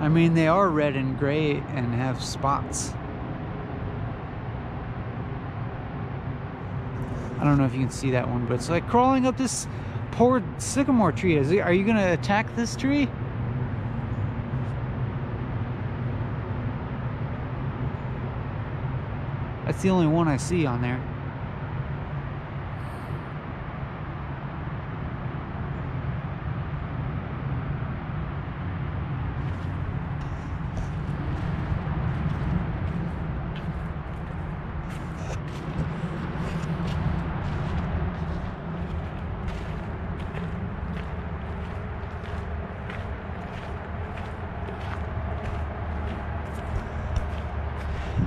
A: I mean, they are red and gray and have spots. I don't know if you can see that one, but it's like crawling up this poor sycamore tree. Are you gonna attack this tree? That's the only one I see on there.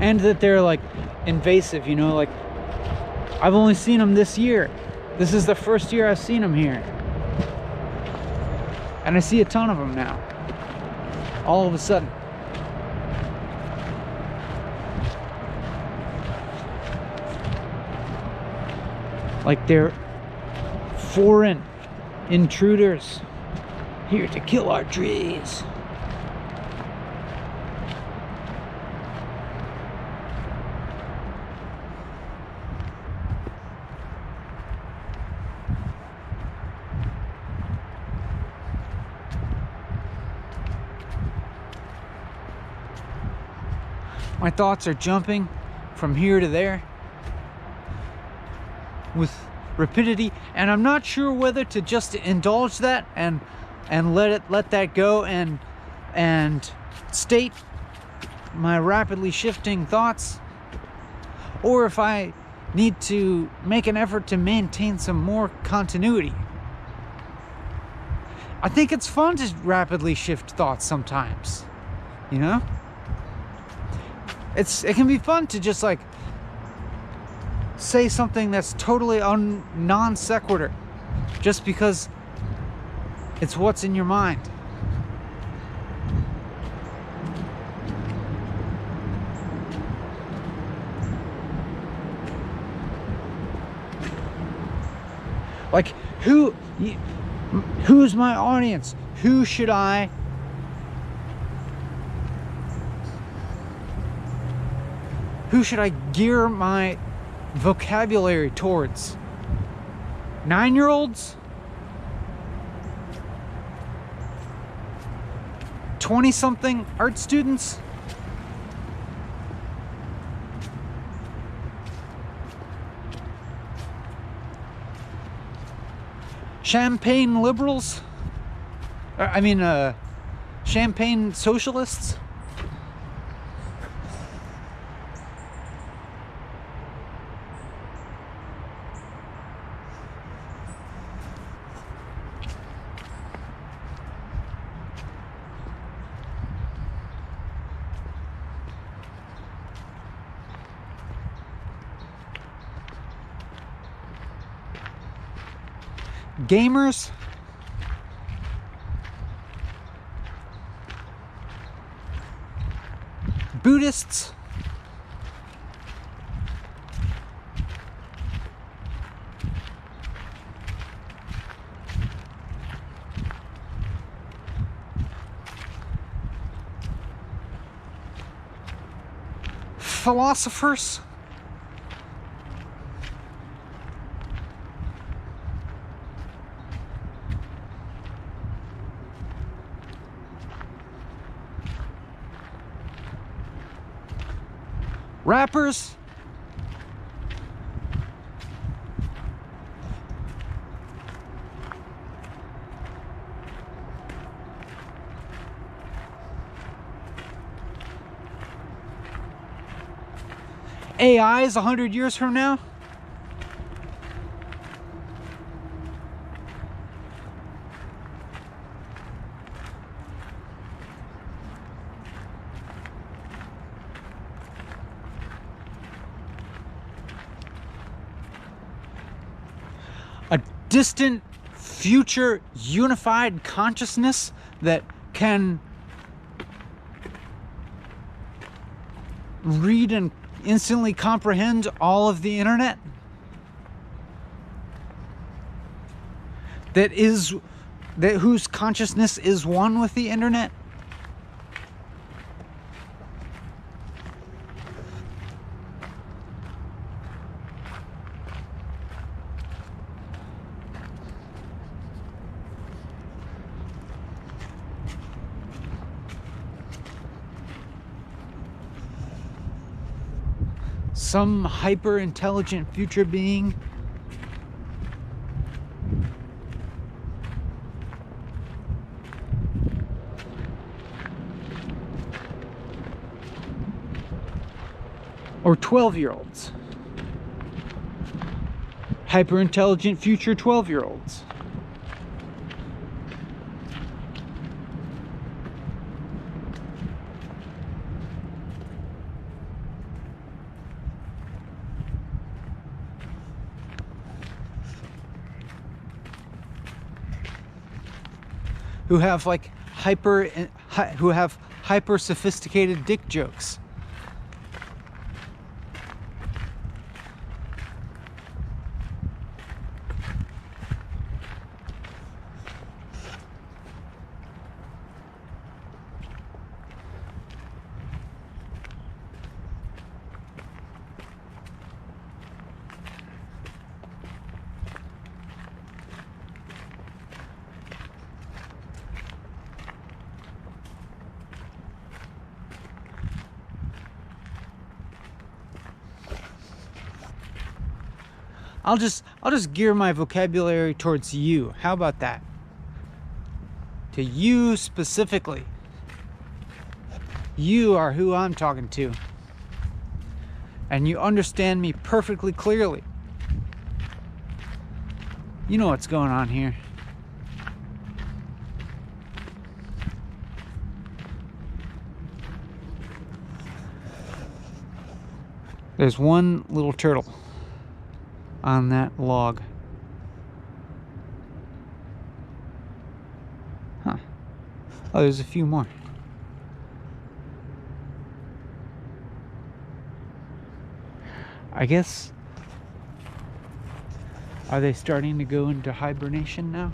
A: And that they're like invasive, you know, like I've only seen them this year. This is the first year I've seen them here. And I see a ton of them now. All of a sudden. Like they're foreign intruders here to kill our trees. My thoughts are jumping from here to there with rapidity, and I'm not sure whether to just indulge that and let that go and state my rapidly shifting thoughts, or if I need to make an effort to maintain some more continuity. I think it's fun to rapidly shift thoughts sometimes, you know? It can be fun to just like say something that's totally non sequitur just because it's what's in your mind. Like who's my audience? Who should I gear my vocabulary towards? 9-year-olds? 20-something art students? Champagne liberals? Champagne socialists? Gamers? Buddhists? Philosophers? Rappers? AIs 100 years from now? A distant future unified consciousness that can read and instantly comprehend all of the internet, that whose consciousness is one with the internet. some hyper intelligent future being or 12-year-olds. Hyper intelligent future 12-year-olds. Who have like who have hyper sophisticated dick jokes. I'll just gear my vocabulary towards you. How about that? To you specifically. You are who I'm talking to. And you understand me perfectly clearly. You know what's going on here. There's one little turtle on that log. Huh. Oh, there's a few more. I guess, are they starting to go into hibernation now?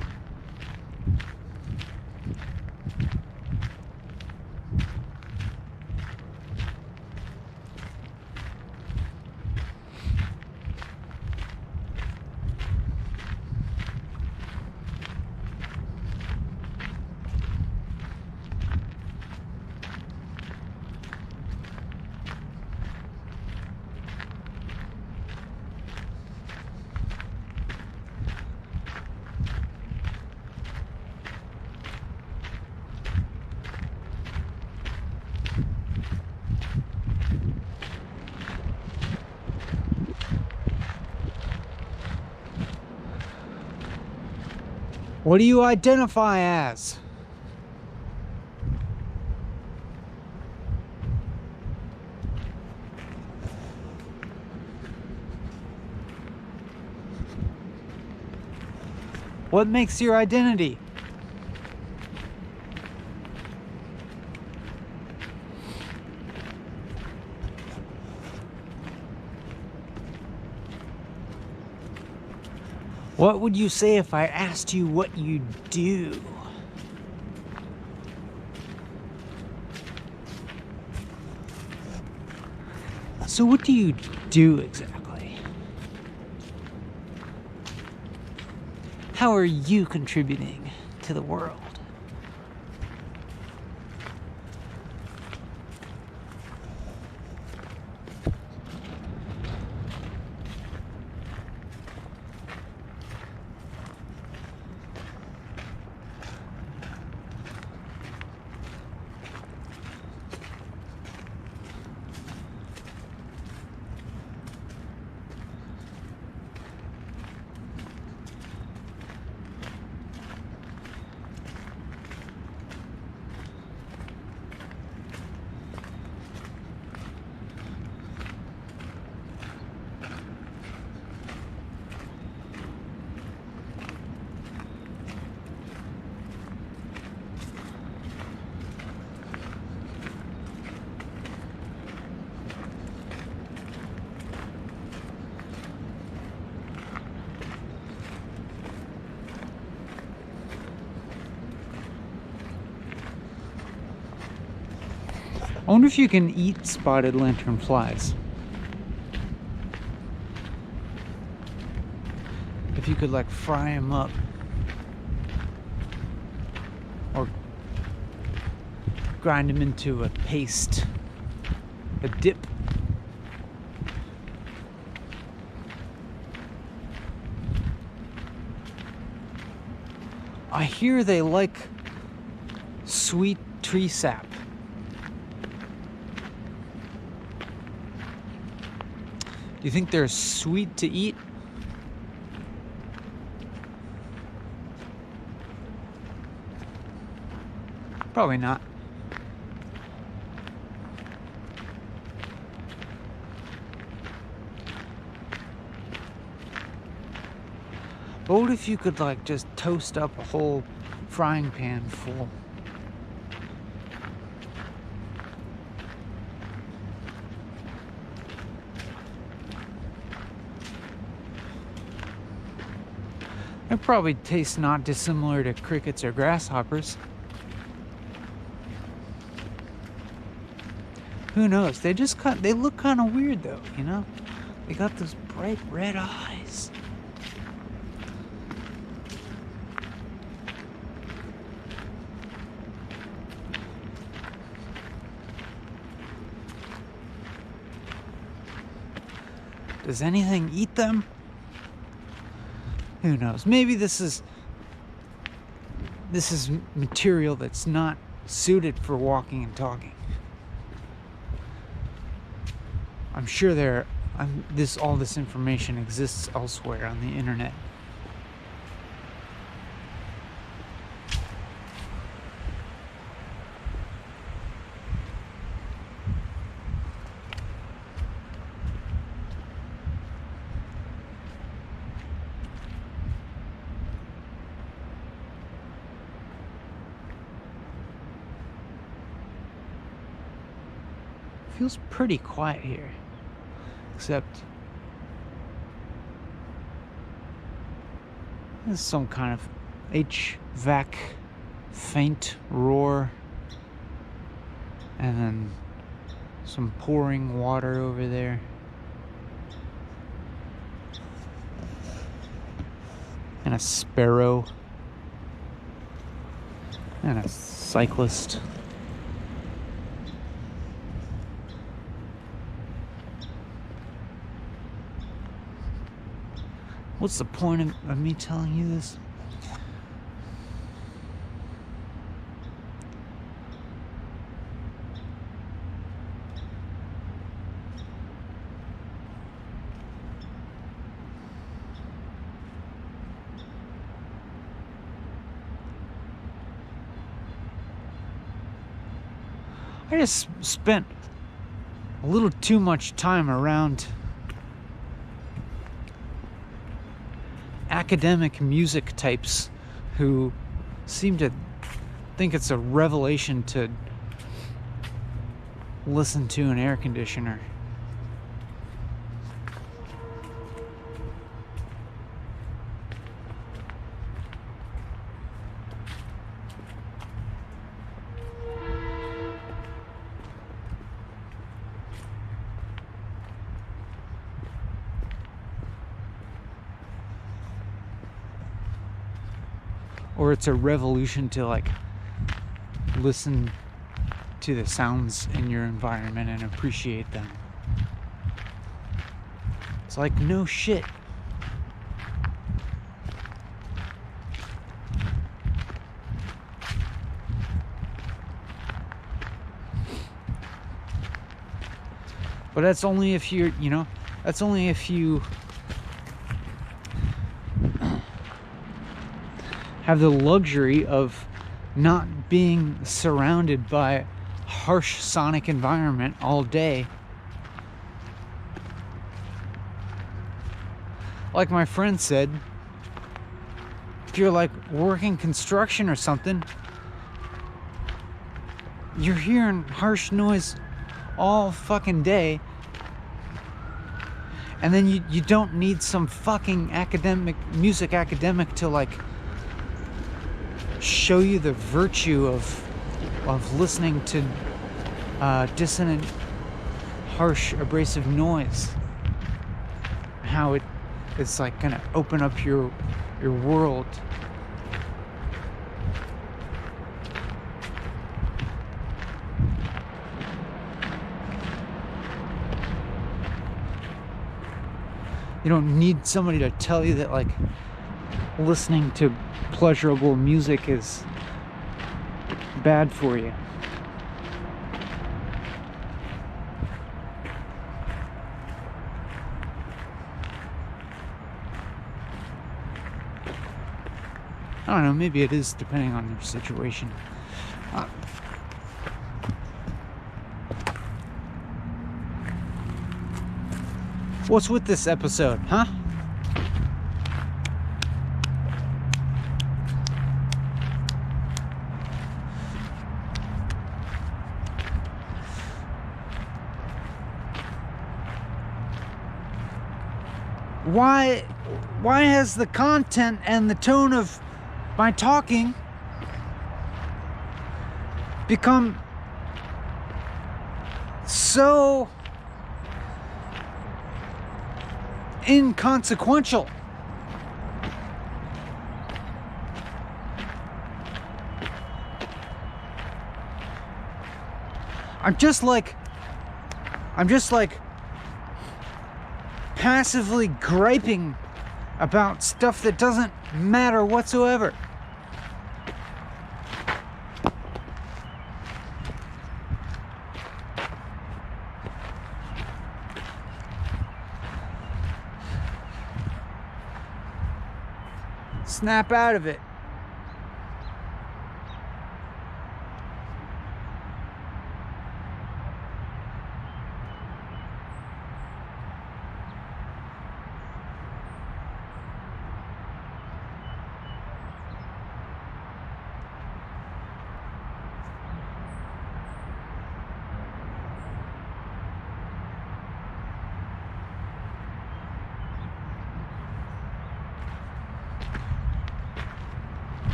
A: What do you identify as? What makes your identity? What would you say if I asked you what you do? So what do you do exactly? How are you contributing to the world? I wonder if you can eat spotted lanternflies. If you could like fry them up. Or grind them into a paste. A dip. I hear they like sweet tree sap. Do you think they're sweet to eat? Probably not. But what if you could like just toast up a whole frying pan full? It probably tastes not dissimilar to crickets or grasshoppers. Who knows? They look kind of weird though, you know? They got those bright red eyes. Does anything eat them? Who knows? Maybe this is material that's not suited for walking and talking. I'm sure all this information exists elsewhere on the internet. Feels pretty quiet here. Except there's some kind of HVAC faint roar, and then some pouring water over there. And a sparrow. And a cyclist. What's the point of me telling you this? I just spent a little too much time around academic music types who seem to think it's a revelation to listen to an air conditioner. Or it's a revolution to like listen to the sounds in your environment and appreciate them. It's like, no shit. But that's only if you're, that's only if you have the luxury of not being surrounded by harsh sonic environment all day. Like my friend said, if you're like working construction or something, you're hearing harsh noise all fucking day, and then you don't need some fucking music academic to like show you the virtue of listening to dissonant, harsh, abrasive noise. How it's like gonna open up your world. You don't need somebody to tell you that like listening to pleasurable music is bad for you. I don't know, maybe it is depending on your situation. What's with this episode, huh? Why has the content and the tone of my talking become so inconsequential? I'm just like passively griping about stuff that doesn't matter whatsoever. Snap out of it.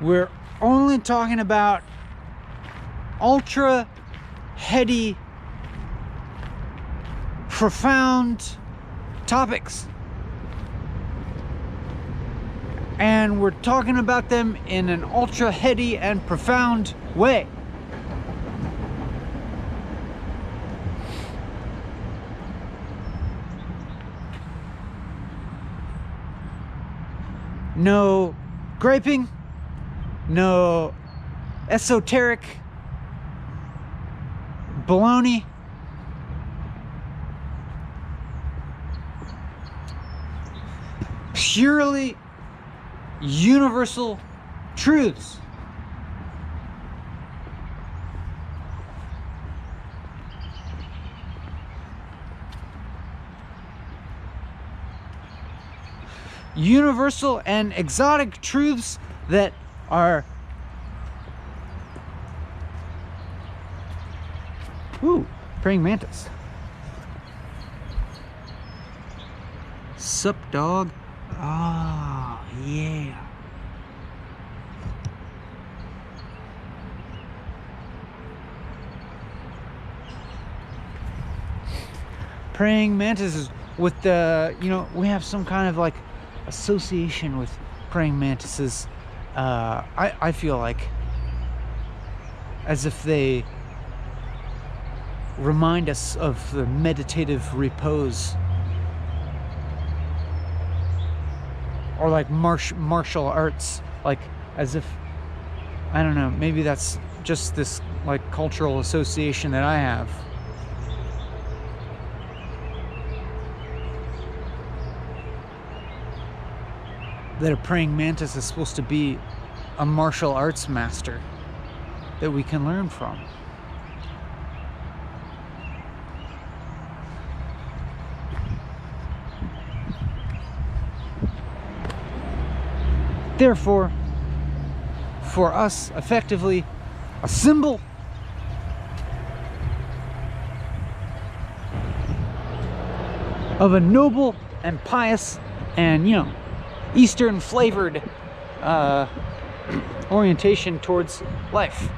A: We're only talking about ultra heady, profound topics. And we're talking about them in an ultra heady and profound way. No griping. No esoteric baloney. Purely universal truths. Universal and exotic truths that are praying mantis. Sup, dog? Ah, yeah. Praying mantises with the, we have some kind of like association with praying mantises. I feel like as if they remind us of the meditative repose, or like martial arts, like as if, I don't know, maybe that's just this like cultural association that I have. That a praying mantis is supposed to be a martial arts master that we can learn from. Therefore, for us, effectively, a symbol of a noble and pious and, Eastern flavored orientation towards life.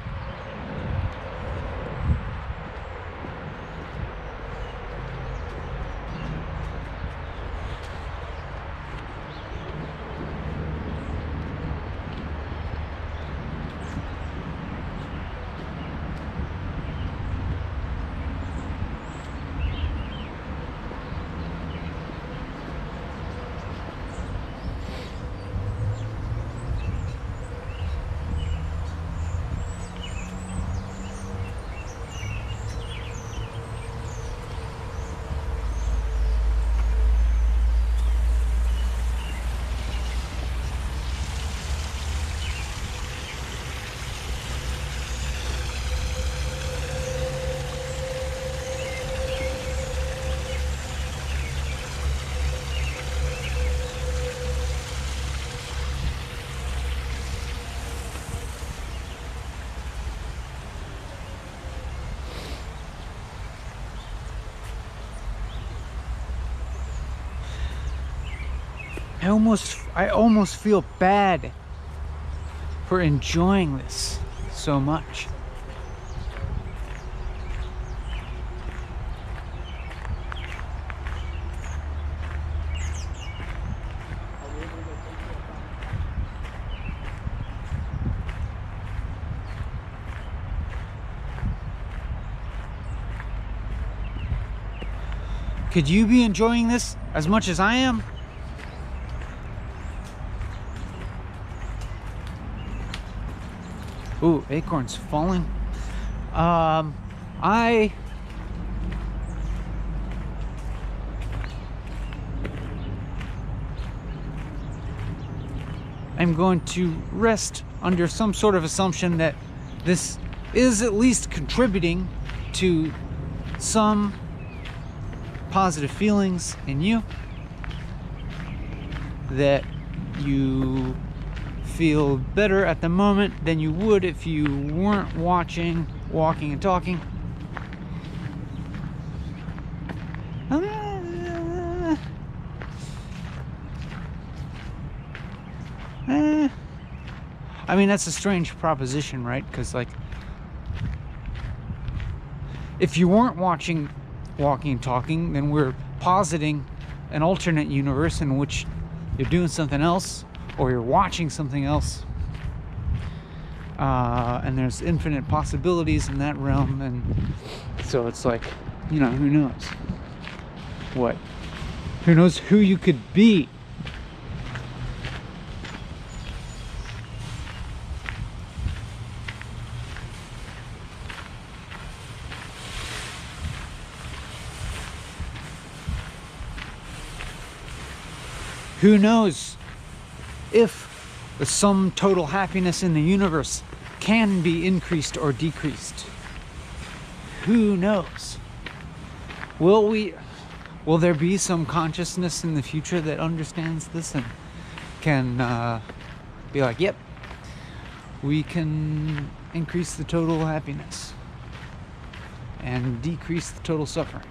A: I almost feel bad for enjoying this so much. Could you be enjoying this as much as I am? Ooh, acorns falling. I am going to rest under some sort of assumption that this is at least contributing to some positive feelings in you, that you feel better at the moment than you would if you weren't watching, walking, and talking. I mean, that's a strange proposition, right? Because, like, if you weren't watching, walking, and talking, then we're positing an alternate universe in which you're doing something else or you're watching something else. And there's infinite possibilities in that realm. And so it's like, you know, who knows what? Who knows who you could be? Who knows if the sum total happiness in the universe can be increased or decreased? Who knows? Will there be some consciousness in the future that understands this and can be like, yep, we can increase the total happiness and decrease the total suffering?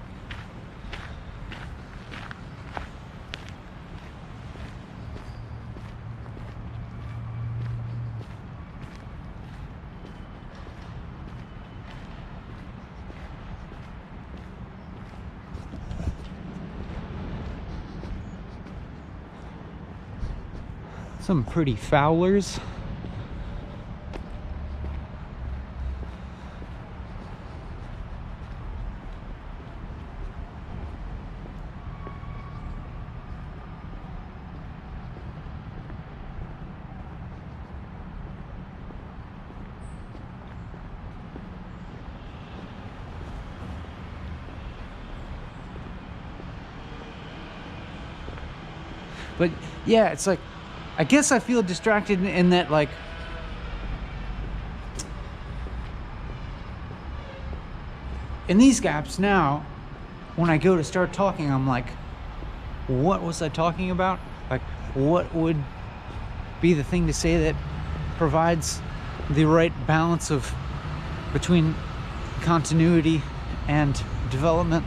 A: Some pretty fowlers. But yeah, it's like, I guess I feel distracted in that, like, in these gaps now, when I go to start talking, I'm like, what was I talking about? Like, what would be the thing to say that provides the right balance of between continuity and development?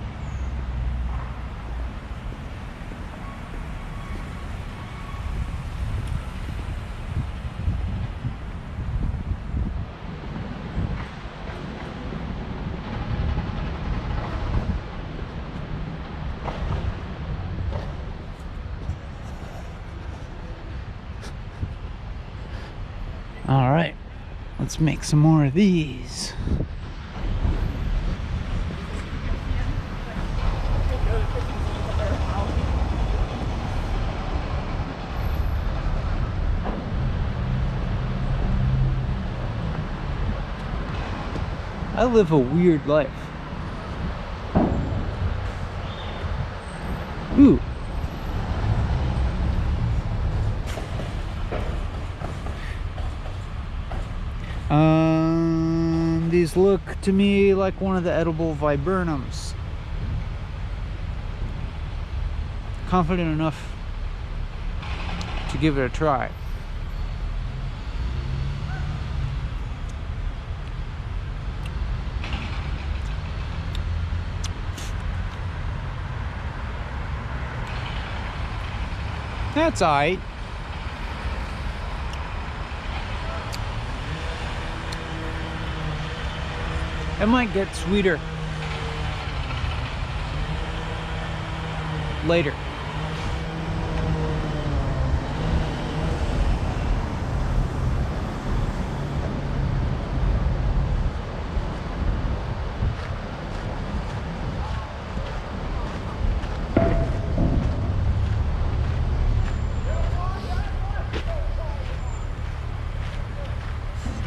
A: All right, let's make some more of these. I live a weird life. Ooh. These look to me like one of the edible viburnums. Confident enough to give it a try. That's alright. It might get sweeter later.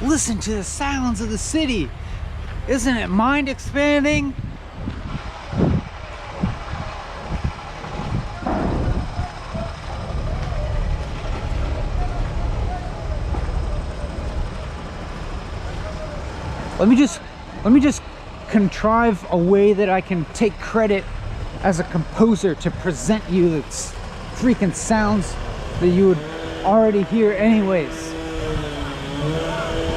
A: Listen to the sounds of the city. Isn't it mind expanding? Let me just contrive a way that I can take credit as a composer to present you the freaking sounds that you would already hear anyways.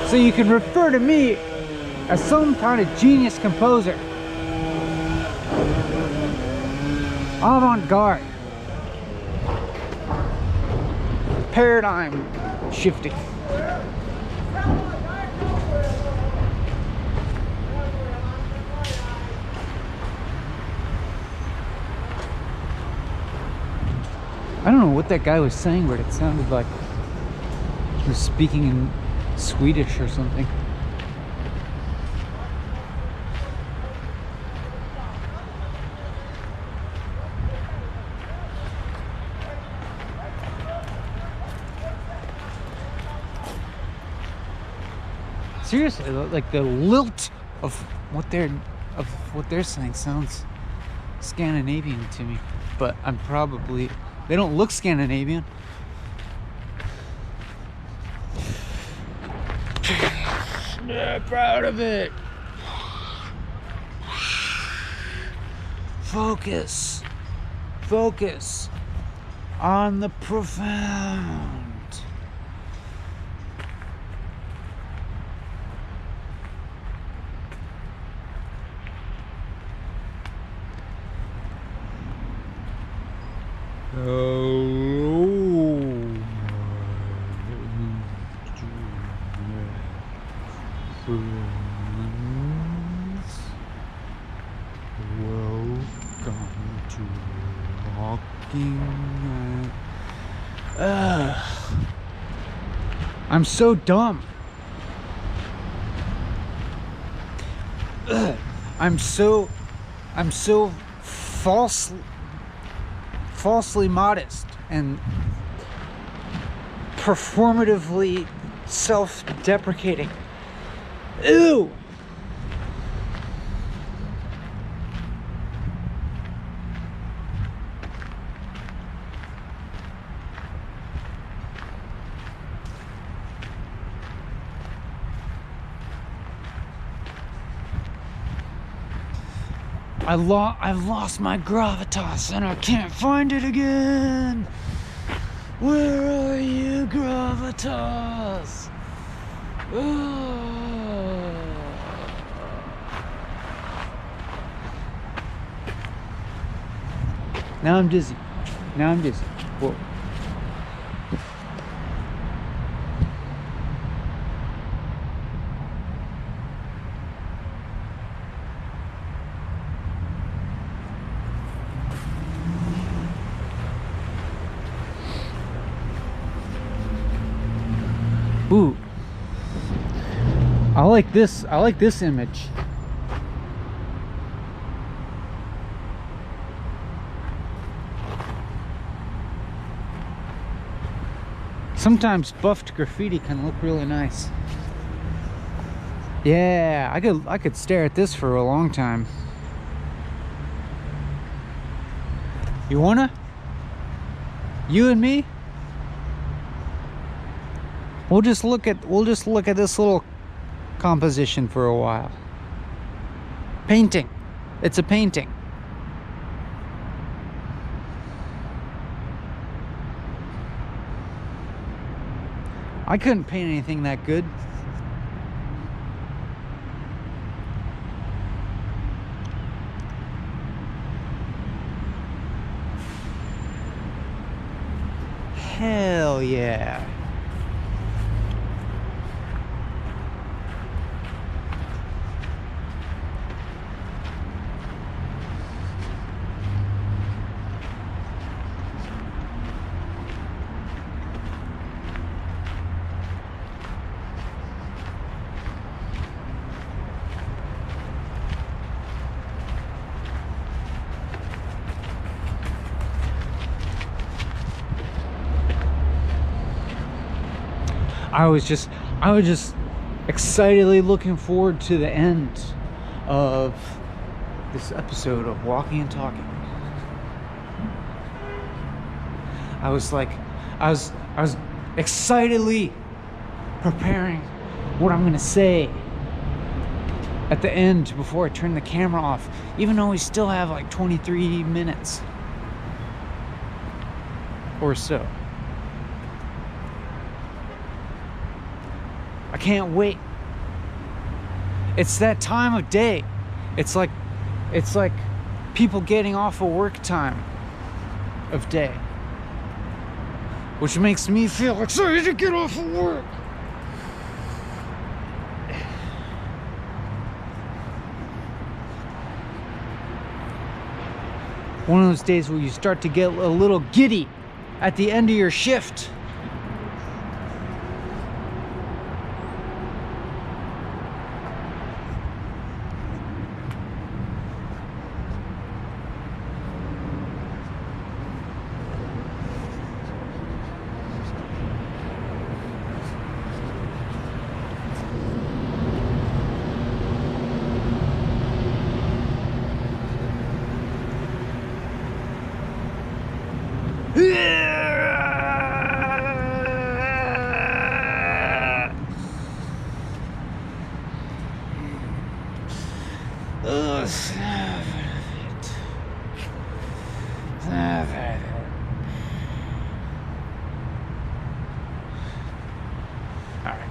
A: So you can refer to me as some kind of genius composer. Avant-garde. Paradigm shifting. I don't know what that guy was saying, but it sounded like he was speaking in Swedish or something. Seriously, like the lilt of what they're saying sounds Scandinavian to me, but I'm probably, they don't look Scandinavian. Snap out of it. Focus. Focus on the profound. Welcome to Walking. I'm so dumb. I'm so falsely modest and performatively self-deprecating. Ew! I've lost my gravitas and I can't find it again. Where are you, gravitas? Now I'm dizzy. Whoa. Ooh. I like this image. Sometimes buffed graffiti can look really nice. Yeah, I could stare at this for a long time. You wanna? You and me? We'll just look at this little composition for a while. Painting. It's a painting. I couldn't paint anything that good. Hell yeah. I was just excitedly looking forward to the end of this episode of Walking and Talking. I was excitedly preparing what I'm gonna say at the end before I turn the camera off, even though we still have like 23 minutes or so. I can't wait. It's that time of day. It's like people getting off of work time of day, which makes me feel excited to get off of work. One of those days where you start to get a little giddy at the end of your shift. Alright.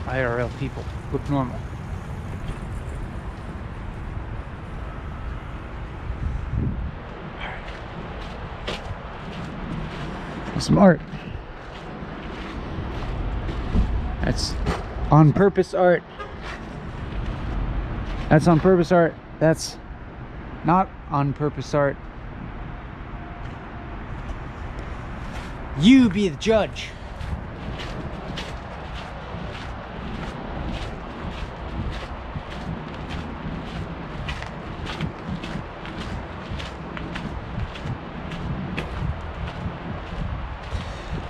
A: IRL people look normal. Some art. That's on purpose art. That's on purpose art. That's not on purpose art. You be the judge.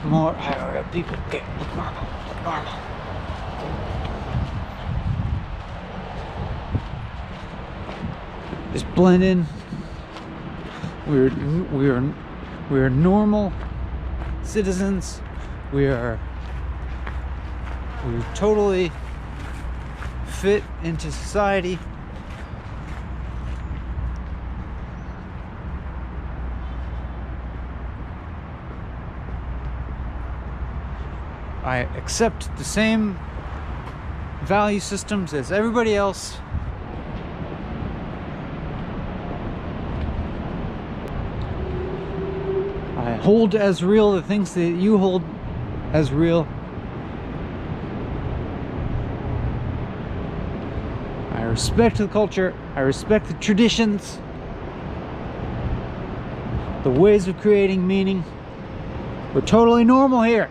A: More IRL people. Okay, look normal. Look normal. Just blend in. We're normal citizens. We're totally fit into society. I accept the same value systems as everybody else. I hold as real the things that you hold as real. I respect the culture. I respect the traditions, the ways of creating meaning. We're totally normal here.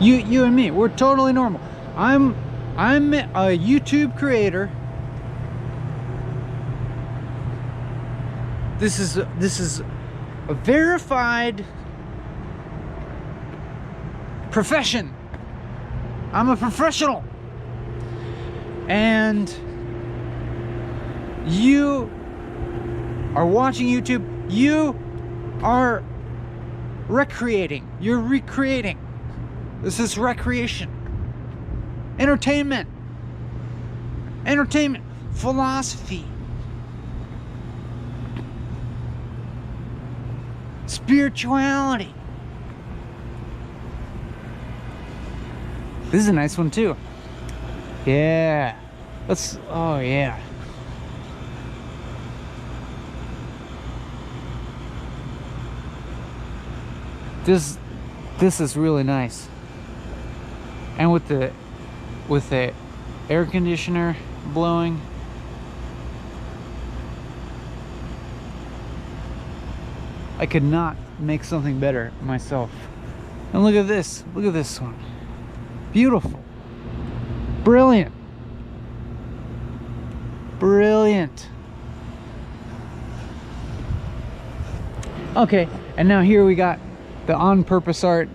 A: You and me, we're totally normal. I'm a YouTube creator. This is a verified profession. I'm a professional. And you are watching YouTube. You are recreating. You're recreating. This is recreation. Entertainment. Entertainment. Philosophy. Spirituality. This is a nice one too. Yeah. Let's, oh yeah. This is really nice. And with the air conditioner blowing, I could not make something better myself. And look at this. Look at this one. Beautiful. Brilliant. Brilliant. Okay, and now here we got the on purpose art.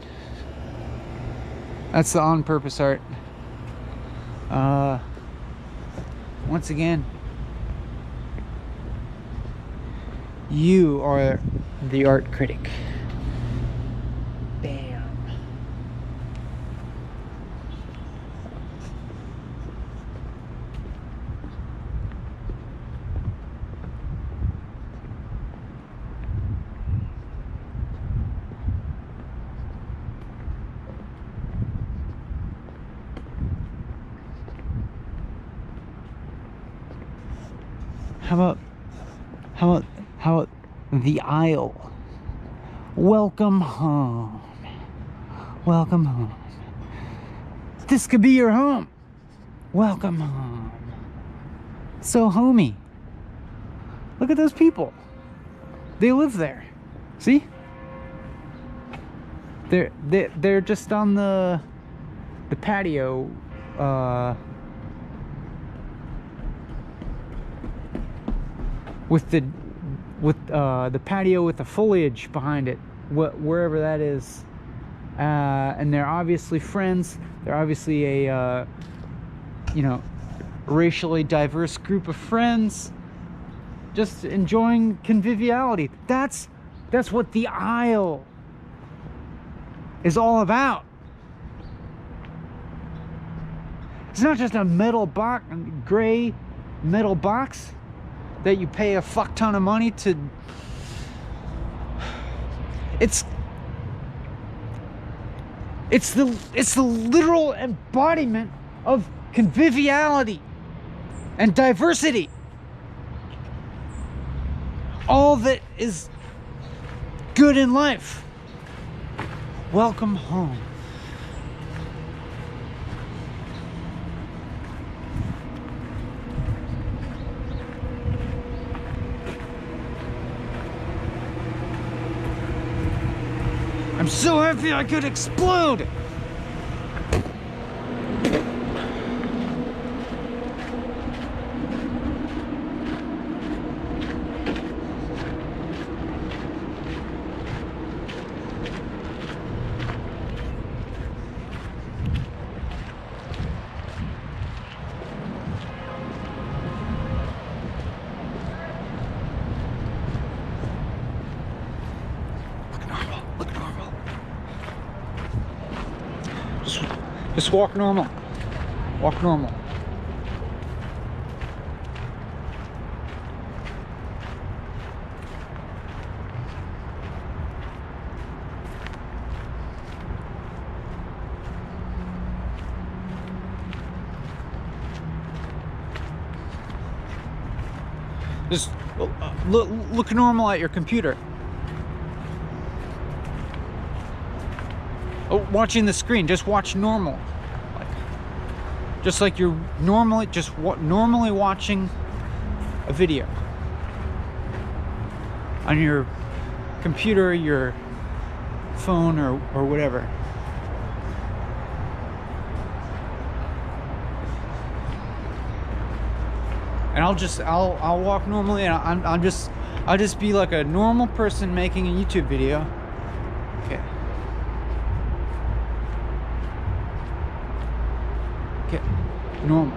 A: That's the on purpose art. Once again, you are the art critic. Bam. How about the aisle? Welcome home. Welcome home. This could be your home. Welcome home. So homey. Look at those people. They live there. See? They're just on the patio. With the patio with the foliage behind it, wherever that is, and they're obviously friends. They're obviously a racially diverse group of friends, just enjoying conviviality. That's what the aisle is all about. It's not just a metal box, gray metal box that you pay a fuck ton of money to. It's the literal embodiment of conviviality and diversity. All that is good in life. Welcome home. I'm so happy I could explode! Just walk normal. Walk normal. Just look normal at your computer. Watching the screen, just watch normal. Just like you're normally normally watching a video on your computer, your phone, or whatever. And I'll walk normally, and I'll just be like a normal person making a YouTube video. Okay. Okay, normal.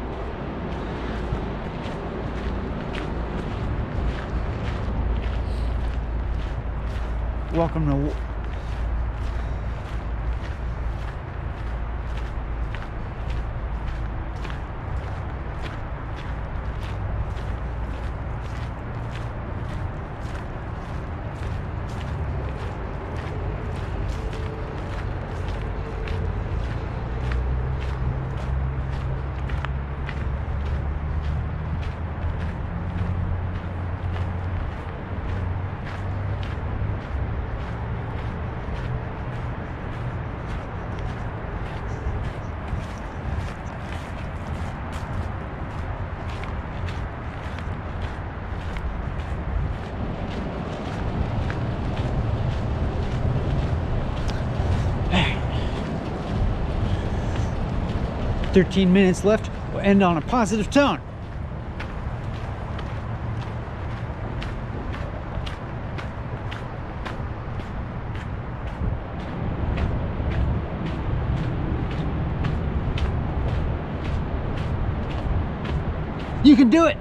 A: Welcome to 13 minutes left. We'll end on a positive tone. You can do it.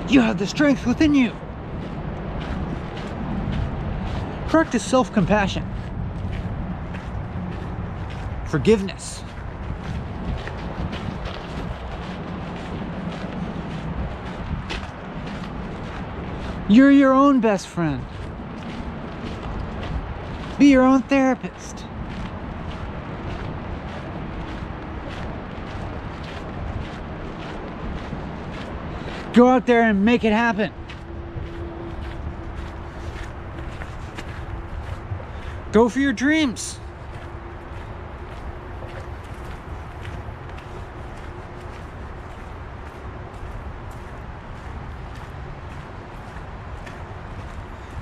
A: You have the strength within you. Practice self-compassion, forgiveness. You're your own best friend. Be your own therapist. Go out there and make it happen. Go for your dreams.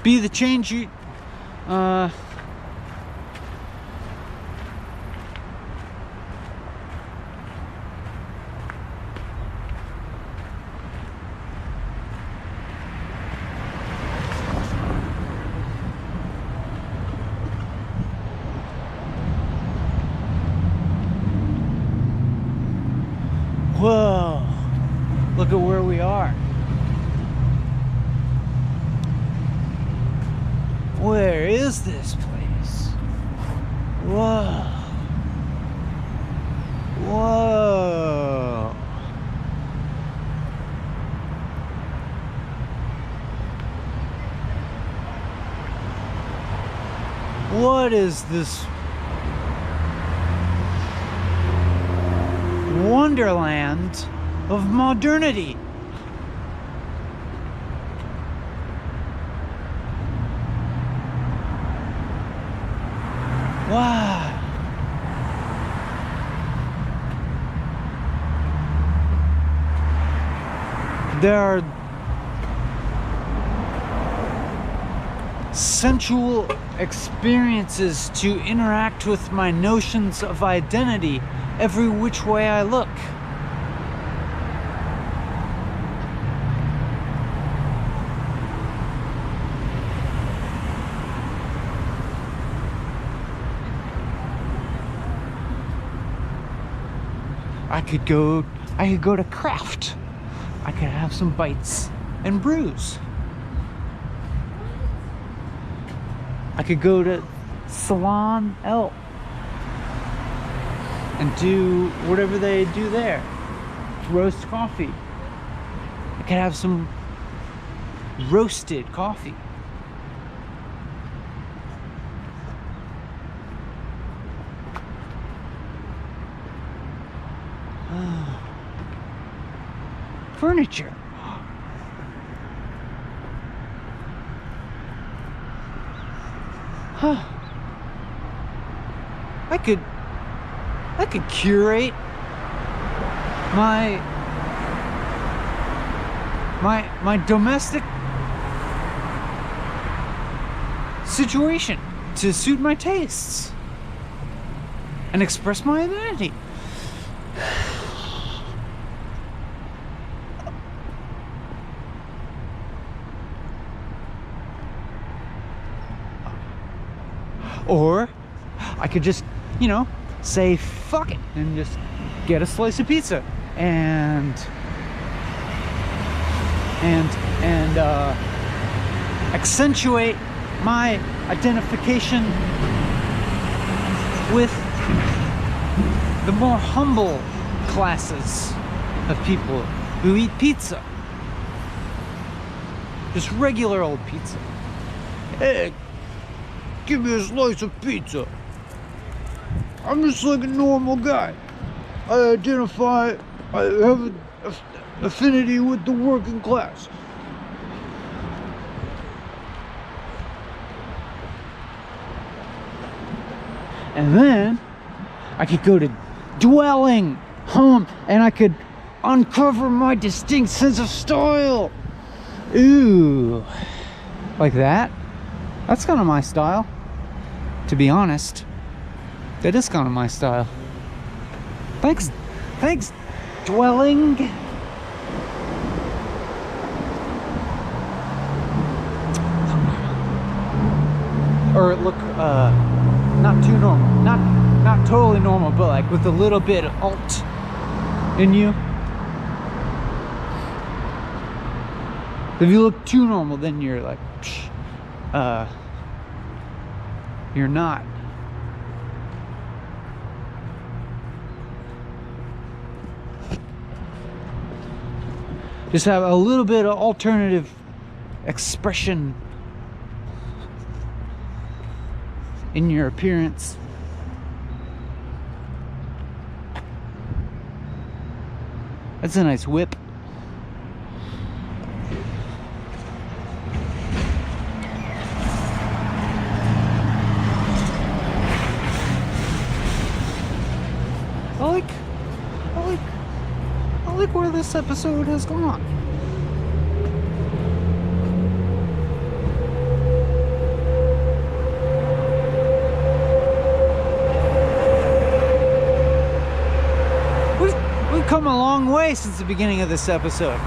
A: Be the change you Whoa, look at where we are. Where is this place? Whoa. Whoa. What is this wonderland of modernity? Wow. There are sensual experiences to interact with my notions of identity every which way I look. I could go to Kraft. I could have some bites and brews. I could go to Salon L and do whatever they do there. Roast coffee. I could have some roasted coffee. Furniture. Huh. I could curate my domestic situation to suit my tastes and express my identity. Or I could just, say fuck it and just get a slice of pizza and accentuate my identification with the more humble classes of people who eat pizza. Just regular old pizza. Hey, give me a slice of pizza. I'm just like a normal guy. I have an affinity with the working class. And then I could go to dwelling home and I could uncover my distinct sense of style. Ooh, like that? That's kind of my style, to be honest. That is kind of my style. Thanks, dwelling. Or look, not too normal, not totally normal, but like with a little bit of alt in you. If you look too normal, then you're like, psh, you're not. Just have a little bit of alternative expression in your appearance. That's a nice whip. I like where this episode has gone. We've come a long way since the beginning of this episode.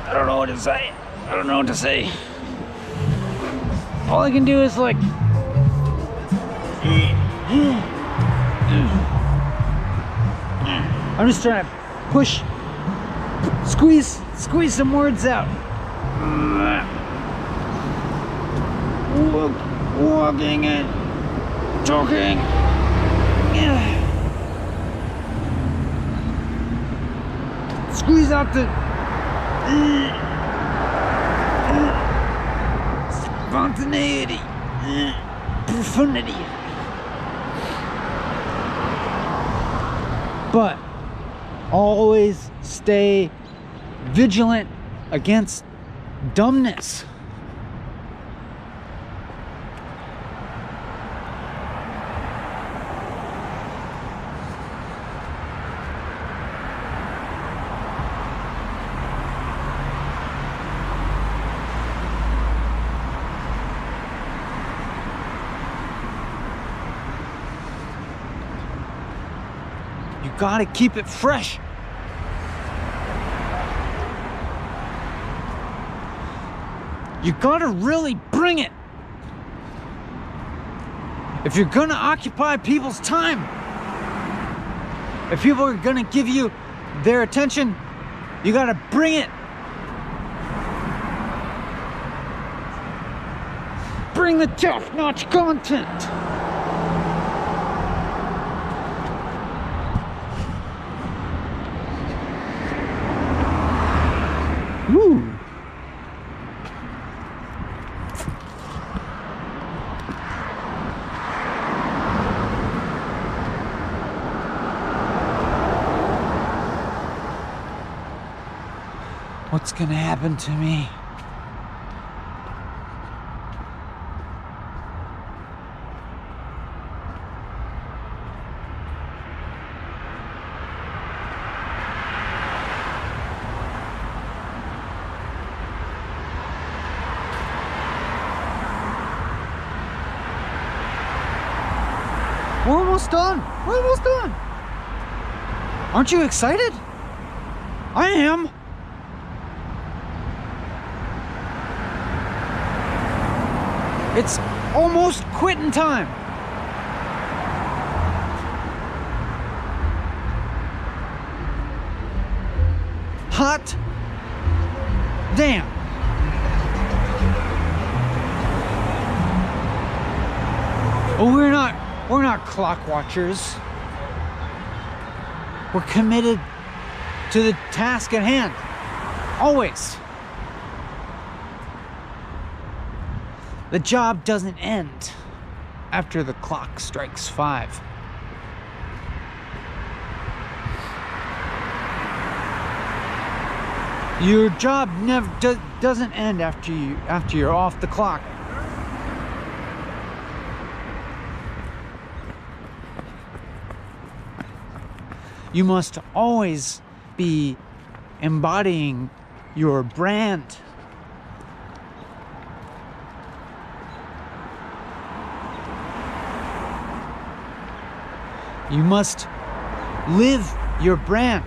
A: I don't know what to say. I don't know what to say. All I can do is like I'm just trying to push, squeeze some words out. Walking and talking. Squeeze out the spontaneity, profundity. But always stay vigilant against dumbness. You gotta keep it fresh. You gotta really bring it. If you're gonna occupy people's time, if people are gonna give you their attention, you gotta bring it. Bring the top-notch content. Woo! What's gonna happen to me? We're almost done. We're almost done. Aren't you excited? I am. It's almost quitting time. Hot damn. Oh, we're not clock watchers. We're committed to the task at hand. Always. The job doesn't end after the clock strikes 5. Your job never doesn't end after you're off the clock. You must always be embodying your brand. You must live your brand.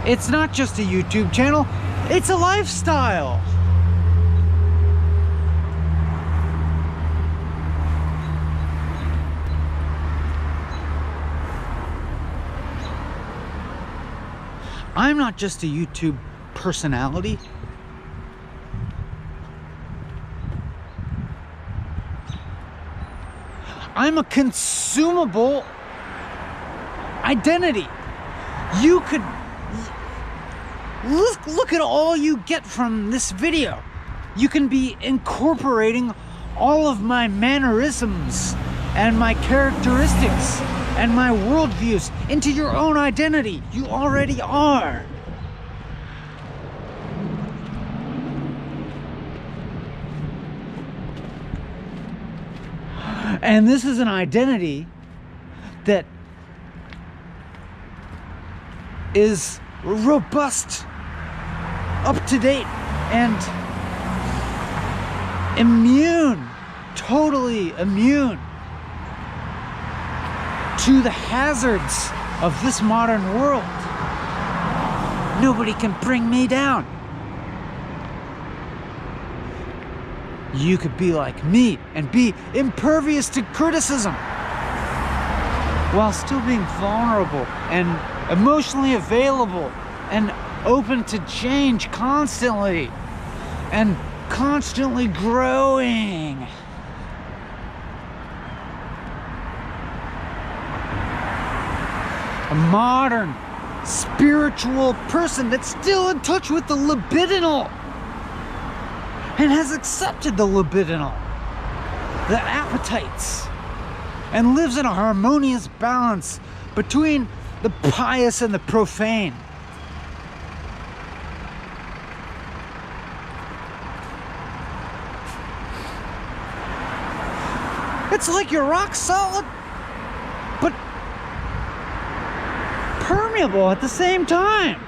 A: It's not just a YouTube channel, it's a lifestyle. I'm not just a YouTube personality. I'm a consumable identity. You could look at all you get from this video. You can be incorporating all of my mannerisms and my characteristics and my worldviews into your own identity. You already are. And this is an identity that is robust, up to date, and immune, totally immune to the hazards of this modern world. Nobody can bring me down. You could be like me and be impervious to criticism while still being vulnerable and emotionally available and open to change constantly and constantly growing. A modern spiritual person that's still in touch with the libidinal and has accepted the libidinal, the appetites, and lives in a harmonious balance between the pious and the profane. It's like you're rock solid, but permeable at the same time.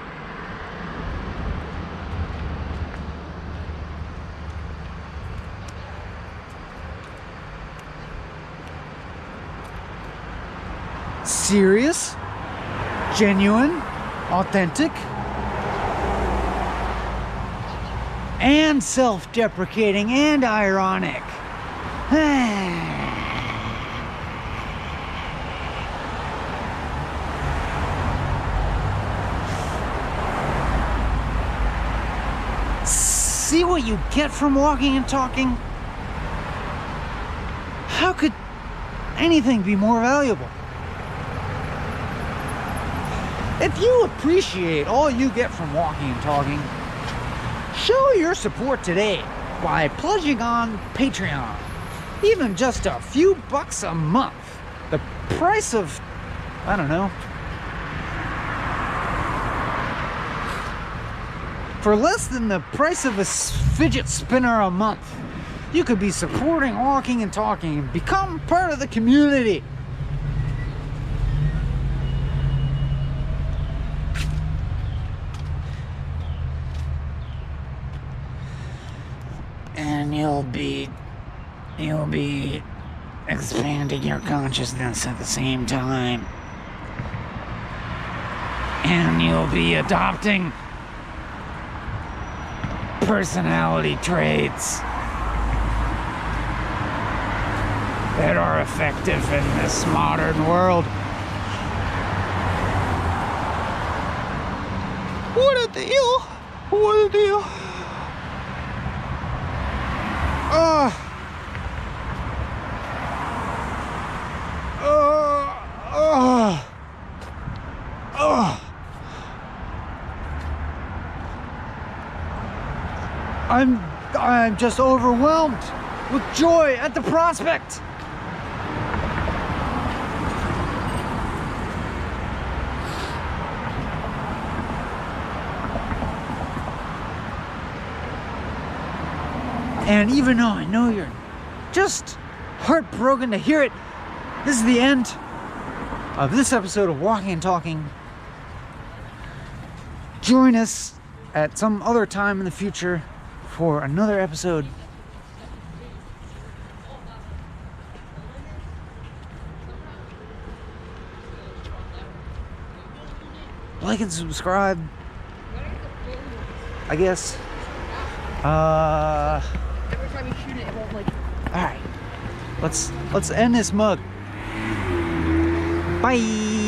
A: Serious, genuine, authentic, and self-deprecating and ironic. See what you get from walking and talking? How could anything be more valuable? If you appreciate all you get from walking and talking, show your support today by pledging on Patreon. Even just a few bucks a month. The price of, I don't know. For less than the price of a fidget spinner a month, you could be supporting walking and talking and become part of the community. And you'll be expanding your consciousness at the same time. And you'll be adopting personality traits that are effective in this modern world. What a deal! What a deal! I'm just overwhelmed with joy at the prospect. And even though I know you're just heartbroken to hear it, this is the end of this episode of Walking and Talking. Join us at some other time in the future for another episode. Like and subscribe, I guess.
C: Every time you shoot it, it won't like.
A: All right, let's end this mug. Bye.